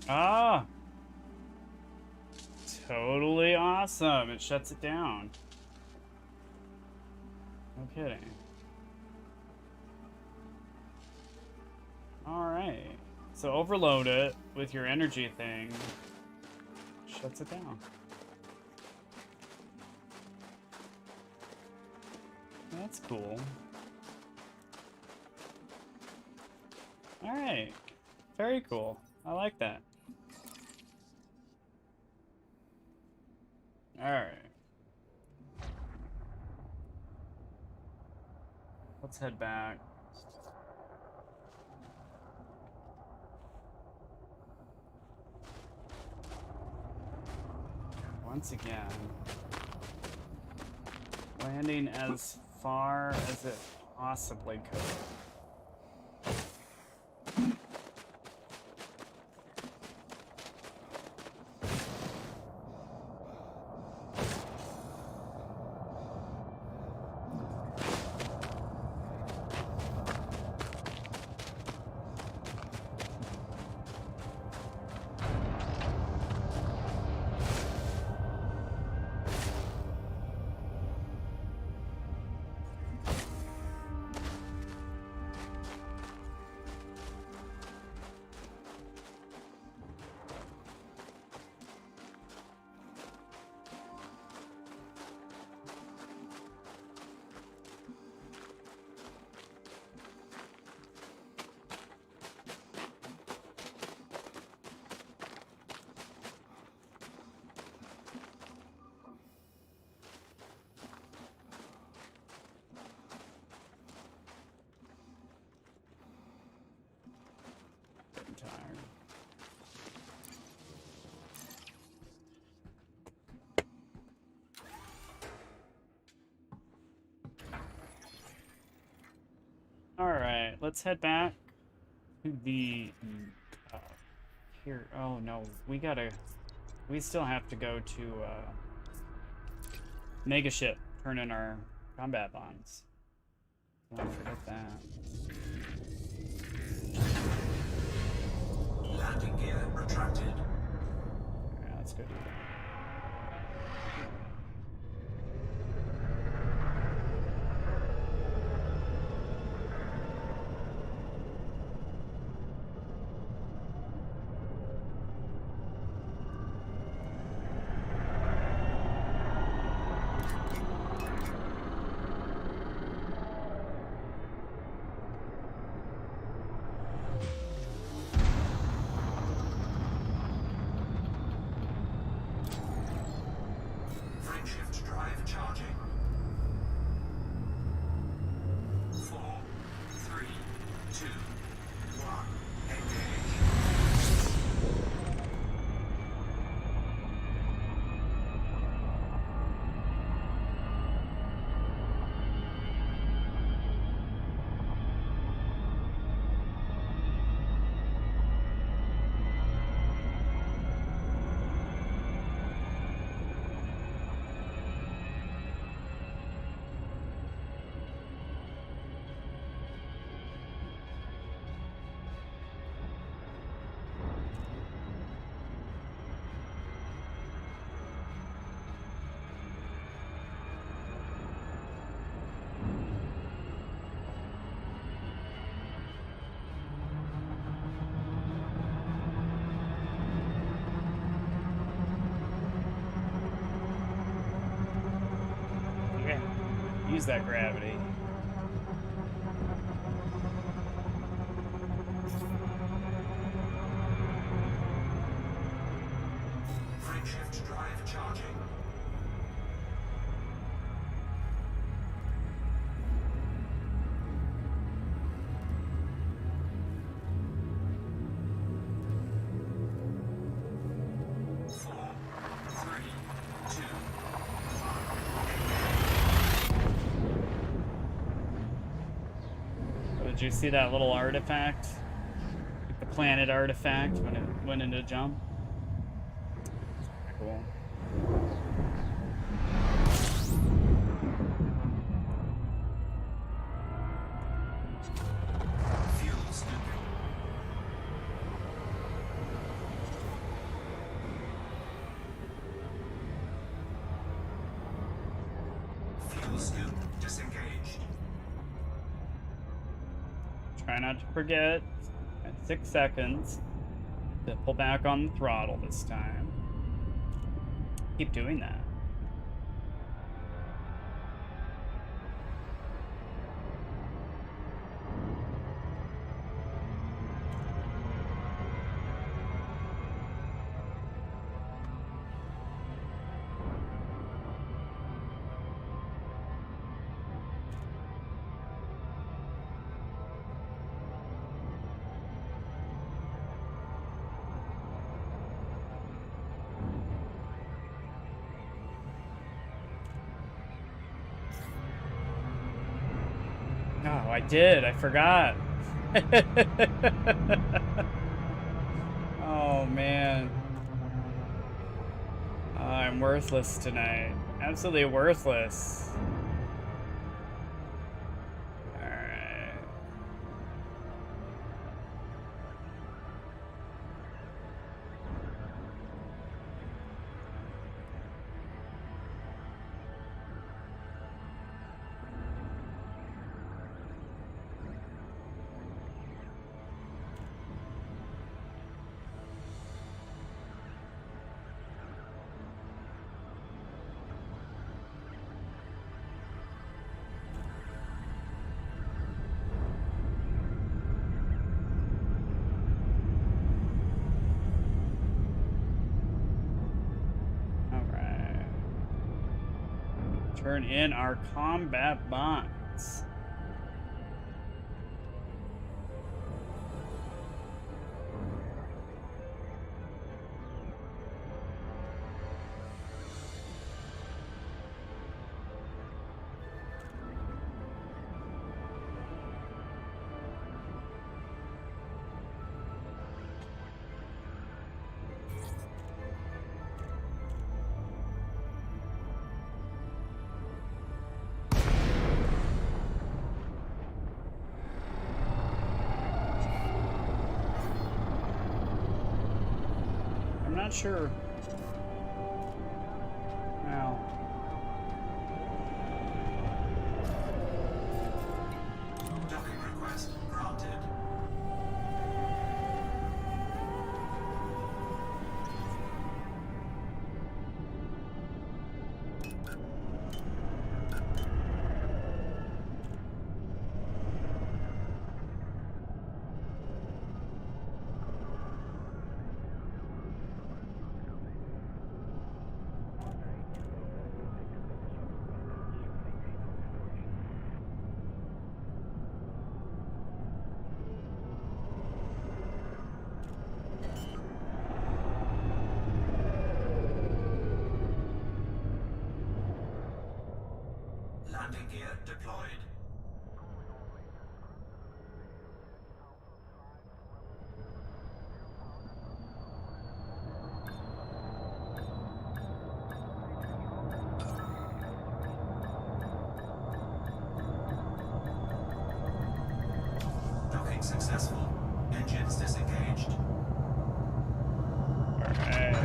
Ah! Totally awesome. It shuts it down. No kidding. Alright. So overload it with your energy thing. Shuts it down. That's cool. Alright. Very cool. I like that. Alright. Let's head back. Once again. Landing as far as it possibly could. Alright, let's head back to the here. Oh no, we still have to go to Mega Ship, turn in our combat bonds. Don't forget that. Landing gear retracted. Yeah, let's go do that. use that gravity. Frameshift drive charging. Four, three, two. Did you see that little artifact? Like the planet artifact when it went into jump? Cool. Fuel scooping. Fuel scoop disengaged. Try not to forget. Got 6 seconds to pull back on the throttle this time. Keep doing that. No, I did. I forgot. Oh, man. I'm worthless tonight. Absolutely worthless. Alright. Turn in our combat bonds. Not sure. Wow. Docking request granted. Landing gear deployed. Docking successful. Engines disengaged. Alright.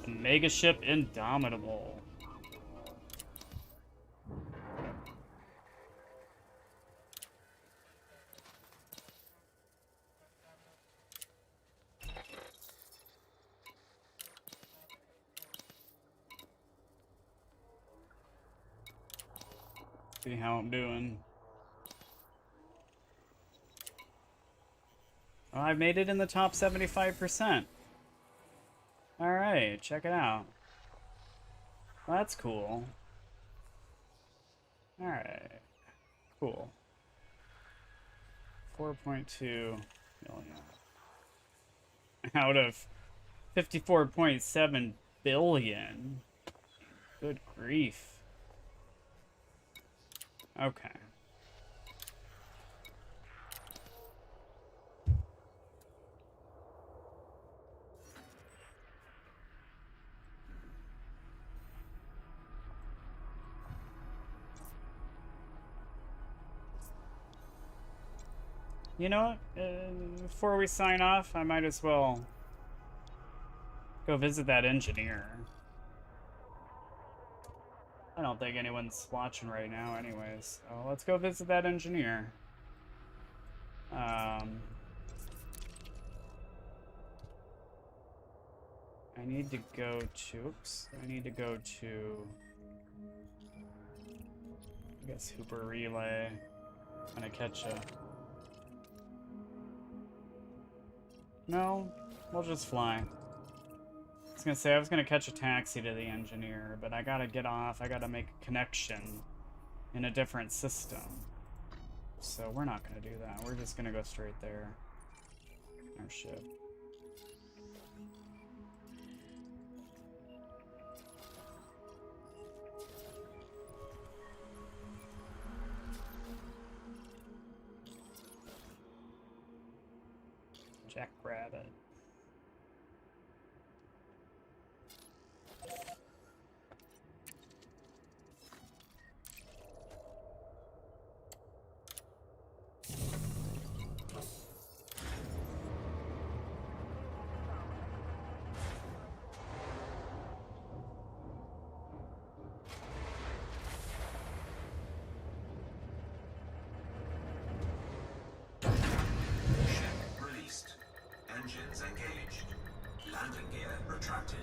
Mega ship Indomitable. See how I'm doing. Oh, I made it in the top 75%. Alright, check it out. Well, that's cool. Alright. Cool. 4.2 million. Out of 54.7 billion. Good grief. Okay. You know what? Before we sign off, I might as well go visit that engineer. I don't think anyone's watching right now anyways. So let's go visit that engineer. I need to go to... Oops. I need to go to... I guess Hooper Relay. I'm gonna catch a... No, we'll just fly. I was gonna say I was gonna catch a taxi to the engineer, but I gotta get off. I gotta make a connection in a different system. So we're not gonna do that. We're just gonna go straight there. Our ship. Jackrabbit. Engines engaged. Landing gear retracted.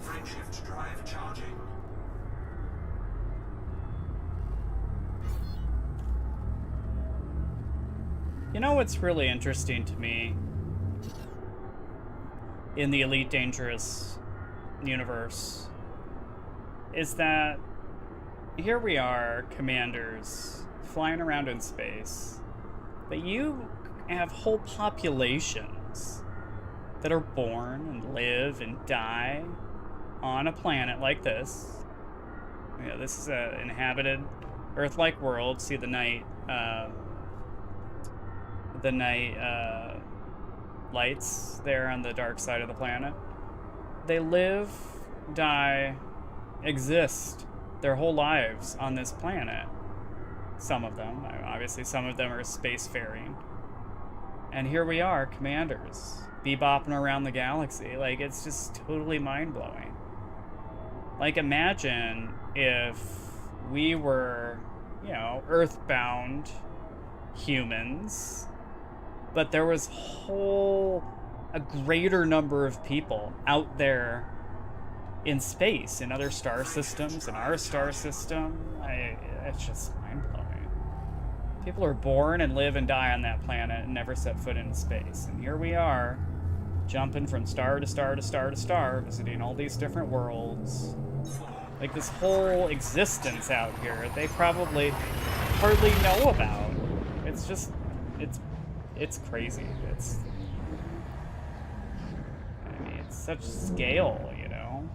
Frameshift drive charging. You know what's really interesting to me in the Elite Dangerous universe is that here we are, commanders, flying around in space, but you have whole populations that are born and live and die on a planet like this. You know, this is an inhabited Earth-like world. See the night lights there on the dark side of the planet. They live, die, exist their whole lives on this planet. Some of them, obviously some of them are spacefaring. And here we are, commanders, bebopping around the galaxy. Like, it's just totally mind-blowing. Like, imagine if we were, you know, earthbound humans, but there was a greater number of people out there in space, in other star systems, in our star system. It's just mind-blowing. People are born and live and die on that planet and never set foot in space. And here we are, jumping from star to star to star to star, visiting all these different worlds. Like, this whole existence out here, they probably hardly know about. It's just, it's crazy. I mean, it's such scale, you know?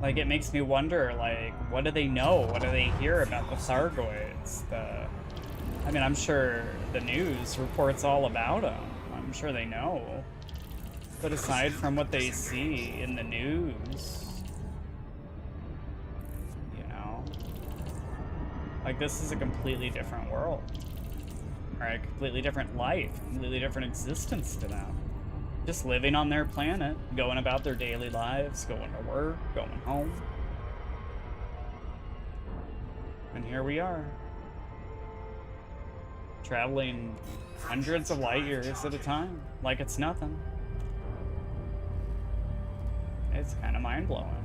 Like, it makes me wonder, like, what do they know? What do they hear about the Thargoids? I mean, I'm sure the news reports all about them. I'm sure they know. But aside from what they see in the news, you know, like, this is a completely different world. Or a completely different life, completely different existence to them. Just living on their planet, going about their daily lives, going to work, going home. And here we are. Traveling hundreds of light years at a time, like it's nothing. It's kind of mind-blowing.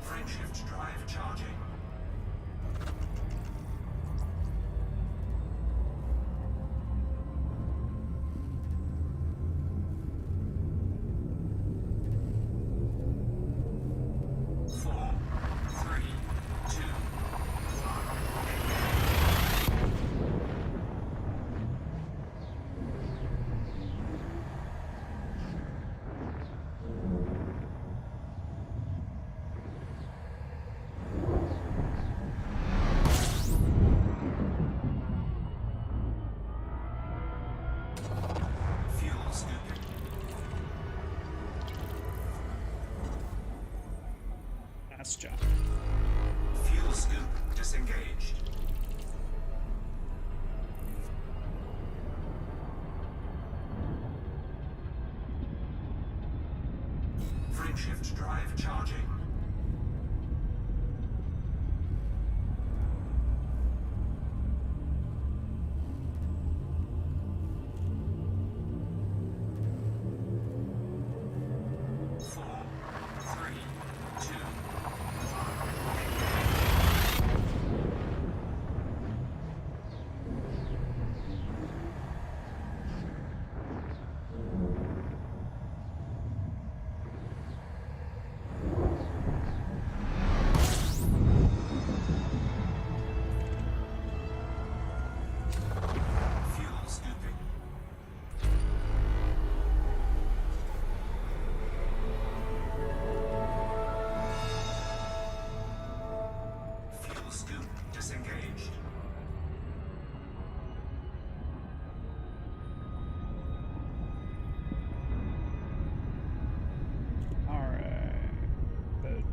Frameshift drive charging. Nice job. Fuel scoop disengaged. Frameshift drive charging.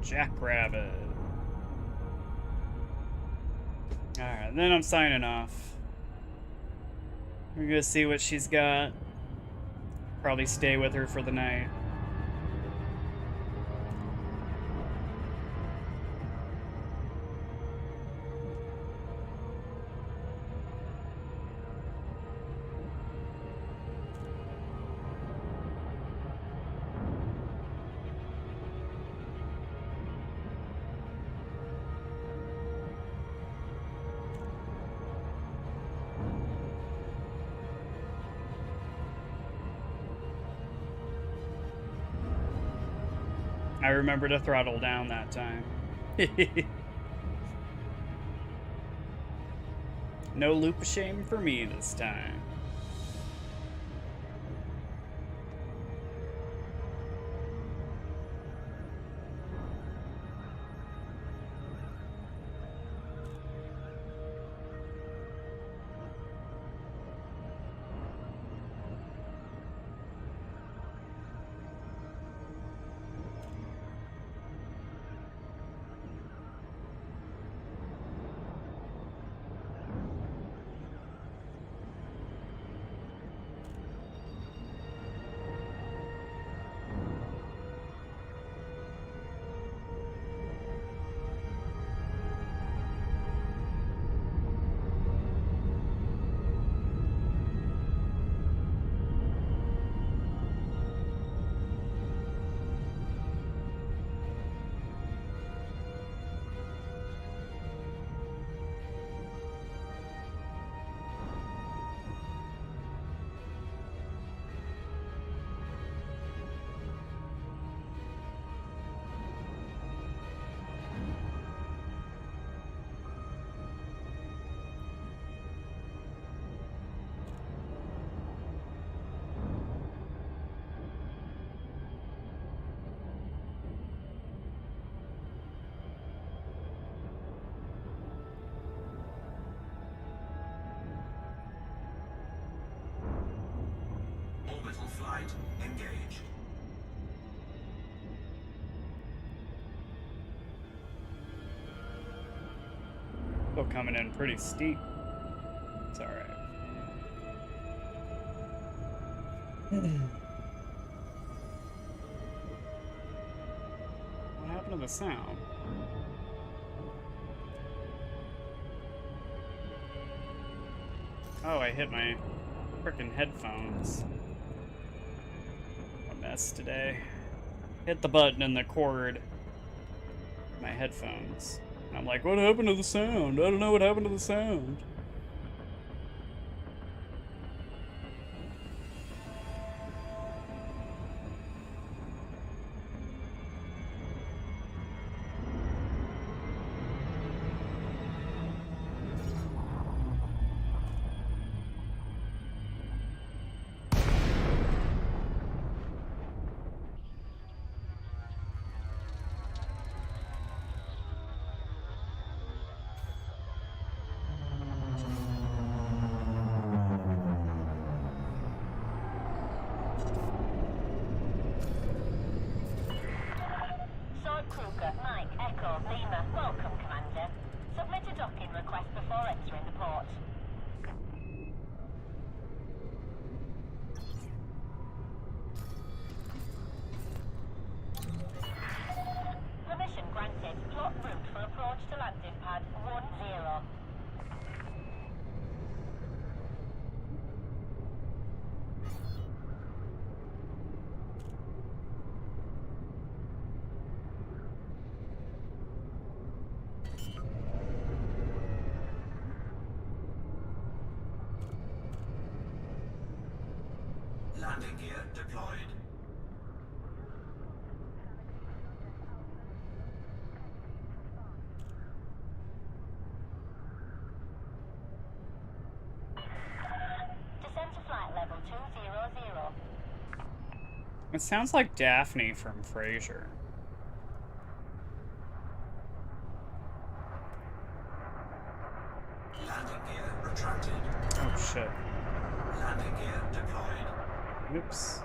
Jackrabbit. Alright, then I'm signing off. We're gonna see what she's got. Probably stay with her for the night. I remember to throttle down that time. No loop of shame for me this time. engaged. Still coming in pretty steep. It's alright. What happened to the sound? Oh, I hit my frickin' headphones. A mess today. Hit the button and the cord. My headphones. And I'm like, what happened to the sound? I don't know what happened to the sound. Landing gear deployed. Descend to flight level 200. It sounds like Daphne from Frasier. Landing gear retracted. Oh shit. Landing gear deployed. Oops.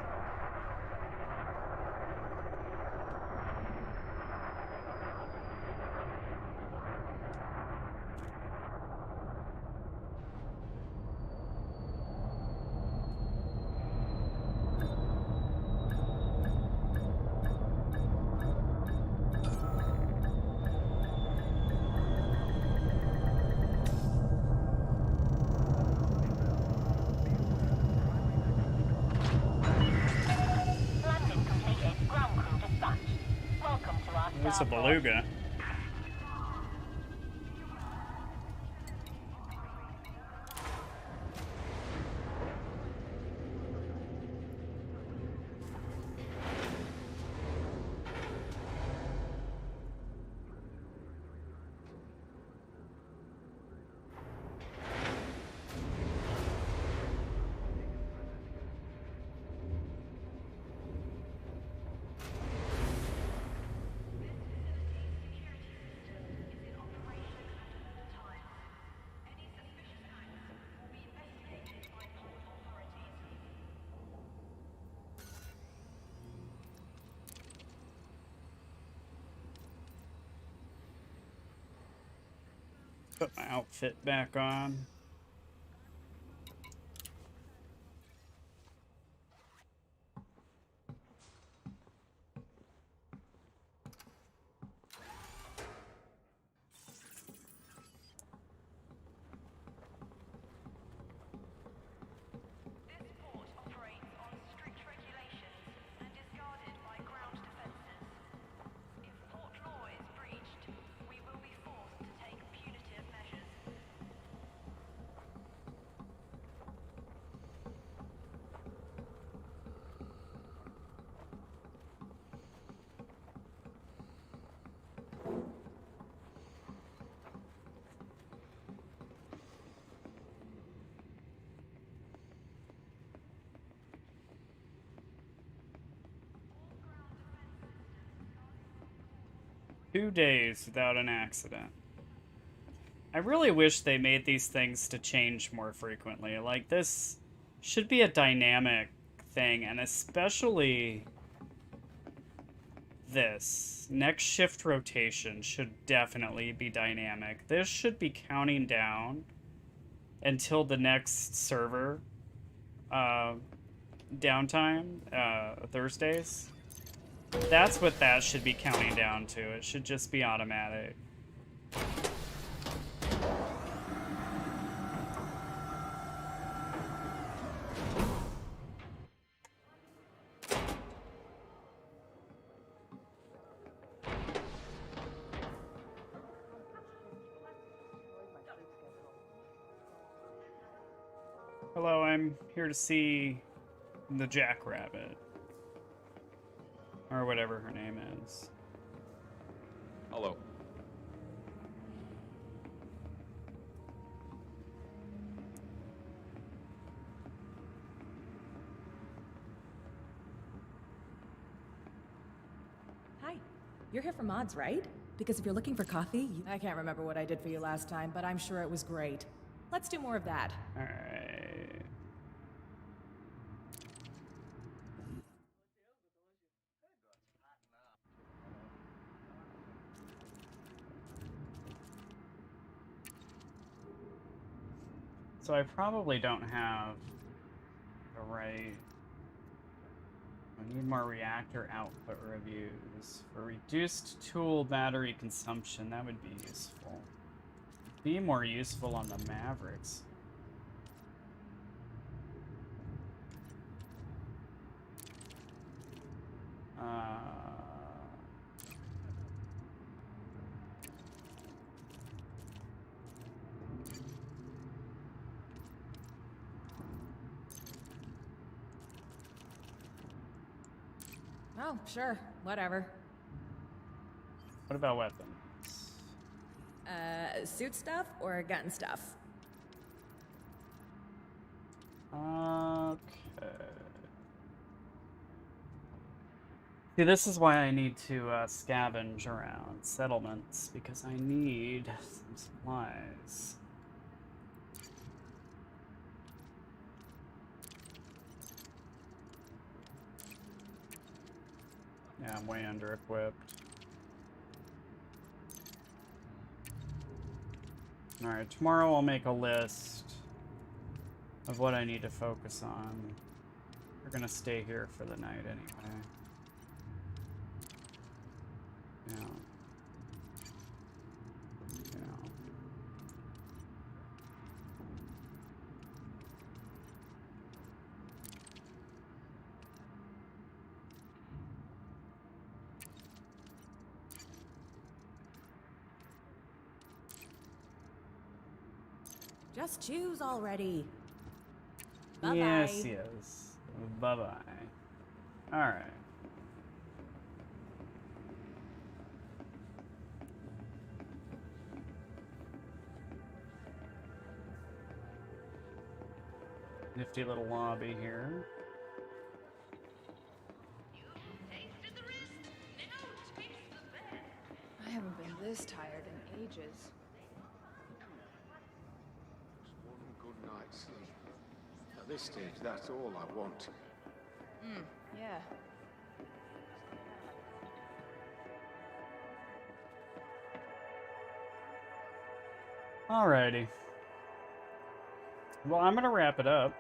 It's a beluga. Put my outfit back on. Two days without an accident. I really wish they made these things to change more frequently. Like, this should be a dynamic thing, and especially this. Next shift rotation should definitely be dynamic. This should be counting down until the next server downtime, Thursdays. That's what that should be counting down to. It should just be automatic. Hello, I'm here to see the Jackrabbit. Or whatever her name is. Hello. Hi. You're here for mods, right? Because if you're looking for coffee, I can't remember what I did for you last time, but I'm sure it was great. Let's do more of that. Alright. So I probably don't have the right... I need more reactor output reviews. For reduced tool battery consumption, that would be useful. Be more useful on the Mavericks. Oh, sure. Whatever. What about weapons? Suit stuff or gun stuff? Okay. See, this is why I need to scavenge around settlements, because I need some supplies. Yeah, I'm way under equipped. Alright, tomorrow I'll make a list of what I need to focus on. We're gonna stay here for the night anyway. Yeah. Yeah. Just choose already. Bye-bye. Yes, yes. Bye-bye. Alright. Nifty little lobby here. I haven't been this tired in ages. One good night's sleep. At this stage, that's all I want. Yeah. Alrighty. Well, I'm gonna wrap it up.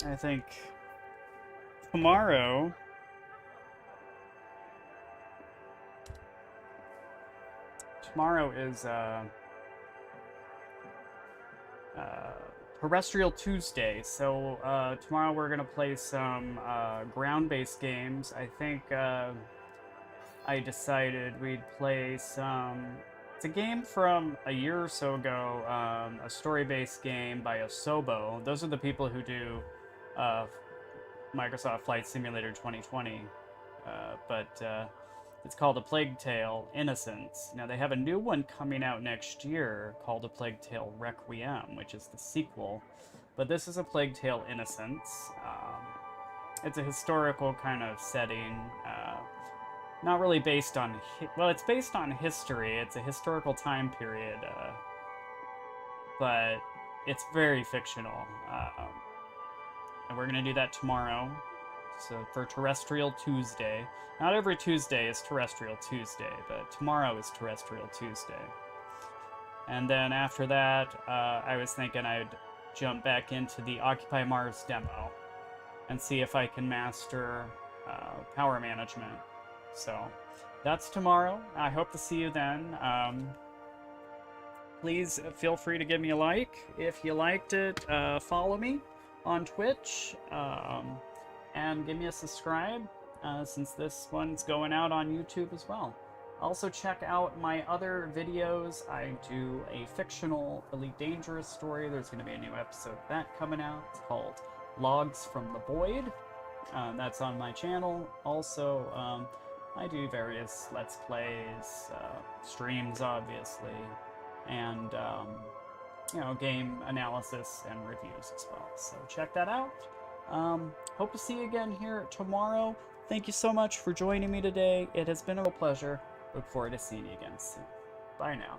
I think tomorrow is Terrestrial Tuesday, so tomorrow we're gonna play some ground-based games. I think I decided we'd play some... It's a game from a year or so ago, a story-based game by Asobo. Those are the people who do Microsoft Flight Simulator 2020, but it's called A Plague Tale: Innocence. Now, they have a new one coming out next year called A Plague Tale: Requiem, which is the sequel. But this is A Plague Tale: Innocence. It's a historical kind of setting, not really based on... Well, it's based on history. It's a historical time period but it's very fictional. And we're going to do that tomorrow. So for Terrestrial Tuesday. Not every Tuesday is Terrestrial Tuesday, but tomorrow is Terrestrial Tuesday. And then after that, I was thinking I'd jump back into the Occupy Mars demo and see if I can master power management. So that's tomorrow. I hope to see you then. Please feel free to give me a like. If you liked it, follow me on Twitch. And give me a subscribe, since this one's going out on YouTube as well. Also check out my other videos. I do a fictional Elite Dangerous story. There's going to be a new episode of that coming out. It's called Logs from the Void. That's on my channel. Also, I do various Let's Plays, streams obviously, and you know, game analysis and reviews as well. So check that out. Hope to see you again here tomorrow. Thank you so much for joining me today. It has been a real pleasure. Look forward to seeing you again soon. Bye now.